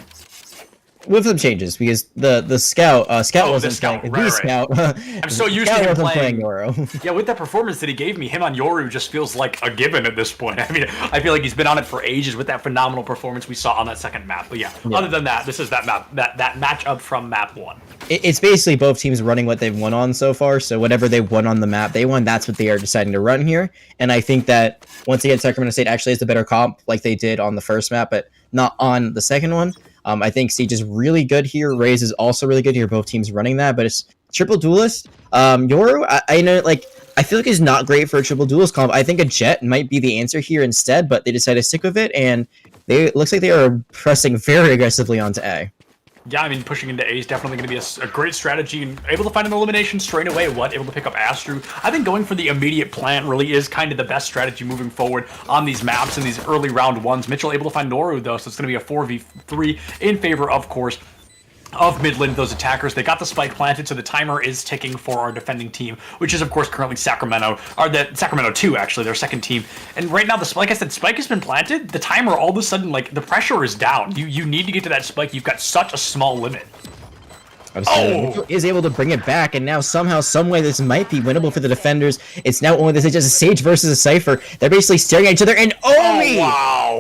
With some changes, because the scout wasn't playing. Right. Scout. I'm so used to him playing Yoru. Yeah, with that performance that he gave me, him on Yoru just feels like a given at this point. I mean, I feel like he's been on it for ages with that phenomenal performance we saw on that second map. But yeah. Other than that, this is that map, that matchup from map 1. It's basically both teams running what they've won on so far. So whatever they won on the map they won, that's what they are deciding to run here. And I think that once again, Sacramento State actually has the better comp, like they did on the first map, but not on the second one. I think Siege is really good here. Raze is also really good here. Both teams running that, but it's triple duelist. Yoru, I know, like, I feel like it's not great for a triple duelist comp. I think a Jet might be the answer here instead, but they decided to stick with it, and it looks like they are pressing very aggressively onto A. Yeah, I mean, pushing into A is definitely going to be a great strategy, and able to find an elimination straight away. Able to pick up Astru. I think going for the immediate plant really is kind of the best strategy moving forward on these maps in these early round ones. Mitchell able to find Noru, though, so it's going to be a 4v3 in favor, of course, of Midland, those attackers. They got the spike planted, so the timer is ticking for our defending team, which is, of course, currently Sacramento, or the Sacramento 2, actually, their second team. And right now, like I said, spike has been planted. The timer, all of a sudden, like, the pressure is down. You need to get to that spike. You've got such a small limit. Mitchell is able to bring it back, and now somehow, someway, this might be winnable for the defenders. It's now only this is just a Sage versus a Cypher. They're basically staring at each other, and Omi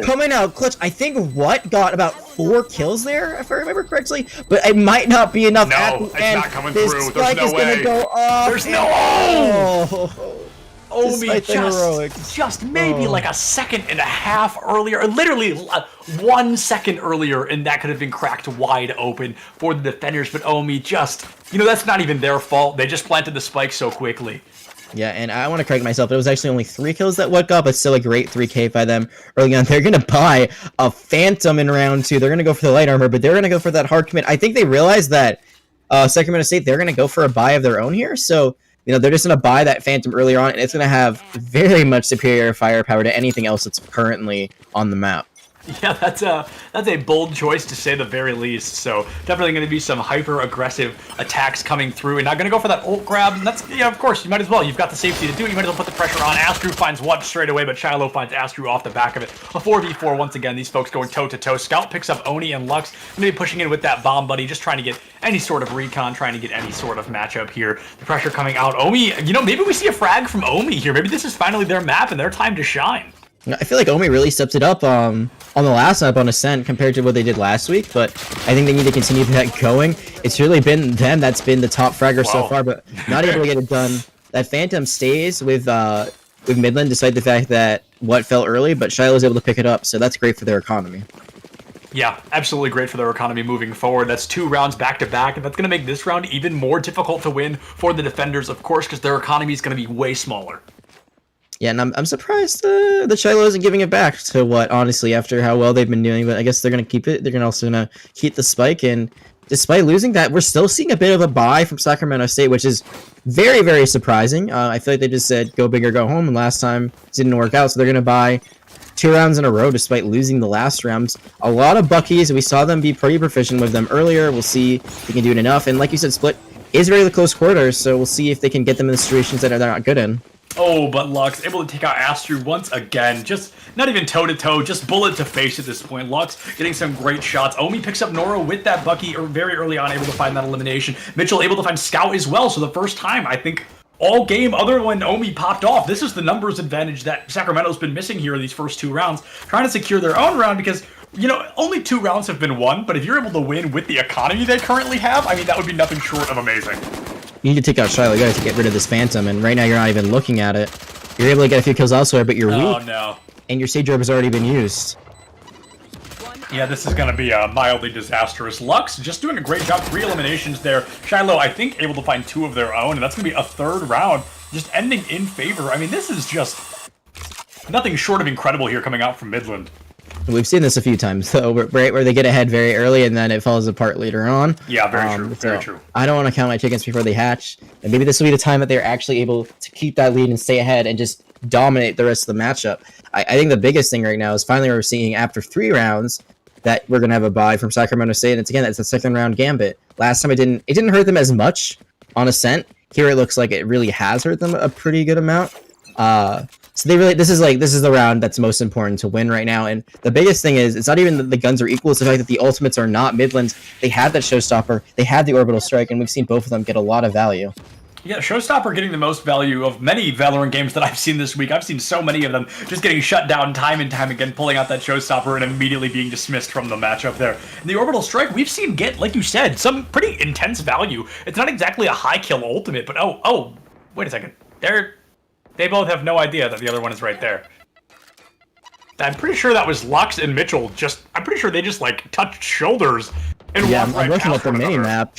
coming out clutch. I think got about 4 kills there, if I remember correctly, but it might not be enough. No, it's not coming through. There's no way. Go off. There's no. Omi just maybe like a second and a half earlier, or literally 1 second earlier, and that could have been cracked wide open for the defenders. But Omi just, that's not even their fault. They just planted the spike so quickly. Yeah, and I want to correct myself. It was actually only 3 kills that woke up, but still a great 3K by them early on. They're going to buy a Phantom in round 2. They're going to go for the light armor, but they're going to go for that hard commit. I think they realized that Sacramento State, they're going to go for a buy of their own here. So, they're just going to buy that Phantom earlier on, and it's going to have very much superior firepower to anything else that's currently on the map. Yeah, that's a bold choice to say the very least. So definitely going to be some hyper-aggressive attacks coming through, and not going to go for that ult grab. And that's, of course, you might as well. You've got the safety to do it. You might as well put the pressure on. Astru finds one straight away, but Shiloh finds Astru off the back of it. A 4v4 once again. These folks going toe-to-toe. Scout picks up Oni and Lux. Going to be pushing in with that bomb buddy, just trying to get any sort of recon, trying to get any sort of matchup here. The pressure coming out. Omi, maybe we see a frag from Omi here. Maybe this is finally their map and their time to shine. I feel like Omi really stepped it up on the last map on Ascent compared to what they did last week, but I think they need to continue that going. It's really been them that's been the top fragger so far, but not able to get it done. That Phantom stays with Midland despite the fact that what fell early, but Shiloh was able to pick it up, so that's great for their economy. Yeah, absolutely great for their economy moving forward. That's 2 rounds back-to-back, and that's going to make this round even more difficult to win for the defenders, of course, because their economy is going to be way smaller. Yeah, and I'm surprised that Shiloh isn't giving it back to what, honestly, after how well they've been doing, but I guess they're going to keep it. They're also going to keep the spike, and despite losing that, we're still seeing a bit of a buy from Sacramento State, which is very, very surprising. I feel like they just said, go big or go home, and last time it didn't work out, so they're going to buy 2 rounds in a row despite losing the last rounds. A lot of Buckies, we saw them be pretty proficient with them earlier. We'll see if they can do it enough, and like you said, Split is very close quarters, so we'll see if they can get them in the situations that they're not good in. Oh, but Lux able to take out Astru once again. Just not even toe-to-toe, just bullet to face at this point. Lux getting some great shots. Omi picks up Noro with that Bucky very early on, able to find that elimination. Mitchell able to find Scout as well, so the first time, I think, all game other when Omi popped off. This is the numbers advantage that Sacramento's been missing here in these first 2 rounds, trying to secure their own round because, only 2 rounds have been won, but if you're able to win with the economy they currently have, I mean, that would be nothing short of amazing. You need to take out Shiloh. You gotta get rid of this Phantom, and right now you're not even looking at it. You're able to get a few kills elsewhere, but you're weak. Oh, no. And your Sage Orb has already been used. Yeah, this is going to be mildly disastrous. Lux just doing a great job. 3 eliminations there. Shiloh, I think, able to find 2 of their own, and that's going to be a 3rd round, just ending in favor. I mean, this is just nothing short of incredible here coming out from Midland. We've seen this a few times, though, right where they get ahead very early and then it falls apart later on. Yeah, very true. Very true. I don't want to count my chickens before they hatch, and maybe this will be the time that they're actually able to keep that lead and stay ahead and just dominate the rest of the matchup. I think the biggest thing right now is finally we're seeing after 3 rounds that we're gonna have a bye from Sacramento State, and it's a 2nd round gambit. Last time it didn't hurt them as much on Ascent. Here it looks like it really has hurt them a pretty good amount. So this is the round that's most important to win right now, and the biggest thing is it's not even that the guns are equal, it's the fact that the ultimates are not. Midlands, they had that Showstopper, they had the Orbital Strike, and we've seen both of them get a lot of value. Yeah, Showstopper getting the most value of many Valorant games that I've seen this week. I've seen so many of them just getting shut down time and time again, pulling out that Showstopper and immediately being dismissed from the matchup there. And the Orbital Strike, we've seen get, like you said, some pretty intense value. It's not exactly a high kill ultimate, but oh, wait a second. They both have no idea that the other one is right there. I'm pretty sure that was Lux and Mitchell. I'm pretty sure they just like touched shoulders and walked right looking at past the one mini another. map.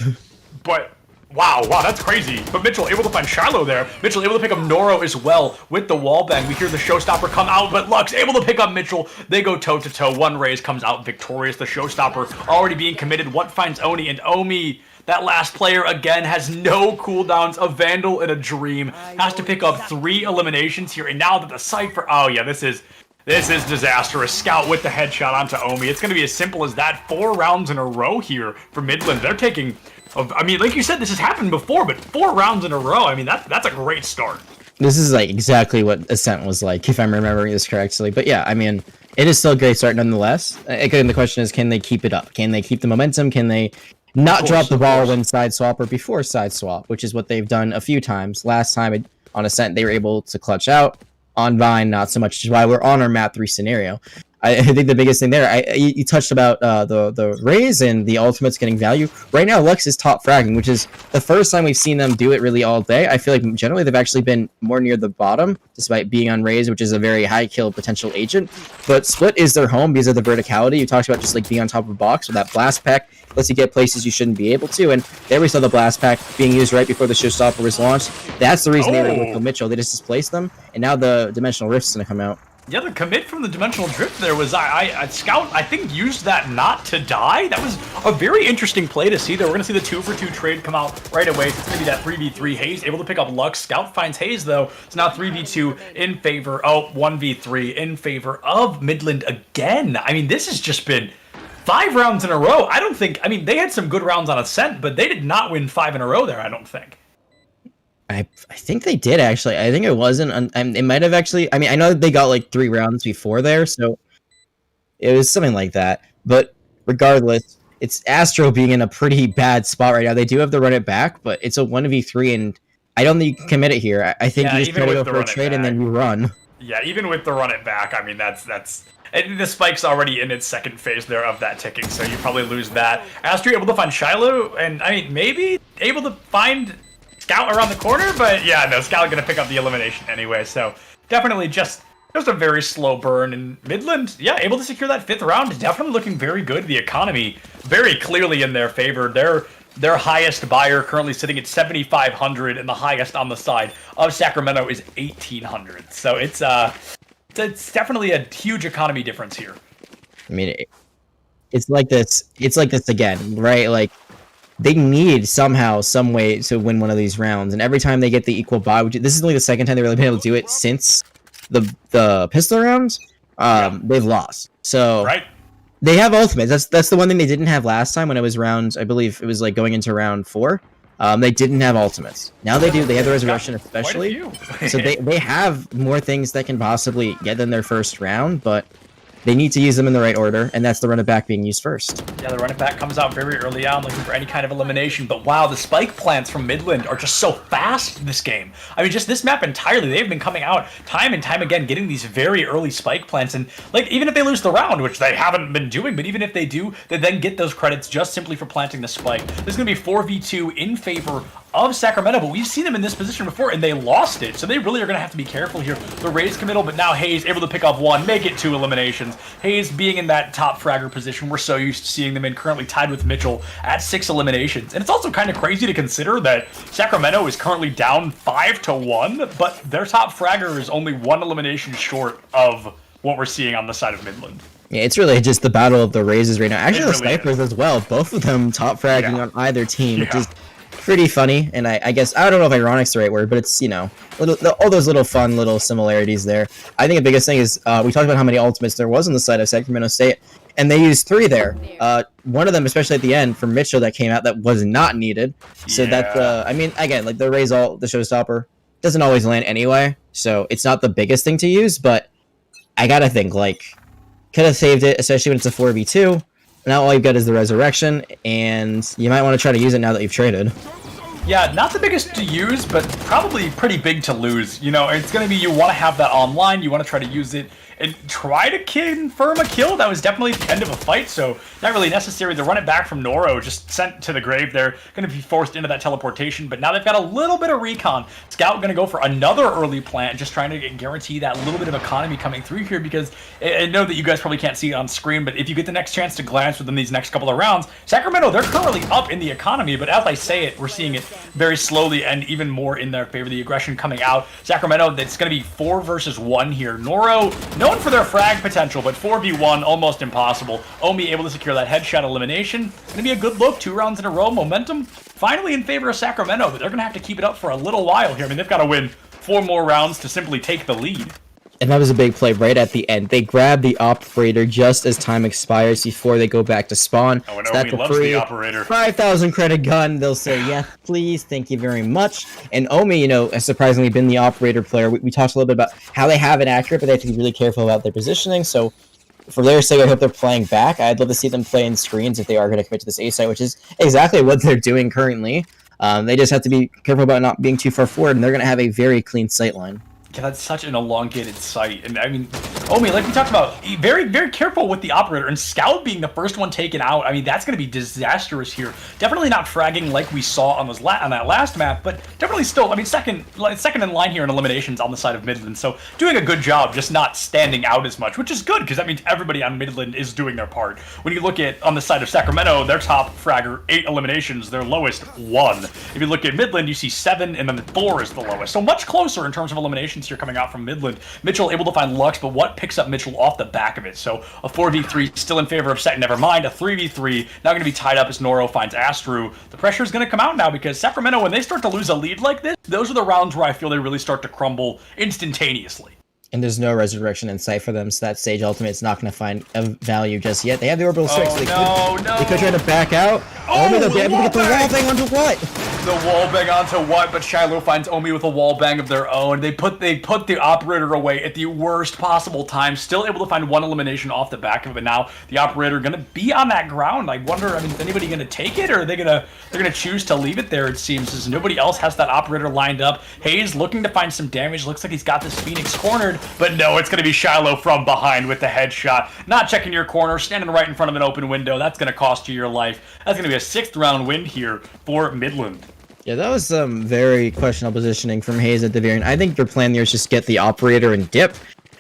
But wow, that's crazy. But Mitchell able to find Shiloh there. Mitchell able to pick up Noro as well with the wall bang. We hear the Showstopper come out, but Lux able to pick up Mitchell. They go toe to toe. One Raze comes out victorious. The Showstopper already being committed. What finds Oni, and Omi, that last player again has no cooldowns. A Vandal and a Dream has to pick up 3 eliminations here, and now that the Cypher, oh yeah, this is disastrous. Scout with the headshot onto Omi. It's going to be as simple as that. 4 rounds in a row here for Midland. They're taking, I mean, like you said, this has happened before, but 4 rounds in a row, I mean, that's a great start. This is like exactly what Ascent was like, if I'm remembering this correctly. But yeah, I mean, it is still a great start nonetheless. Again, the question is, can they keep it up? Can they keep the momentum? Can they not drop the ball when side swap or before side swap, which is what they've done a few times. Last time on Ascent, they were able to clutch out. On Vine, not so much, which is why we're on our map 3 scenario. I think the biggest thing there, you touched about the Raze and the ultimates getting value. Right now, Lux is top fragging, which is the first time we've seen them do it really all day. I feel like generally they've actually been more near the bottom, despite being on Raze, which is a very high kill potential agent. But Split is their home because of the verticality. You talked about just like being on top of a box with that blast pack. Lets you get places you shouldn't be able to, and there we saw the blast pack being used right before the showstopper was launched. That's the reason they were able to kill Mitchell. They just displaced them, and now the Dimensional Rift's gonna come out. Yeah, the commit from the Dimensional Drift there was, Scout, I think, used that not to die. That was a very interesting play to see there. We're going to see the 2-for-2 trade come out right away. It's going to be that 3v3. Hayes able to pick up Lux. Scout finds Hayes, though. It's now 3v2 in favor, 1v3 in favor of Midland again. I mean, this has just been 5 rounds in a row. I mean, they had some good rounds on Ascent, but they did not win 5 in a row there, I don't think. I think they did, actually. I think it wasn't. It might have actually. I mean, I know they got like 3 rounds before there, so it was something like that. But regardless, it's Astro being in a pretty bad spot right now. They do have to run it back, but it's a 1v3, and I don't think you can commit it here. I think you just try to go for a trade and then you run. Yeah, even with the run it back, I mean, that's... And the spike's already in its second phase there of that ticking, so you probably lose that. Astro able to find Shiloh, and I mean, maybe able to find Scout around the corner, but yeah, no, Scout gonna pick up the elimination anyway, so definitely just a very slow burn. And Midland, yeah, able to secure that 5th round, definitely looking very good. The economy very clearly in their favor. Their highest buyer currently sitting at 7,500, and the highest on the side of Sacramento is 1,800. So it's definitely a huge economy difference here. I mean, it's like this. It's like this again, right? Like, they need somehow, some way to win one of these rounds, and every time they get the equal buy, which this is only the second time they've really been able to do it since the pistol rounds, they've lost. So right. They have ultimates. That's the one thing they didn't have last time when it was round. I believe it was like going into round 4. They didn't have ultimates. Now they do. They have the resurrection, especially. So they have more things that can possibly get them their first round, but they need to use them in the right order, and that's the run it back being used first. Yeah, the run it back comes out very early on, looking for any kind of elimination. But wow, the spike plants from Midland are just so fast in this game. I mean, just this map entirely, they've been coming out time and time again, getting these very early spike plants. And like, even if they lose the round, which they haven't been doing, but even if they do, they then get those credits just simply for planting the spike. There's going to be 4v2 in favor of Sacramento, but we've seen them in this position before, and they lost it, so they really are going to have to be careful here. The Raze committal, but now Hayes able to pick off 1, make it 2 eliminations. Hayes being in that top fragger position, we're so used to seeing them in, currently tied with Mitchell at 6 eliminations. And it's also kind of crazy to consider that Sacramento is currently down 5-1, but their top fragger is only 1 elimination short of what we're seeing on the side of Midland. Yeah, it's really just the battle of the Razes right now. Actually, the snipers as well, both of them top fragging on either team, which is pretty funny, and I guess, I don't know if ironic's the right word, but it's, you know, all those little fun little similarities there. I think the biggest thing is, we talked about how many ultimates there was on the side of Sacramento State, and they used 3 there. One of them, especially at the end, from Mitchell, that came out that was not needed. So that's, I mean, again, like the Raze ult, the showstopper, doesn't always land anyway, so it's not the biggest thing to use, but I gotta think, like, could have saved it, especially when it's a 4v2. Now all you've got is the resurrection, and you might want to try to use it now that you've traded. Yeah, not the biggest to use, but probably pretty big to lose. You know, it's going to be, you want to have that online, you want to try to use it and try to confirm a kill. That was definitely the end of a fight, so not really necessary. The run it back from Noro, just sent to the grave there, going to be forced into that teleportation, but now they've got a little bit of recon. Scout going to go for another early plant, just trying to guarantee that little bit of economy coming through here, because I know that you guys probably can't see it on screen, but if you get the next chance to glance within these next couple of rounds, Sacramento, they're currently up in the economy, but as I say it, we're seeing it very slowly and even more in their favor. The aggression coming out. Sacramento, it's going to be 4 versus 1 here. Noro, known for their frag potential, but 4v1, almost impossible. Omi able to secure that headshot elimination. Going to be a good look, 2 rounds in a row. Momentum finally in favor of Sacramento, but they're going to have to keep it up for a little while here. I mean, they've got to win 4 more rounds to simply take the lead. And that was a big play right at the end. They grab the operator just as time expires before they go back to spawn. Oh, and Omi loves the operator. 5,000 credit gun. They'll say, yes, please, thank you very much. And Omi, you know, has surprisingly been the operator player. We talked a little bit about how they have it accurate, but they have to be really careful about their positioning. So for their sake, I hope they're playing back. I'd love to see them play in screens if they are going to commit to this A site, which is exactly what they're doing currently. They just have to be careful about not being too far forward, and they're going to have a very clean sight line. Yeah, that's such an elongated sight, and I mean, Omi, like we talked about, very, very careful with the operator, and Scout being the first one taken out. I mean, that's going to be disastrous here. Definitely not fragging like we saw on that last map, but definitely still, I mean, second in line here in eliminations on the side of Midland. So doing a good job, just not standing out as much, which is good because that means everybody on Midland is doing their part. When you look at on the side of Sacramento, their top fragger 8 eliminations, their lowest 1. If you look at Midland, you see 7, and then 4 is the lowest. So much closer in terms of eliminations here coming out from Midland. Mitchell able to find Lux, but what picks up Mitchell off the back of it? So a 4v3 still in favor of Set, never mind. A 3v3 now going to be tied up as Noro finds Astru. The pressure is going to come out now because Sacramento, when they start to lose a lead like this, those are the rounds where I feel they really start to crumble instantaneously. And there's no resurrection in sight for them, so that Sage ultimate's not going to find a value just yet. They have the orbital 6. They could try to back out. Oh, they'll be able to get the wall bang onto what? The wall bang onto what? But Shiloh finds Omi with a wall bang of their own. They put the operator away at the worst possible time. Still able to find 1 elimination off the back of it. But now the operator going to be on that ground. I wonder, I mean, is anybody going to take it, or are they're gonna choose to leave it there? It seems as nobody else has that operator lined up. Hayes looking to find some damage. Looks like he's got this Phoenix cornered, but no, it's going to be Shiloh from behind with the headshot. Not checking your corner, standing right in front of an open window. That's going to cost you your life. That's going to be a 6th round win here for Midland. Yeah, that was some very questionable positioning from Hayes at the very end. I think their plan there is just get the operator and dip.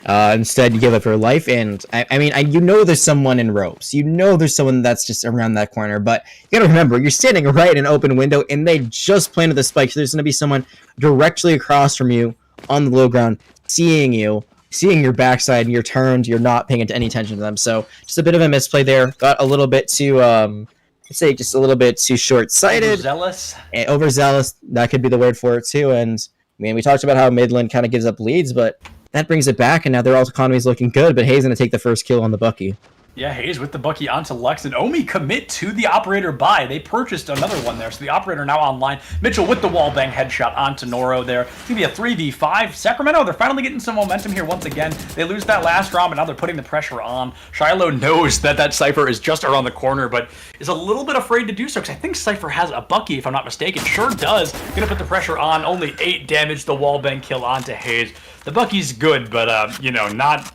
Instead, you give up her life, and I mean, you know there's someone in ropes. You know there's someone that's just around that corner, but you gotta remember, you're standing right in an open window, and they just planted the spike, so there's gonna be someone directly across from you on the low ground, seeing your backside, and you're turned, you're not paying any attention to them. So just a bit of a misplay there. Got a little bit too, let's say just a little bit too short-sighted. Overzealous? Overzealous, that could be the word for it too. And I mean, we talked about how Midland kind of gives up leads, but that brings it back, and now their alt economy is looking good, but Hayes going to take the first kill on the Bucky. Yeah, Hayes with the Bucky onto Lux, and Omi commit to the operator buy. They purchased another one there, so the operator now online. Mitchell with the wallbang headshot onto Noro there. It's going to be a 3v5. Sacramento, they're finally getting some momentum here once again. They lose that last round, but now they're putting the pressure on. Shiloh knows that Cypher is just around the corner, but is a little bit afraid to do so, because I think Cypher has a Bucky, if I'm not mistaken. Sure does. Going to put the pressure on. Only 8 damage, the wallbang kill onto Hayes. The Bucky's good, but, you know, not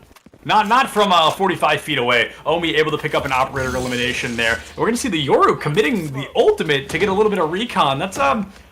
from 45 feet away. Omi able to pick up an operator elimination there. We're going to see the Yoru committing the ultimate to get a little bit of recon. That's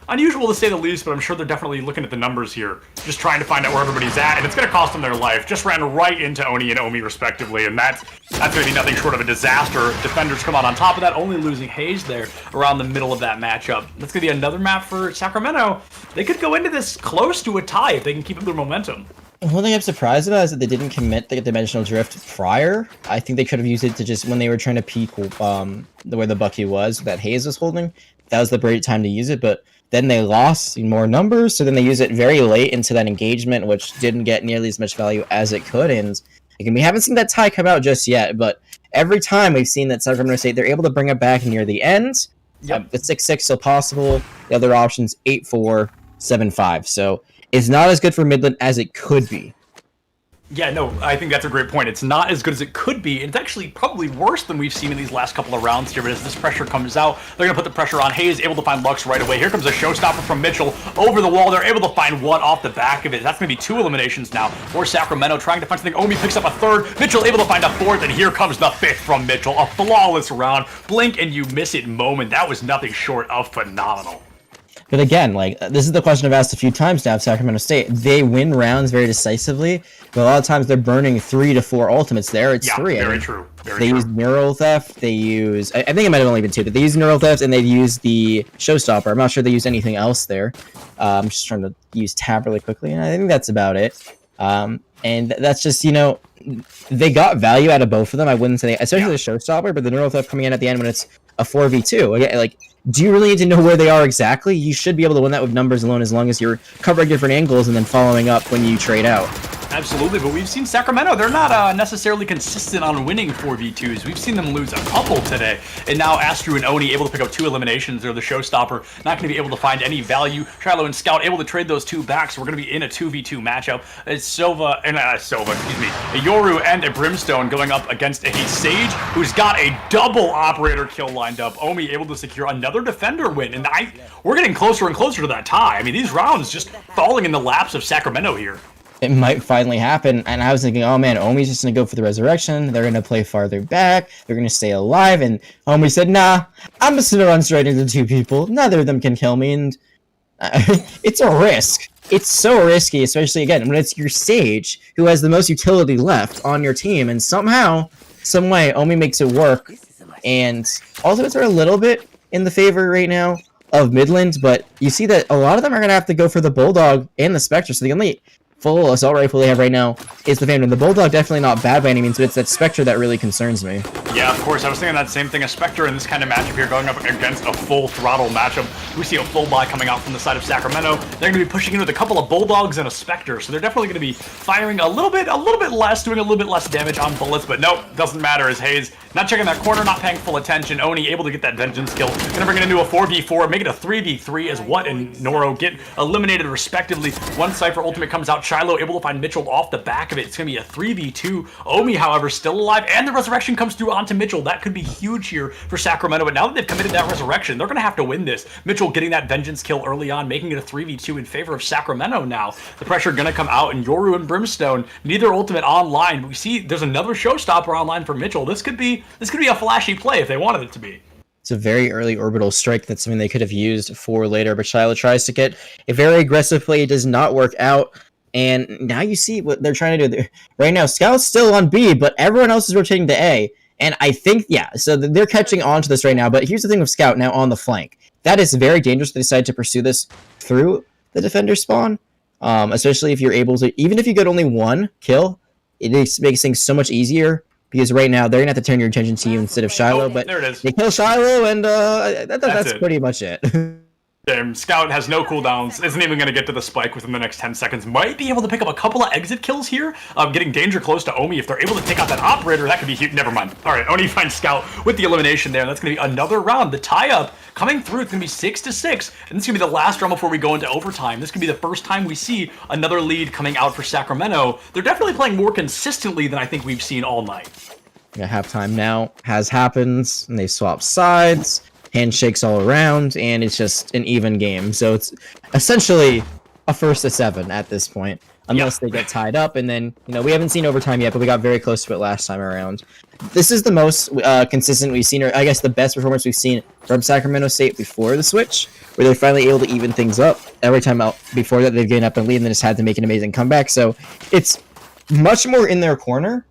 unusual to say the least, but I'm sure they're definitely looking at the numbers here, just trying to find out where everybody's at, and it's going to cost them their life. Just ran right into Oni and Omi respectively, and that's going to be nothing short of a disaster. Defenders come out on top of that, only losing Hayes there around the middle of that matchup. That's going to be another map for Sacramento. They could go into this close to a tie if they can keep up their momentum. One thing I'm surprised about is that they didn't commit the dimensional drift prior. I think they could have used it to just, when they were trying to peek the way the Bucky was, that Hayes was holding, that was the great time to use it, but then they lost in more numbers, so then they used it very late into that engagement, which didn't get nearly as much value as it could, and again, we haven't seen that tie come out just yet, but every time we've seen that Sacramento State, they're able to bring it back near the end. Yep. The 6-6 still possible, the other options 8-4, 7-5, so it's not as good for Midland as it could be. Yeah, no, I think that's a great point. It's not as good as it could be. It's actually probably worse than we've seen in these last couple of rounds here, but as this pressure comes out, they're going to put the pressure on. Hayes able to find Lux right away. Here comes a showstopper from Mitchell over the wall. They're able to find one off the back of it. That's going to be 2 eliminations now for Sacramento, trying to find something. Omi picks up a 3rd. Mitchell able to find a 4th, and here comes the 5th from Mitchell. A flawless round. Blink and you miss it moment. That was nothing short of phenomenal. But again, like, this is the question I've asked a few times now of Sacramento State. They win rounds very decisively, but a lot of times they're burning 3 to 4 ultimates there. It's 3. Very true. They use Neural Theft, they use... I think it might have only been 2, but they use Neural Theft and they use the Showstopper. I'm not sure they use anything else there. I'm just trying to use Tab really quickly, and I think that's about it. And that's just, you know, they got value out of both of them. I wouldn't say, especially the Showstopper, but the Neural Theft coming in at the end when it's a 4v2. Again, like, do you really need to know where they are exactly? You should be able to win that with numbers alone as long as you're covering different angles and then following up when you trade out. Absolutely, but we've seen Sacramento, they're not necessarily consistent on winning 4v2s. We've seen them lose a couple today, and now Astru and Oni able to pick up 2 eliminations. They're the showstopper, not going to be able to find any value. Shiloh and Scout able to trade those 2 back, so we're going to be in a 2v2 matchup. It's a Yoru and a Brimstone going up against a Sage, who's got a double operator kill lined up. Omi able to secure another defender win, and we're getting closer and closer to that tie. I mean, these rounds just falling in the laps of Sacramento here. it might finally happen. And I was thinking, oh man, Omi's just gonna go for the resurrection. They're gonna play farther back. They're gonna stay alive. And Omi said, nah, I'm just gonna run straight into two people. Neither of them can kill me. And it's a risk. It's so risky, especially again when it's your Sage who has the most utility left on your team, and somehow, some way, Omi makes it work. And ultimates are a little bit in the favor right now of Midland, but you see that a lot of them are gonna have to go for the Bulldog and the Spectre. So the only full assault rifle they have right now is the Phantom. The Bulldog definitely not bad by any means, but it's that Spectre that really concerns me. Yeah, of course. I was thinking that same thing. A Spectre in this kind of matchup here, going up against a full throttle matchup. We see a full buy coming out from the side of Sacramento. They're going to be pushing in with a couple of Bulldogs and a Spectre, so they're definitely going to be firing a little bit less, doing a little bit less damage on bullets. But nope, doesn't matter as Hayes not checking that corner, not paying full attention. Oni able to get that vengeance kill. Gonna bring it into a 4v4, make it a 3v3 as What and Noro get eliminated respectively. One Cypher ultimate comes out. Shiloh able to find Mitchell off the back of it. It's gonna be a 3v2. Omi, however, still alive, and the resurrection comes through onto Mitchell. That could be huge here for Sacramento, but now that they've committed that resurrection, they're gonna have to win this. Mitchell getting that vengeance kill early on, making it a 3v2 in favor of Sacramento now. The pressure gonna come out, and Yoru and Brimstone, neither ultimate online, but we see there's another showstopper online for Mitchell. This could be a flashy play if they wanted it to be. It's a very early orbital strike. That's something they could have used for later, but Shiloh tries to get a very aggressive play. It does not work out. And now you see what they're trying to do. Right now, Scout's still on B, but everyone else is rotating to A. And I think, yeah, so they're catching on to this right now. But here's the thing with Scout now on the flank. That is very dangerous. They decide to pursue this through the defender spawn. Especially if you're able to, even if you get only one kill, it makes things so much easier. Because right now, they're going to have to turn your attention to you instead of Shiloh. But there it is. They kill Shiloh, and that's pretty much it. Damn, Scout has no cooldowns, isn't even going to get to the spike within the next 10 seconds. Might be able to pick up a couple of exit kills here, getting danger close to Omi. If they're able to take out that operator, that could be huge. Never mind. All right, Oni finds Scout with the elimination there. That's going to be another round. The tie-up coming through. It's going to be 6-6, and this is going to be the last round before we go into overtime. This could be the first time we see another lead coming out for Sacramento. They're definitely playing more consistently than I think we've seen all night. Yeah, halftime now has happened, and they swap sides. Handshakes all around, and it's just an even game. So it's essentially a 1-7 at this point, unless they get tied up. And then, we haven't seen overtime yet, but we got very close to it last time around. This is the most consistent we've seen, or I guess the best performance we've seen from Sacramento State before the switch, where they're finally able to even things up. Every time out before that, they've gained up and lead, and then just had to make an amazing comeback. So it's much more in their corner,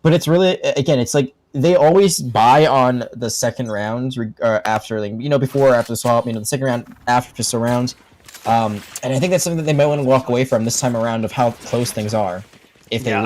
but it's really, again, it's like, they always buy on the second round after, before or after the swap, the second round after pistol round. And I think that's something that they might want to walk away from this time around of how close things are. If they lose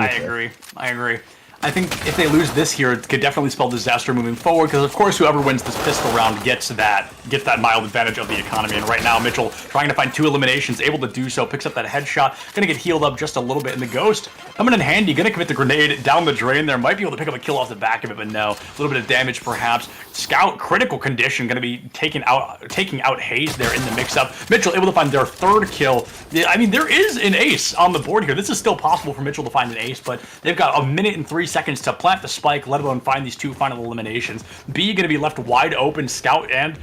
I agree. I think if they lose this here, it could definitely spell disaster moving forward, because of course whoever wins this pistol round gets that mild advantage of the economy. And right now Mitchell trying to find 2 eliminations, able to do so, picks up that headshot, gonna get healed up just a little bit, and the Ghost coming in handy, gonna commit the grenade down the drain there, might be able to pick up a kill off the back of it, but no, a little bit of damage perhaps. Scout critical condition, gonna be taking out Hayes there in the mix-up. Mitchell able to find their 3rd kill. I mean, there is an ace on the board here. This is still possible for Mitchell to find an ace, but they've got a minute and 3 seconds to plant the spike, let alone find these 2 final eliminations. B going to be left wide open. Scout and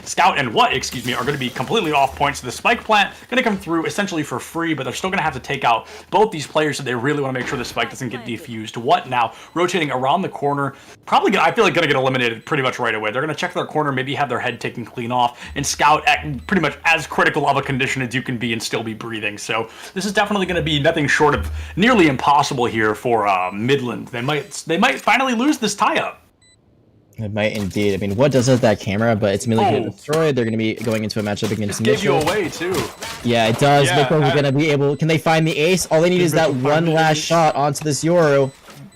Scout and What, excuse me, are going to be completely off points. So the spike plant going to come through essentially for free, but they're still going to have to take out both these players, so they really want to make sure the spike doesn't get defused. What now? Rotating around the corner, probably I feel like going to get eliminated pretty much right away. They're going to check their corner, maybe have their head taken clean off, and Scout at pretty much as critical of a condition as you can be and still be breathing. So this is definitely going to be nothing short of nearly impossible here for Midland. They might finally lose this tie-up. It might indeed. I mean, What does have that camera, but it's merely going to destroy. They're going to be going into a matchup against Mitchell. It gives you away too. Yeah, it does. Yeah, Mitchell's going to be able. Can they find the ace? All they need is that one last shot onto this Yoru.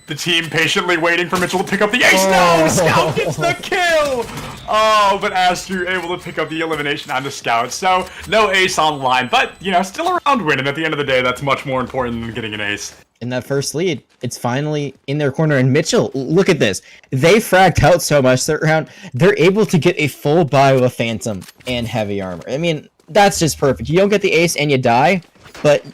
The team patiently waiting for Mitchell to pick up the ace. No, Scout gets the kill. Oh, but Astro able to pick up the elimination on the Scout. So no ace online, but still a round win. And at the end of the day, that's much more important than getting an ace. In that first lead, it's finally in their corner. And Mitchell, look at this. They fragged out so much that round, they're able to get a full buy with Phantom and heavy armor. I mean, that's just perfect. You don't get the ace and you die, but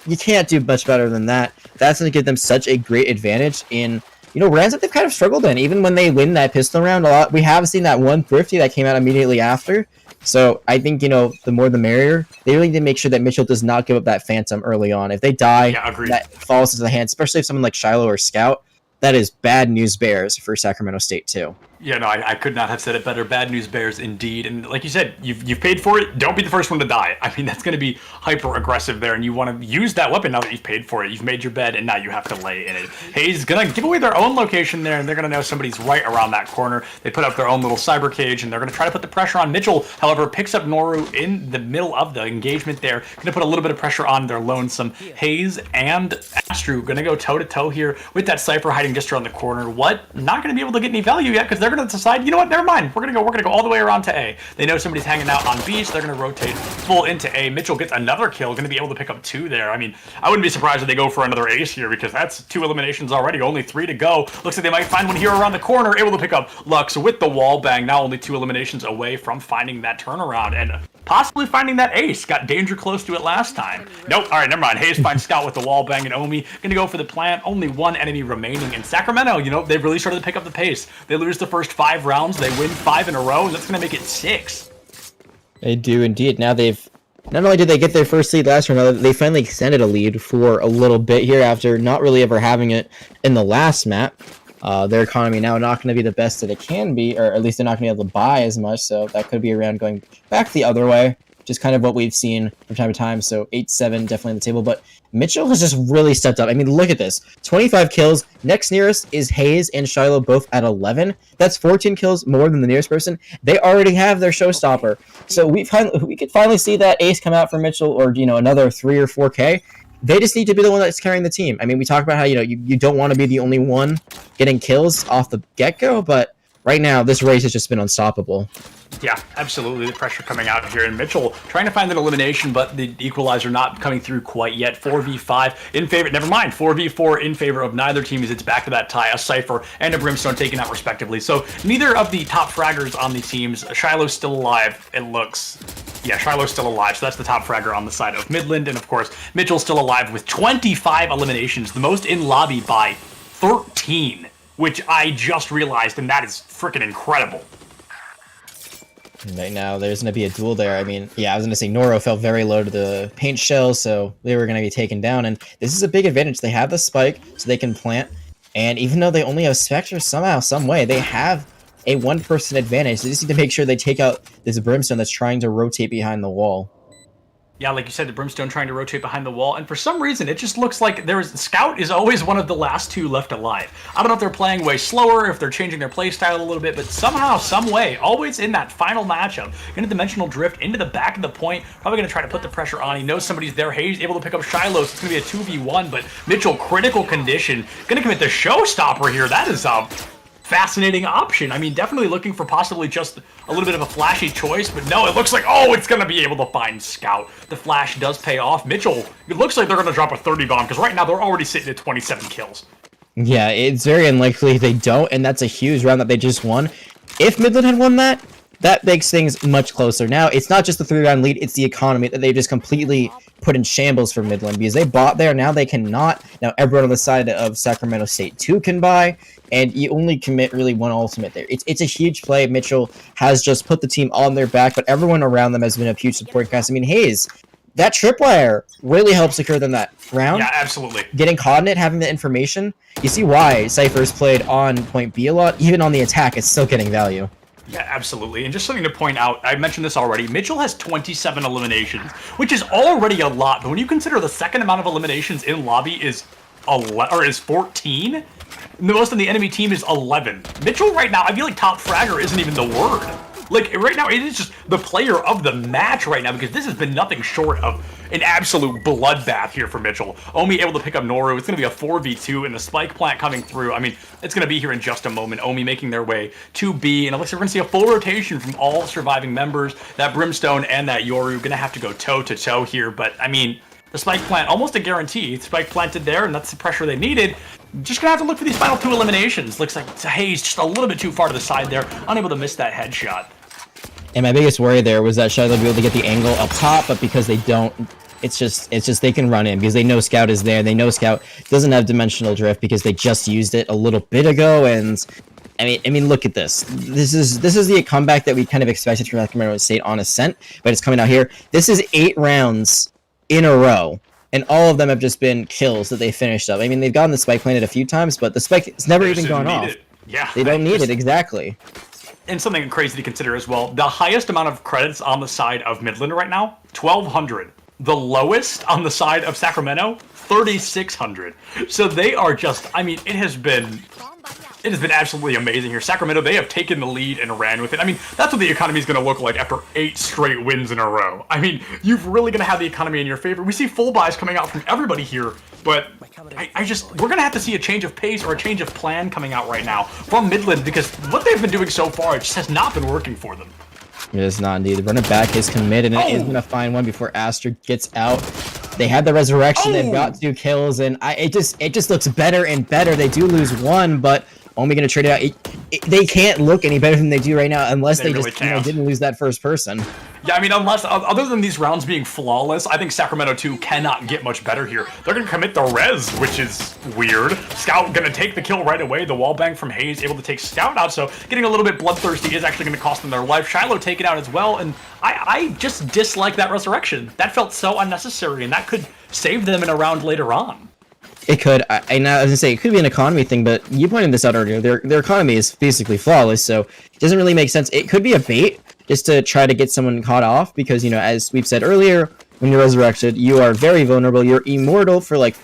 you can't do much better than that. That's going to give them such a great advantage in, rounds that they've kind of struggled in. Even when they win that pistol round a lot, we have seen that one thrifty that came out immediately after. So I think, the more the merrier. They really need to make sure that Mitchell does not give up that Phantom early on. If they die, that falls into the hands, especially if someone like Shiloh or Scout, that is bad news bears for Sacramento State too. Yeah, no, I could not have said it better. Bad news bears indeed. And like you said, you've paid for it. Don't be the first one to die. I mean, that's going to be hyper aggressive there, and you want to use that weapon now that you've paid for it. You've made your bed, and now you have to lay in it. Hayes going to give away their own location there, and they're going to know somebody's right around that corner. They put up their own little cyber cage, and they're going to try to put the pressure on. Mitchell, however, picks up Noru in the middle of the engagement there. Going to put a little bit of pressure on their lonesome. Hayes and Astru going to go toe-to-toe here with that cypher hiding just around the corner. What? Not going to be able to get any value yet, because they're going to decide, you know what? Never mind. We're gonna go all the way around to A. They know somebody's hanging out on B, so they're gonna rotate full into A. Mitchell gets another kill, gonna be able to pick up 2 there. I mean, I wouldn't be surprised if they go for another ace here, because that's 2 eliminations already, only 3 to go. Looks like they might find one here around the corner, able to pick up Lux with the wall bang. Now only 2 eliminations away from finding that turnaround and possibly finding that ace. Got danger close to it last time. Nope. All right, never mind. Hayes finds Scout with the wall bang, and Omi gonna go for the plant. Only 1 enemy remaining. In Sacramento, they've really started to pick up the pace. They lose the first 5 rounds. They win 5 in a row, and that's going to make it 6. They do indeed. Now not only did they get their first lead last round, they finally extended a lead for a little bit here after not really ever having it in the last map. Their economy now not going to be the best that it can be, or at least they're not going to be able to buy as much, so that could be around going back the other way, just kind of what we've seen from time to time. So 8-7 definitely on the table, but Mitchell has just really stepped up. I mean, look at this. 25 kills. Next nearest is Hayes and Shiloh, both at 11. That's 14 kills more than the nearest person. They already have their showstopper. So we could finally see that ace come out for Mitchell, or, another 3 or 4K. They just need to be the one that's carrying the team. I mean, we talk about how, you don't want to be the only one getting kills off the get-go, but right now, this race has just been unstoppable. Yeah, absolutely. The pressure coming out here, and Mitchell trying to find an elimination, but the equalizer not coming through quite yet. 4v5 in favor. Never mind. 4v4 in favor of neither team, as it's back to that tie. A Cypher and a Brimstone taken out respectively. So neither of the top fraggers on the teams. Shiloh's still alive. It looks. Yeah, Shiloh's still alive. So that's the top fragger on the side of Midland, and of course Mitchell's still alive with 25 eliminations, the most in lobby by 13, which I just realized, and that is freaking incredible. Right now, there's going to be a duel there. I mean, yeah, I was going to say Noro fell very low to the paint shell, so they were going to be taken down. And this is a big advantage. They have the spike, so they can plant. And even though they only have Spectre, somehow, some way, they have a one-person advantage. They just need to make sure they take out this Brimstone that's trying to rotate behind the wall. Yeah, like you said, the Brimstone trying to rotate behind the wall, and for some reason, it just looks like Scout is always one of the last 2 left alive. I don't know if they're playing way slower, if they're changing their playstyle a little bit, but somehow, some way, always in that final matchup, gonna dimensional drift into the back of the point, probably gonna try to put the pressure on. He knows somebody's there. Hayes able to pick up Shiloh, so it's gonna be a 2v1, but Mitchell, critical condition, gonna commit the showstopper here. That is fascinating option. I mean, definitely looking for possibly just a little bit of a flashy choice, but no, it looks like, it's going to be able to find Scout. The flash does pay off. Mitchell, it looks like they're going to drop a 30 bomb, because right now they're already sitting at 27 kills. Yeah, it's very unlikely they don't, and that's a huge round that they just won. If Midland had won that makes things much closer. Now, it's not just the 3-round lead, it's the economy that they just completely put in shambles for Midland, because they bought there, now they cannot. Now, everyone on the side of Sacramento State 2 can buy, and you only commit really 1 ultimate there. It's a huge play. Mitchell has just put the team on their back, but everyone around them has been a huge supporting cast. I mean, Hayes, that tripwire really helped secure them that round. Yeah, absolutely. Getting caught in it, having the information. You see why Cypher's played on point B a lot. Even on the attack, it's still getting value. Yeah, absolutely. And just something to point out, I mentioned this already, Mitchell has 27 eliminations, which is already a lot, but when you consider the second amount of eliminations in lobby is 14, the most on the enemy team is 11. Mitchell right now, I feel like top fragger isn't even the word. Like, right now, it is just the player of the match right now, because this has been nothing short of an absolute bloodbath here for Mitchell. Omi able to pick up Noru. It's going to be a 4v2, and the spike plant coming through. I mean, it's going to be here in just a moment. Omi making their way to B, and it looks like we're going to see a full rotation from all surviving members. That Brimstone and that Yoru going to have to go toe-to-toe here, but, I mean, the spike plant, almost a guarantee. Spike planted there, and that's the pressure they needed. Just going to have to look for these final 2 eliminations. Looks like Hayes just a little bit too far to the side there, unable to miss that headshot. And my biggest worry there was that Shiloh would be able to get the angle up top, but because they don't, it's just they can run in, because they know Scout is there. They know Scout doesn't have dimensional drift because they just used it a little bit ago, and I mean, look at this. This is the comeback that we kind of expected from Sacramento State on Ascent, but it's coming out here. This is 8 rounds in a row, and all of them have just been kills that they finished up. I mean, they've gotten the spike planted a few times, but the spike has never even gone off. Yeah, they don't need it, exactly. And something crazy to consider as well, the highest amount of credits on the side of Midland right now, 1,200. The lowest on the side of Sacramento, 3,600. So they are just, I mean, it has been absolutely amazing here. Sacramento, they have taken the lead and ran with it. I mean, that's what the economy is going to look like after 8 straight wins in a row. I mean, you're really going to have the economy in your favor. We see full buys coming out from everybody here, but we're going to have to see a change of pace or a change of plan coming out right now from Midland, because what they've been doing so far, it just has not been working for them. It is not indeed. The running back is committed, and is going to find one before Aster gets out. They had the resurrection. They've got 2 kills, and it just looks better and better. They do lose 1, but only going to trade it out. They can't look any better than they do right now unless they really just didn't lose that first person. Yeah, I mean, unless, other than these rounds being flawless, I think Sacramento 2 cannot get much better here. They're going to commit the res, which is weird. Scout going to take the kill right away. The wall bang from Hayes able to take Scout out, so getting a little bit bloodthirsty is actually going to cost them their life. Shiloh take it out as well, and I just dislike that resurrection. That felt so unnecessary, and that could save them in a round later on. It could. I was going to say, it could be an economy thing, but you pointed this out earlier. Their economy is basically flawless, so it doesn't really make sense. It could be a bait just to try to get someone caught off, because, as we've said earlier, when you're resurrected, you are very vulnerable. You're immortal for like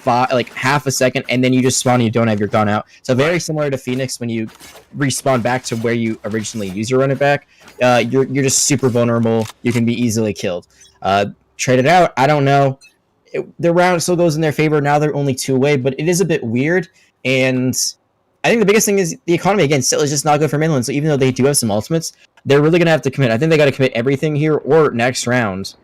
half a second, and then you just spawn and you don't have your gun out. So very similar to Phoenix when you respawn back to where you originally use your running back. You're just super vulnerable. You can be easily killed. Trade it out. I don't know. The round still goes in their favor. Now they're only 2 away, but it is a bit weird. And I think the biggest thing is the economy, again, still is just not good for Midland. So even though they do have some ultimates, they're really going to have to commit. I think they got to commit everything here or next round,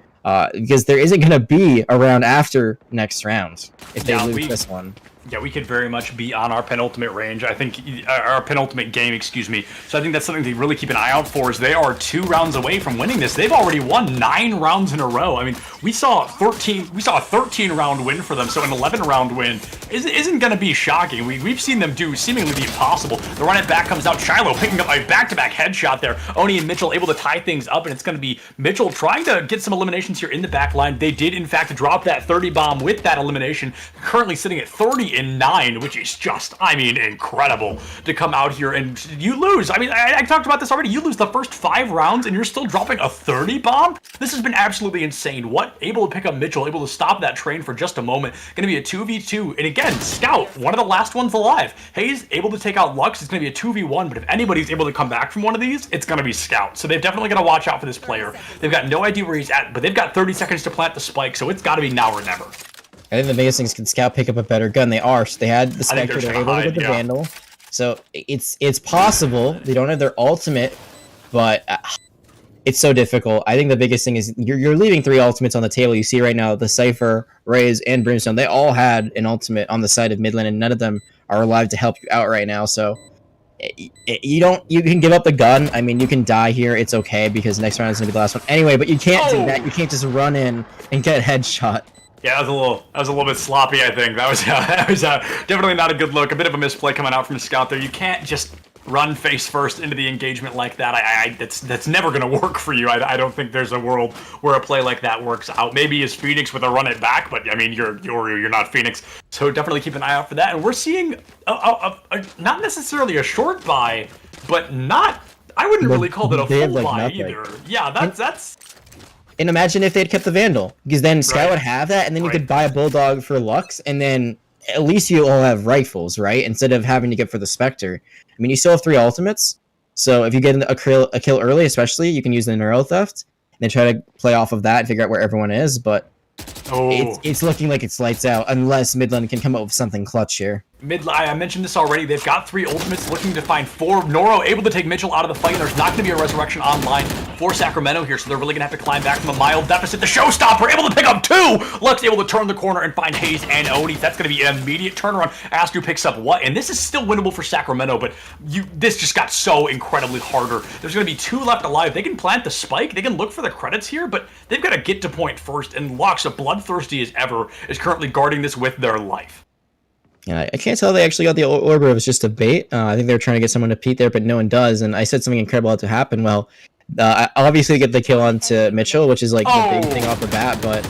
because there isn't going to be a round after next round if they lose this one. Yeah, we could very much be on our penultimate range. I think our penultimate game, excuse me. So I think that's something to really keep an eye out for, is they are 2 rounds away from winning this. They've already won 9 rounds in a row. I mean, we saw a 13-round win for them, so an 11-round win isn't going to be shocking. We've seen them do seemingly the impossible. The run it back comes out. Shiloh picking up a back-to-back headshot there. Oni and Mitchell able to tie things up, and it's going to be Mitchell trying to get some eliminations here in the back line. They did, in fact, drop that 30 bomb with that elimination, currently sitting at 30-9, which is just, I mean, incredible to come out here and you lose. I mean, I talked about this already. You lose the first 5 rounds and you're still dropping a 30 bomb? This has been absolutely insane. What? Able to pick up Mitchell, able to stop that train for just a moment. Going to be a 2v2. And again, Scout, one of the last ones alive. Hayes able to take out Lux. It's going to be a 2v1, but if anybody's able to come back from one of these, it's going to be Scout. So they've definitely got to watch out for this player. They've got no idea where he's at, but they've got 30 seconds to plant the spike, so it's got to be now or never. I think the biggest thing is, can Scout pick up a better gun? They are. So they had the Spectre, they're able to get the Vandal. So it's possible. They don't have their ultimate, but it's so difficult. I think the biggest thing is you're leaving 3 ultimates on the table. You see right now, the Cypher, Raze, and Brimstone, they all had an ultimate on the side of Midland, and none of them are alive to help you out right now. So you can give up the gun. I mean, you can die here. It's okay, because next round is going to be the last one anyway, but you can't do that. You can't just run in and get a headshot. Yeah, that was a little bit sloppy, I think. That was definitely not a good look. A bit of a misplay coming out from the Scout there. You can't just run face first into the engagement like that. That's never going to work for you. I don't think there's a world where a play like that works out. Maybe as Phoenix with a run it back, but I mean, you're not Phoenix. So definitely keep an eye out for that. And we're seeing not necessarily a short buy, but I wouldn't really call it a full buy either. Yeah, that's. And imagine if they'd kept the Vandal, because then Scout would have that, and then you could buy a Bulldog for Lux, and then at least you all have rifles, right? Instead of having to get for the Spectre. I mean, you still have 3 ultimates, so if you get a kill early, especially, you can use the Neuro Theft, and then try to play off of that and figure out where everyone is, but it's looking like it's lights out, unless Midland can come up with something clutch here. I mentioned this already. They've got 3 ultimates, looking to find 4. Noro able to take Mitchell out of the fight. There's not going to be a resurrection online for Sacramento here, so they're really going to have to climb back from a mild deficit. The showstopper able to pick up 2. Lux able to turn the corner and find Hayes and Oni. That's going to be an immediate turnaround. Astu picks up what? And this is still winnable for Sacramento, but this just got so incredibly harder. There's going to be 2 left alive. They can plant the spike. They can look for the credits here, but they've got to get to point first. And Lux, bloodthirsty as ever, is currently guarding this with their life. And I can't tell they actually got the orb, it was just a bait. I think they were trying to get someone to peek there, but no one does. And I said something incredible had to happen. Well, I obviously get the kill onto Mitchell, which is like the big thing off the bat, but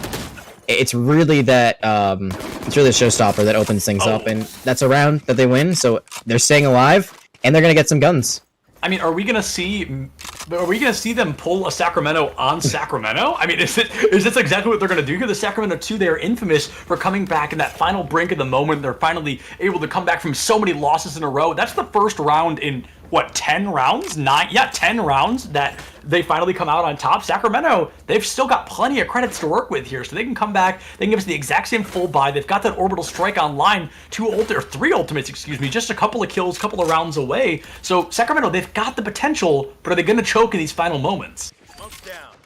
it's really that it's really a showstopper that opens things up, and that's a round that they win. So they're staying alive, and they're gonna get some guns. I mean, are we gonna see them pull a Sacramento on Sacramento? I mean, is this exactly what they're gonna do here? The Sacramento 2, they are infamous for coming back in that final brink of the moment. They're finally able to come back from so many losses in a row. That's the first round in what, 10 rounds? 9? Yeah, 10 rounds that they finally come out on top. Sacramento, they've still got plenty of credits to work with here, so they can come back. They can give us the exact same full buy. They've got that orbital strike online, 3 ultimates, excuse me, just a couple of kills, couple of rounds away. So Sacramento, they've got the potential, but are they going to choke in these final moments?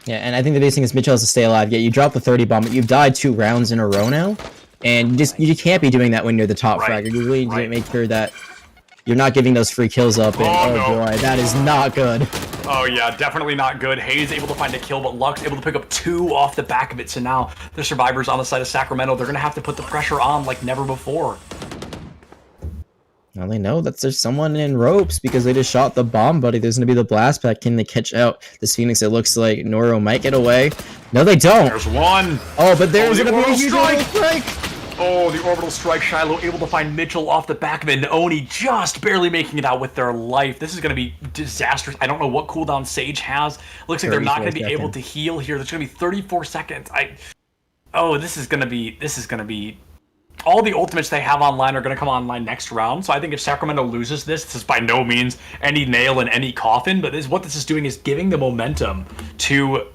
Yeah, and I think the biggest thing is Mitchell has to stay alive. Yeah, you drop the 30 bomb, but you've died 2 rounds in a row now, and you can't be doing that when you're the top fragger. You really need to make sure that you're not giving those free kills up, and oh boy, that is not good. Oh yeah, definitely not good. Hayes able to find a kill, but Lux able to pick up 2 off the back of it. So now the survivors on the side of Sacramento, they're gonna have to put the pressure on like never before. Well, they know that there's someone in ropes because they just shot the bomb, buddy. There's gonna be the blast pack. Can they catch out this Phoenix? It looks like Noro might get away. No, they don't. There's one. Oh, but there's gonna be a huge strike. Oh, the orbital strike. Shiloh able to find Mitchell off the back of it, and Oni just barely making it out with their life. This is going to be disastrous. I don't know what cooldown Sage has. Looks like they're not going to be able to heal here. There's going to be 34 seconds. This is going to be... All the ultimates they have online are going to come online next round. So I think if Sacramento loses this is by no means any nail in any coffin, but what this is doing is giving the momentum to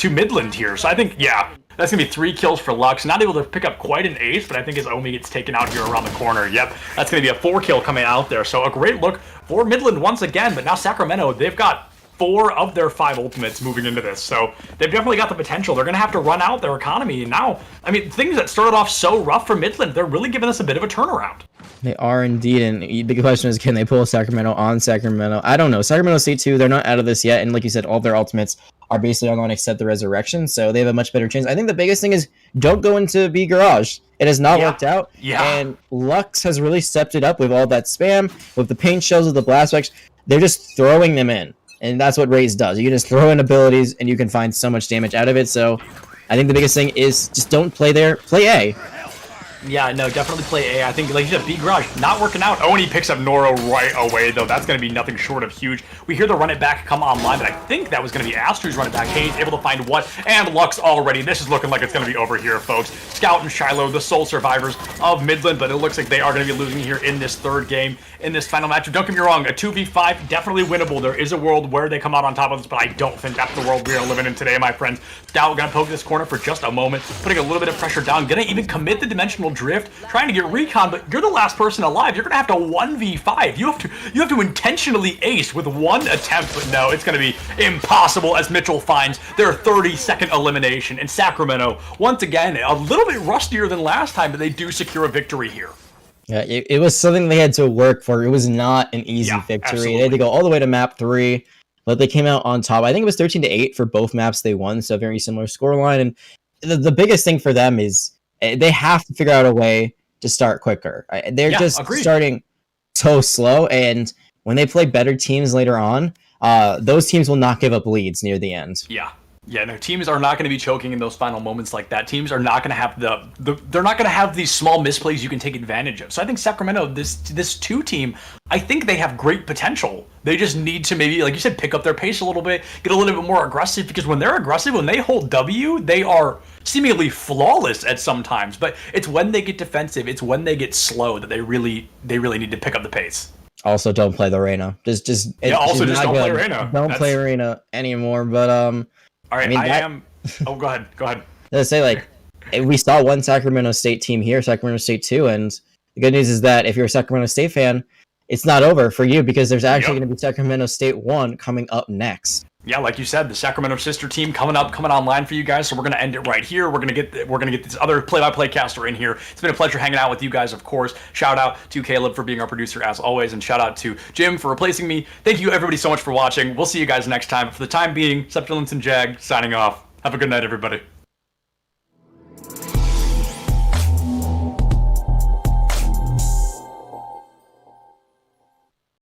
Midland here. So I think, yeah, that's going to be 3 kills for Lux. Not able to pick up quite an ace, but I think as Omi gets taken out here around the corner, yep, that's going to be a 4 kill coming out there. So a great look for Midland once again, but now Sacramento, they've got 4 of their 5 ultimates moving into this. So they've definitely got the potential. They're going to have to run out their economy. And now, I mean, things that started off so rough for Midland, they're really giving us a bit of a turnaround. They are indeed, and the big question is, can they pull Sacramento on Sacramento? I don't know. Sacramento State 2, they're not out of this yet, and like you said, all their ultimates are basically online except the Resurrection, so they have a much better chance. I think the biggest thing is don't go into B Garage. It has not worked out, and Lux has really stepped it up with all that spam, with the paint shells, with the blast spikes. They're just throwing them in, and that's what Raze does. You can just throw in abilities, and you can find so much damage out of it, so I think the biggest thing is just don't play there, play A. Yeah, no, definitely play A. I think, like you said, B Garage not working out. Oni picks up Noro right away, though. That's going to be nothing short of huge. We hear the run it back come online, but I think that was going to be Astru's run it back. Hayes able to find what? And Lux already. This is looking like it's going to be over here, folks. Scout and Shiloh, the sole survivors of Midland, but it looks like they are going to be losing here in this 3rd game, in this final match. Don't get me wrong, a 2v5, definitely winnable. There is a world where they come out on top of this, but I don't think that's the world we are living in today, my friends. Scout going to poke this corner for just a moment, putting a little bit of pressure down, going to even commit the dimensional drift, trying to get recon, but you're the last person alive. You're gonna have to 1v5. You have to intentionally ace with 1 attempt, but no, it's gonna be impossible as Mitchell finds their 30-second elimination. And Sacramento, once again, a little bit rustier than last time, but they do secure a victory here. Yeah, it was something they had to work for. It was not an easy victory. Absolutely. They had to go all the way to map 3, but they came out on top. I think it was 13-8 for both maps they won, so a very similar scoreline. And the biggest thing for them is they have to figure out a way to start quicker. They're just starting so slow, and when they play better teams later on, those teams will not give up leads near the end. Yeah, no, teams are not going to be choking in those final moments like that. Teams are not going to have they're not going to have these small misplays you can take advantage of. So I think Sacramento, this 2 team, I think they have great potential. They just need to maybe, like you said, pick up their pace a little bit, get a little bit more aggressive, because when they're aggressive, when they hold W, they are seemingly flawless at some times. But it's when they get defensive, it's when they get slow that they really need to pick up the pace. Also, don't play the Reyna. Just don't play Reyna. Don't play Reyna anymore. But all right, I am. Oh, go ahead. Let's say, like, we saw one Sacramento State team here, Sacramento State 2, and the good news is that if you're a Sacramento State fan, it's not over for you, because there's actually going to be Sacramento State 1 coming up next. Yeah, like you said, the Sacramento sister team coming online for you guys. So we're gonna end it right here. We're gonna get this other play-by-play caster in here. It's been a pleasure hanging out with you guys, of course. Shout out to Caleb for being our producer as always, and shout out to Jim for replacing me. Thank you everybody so much for watching. We'll see you guys next time. For the time being, Septilence and Jag signing off. Have a good night, everybody.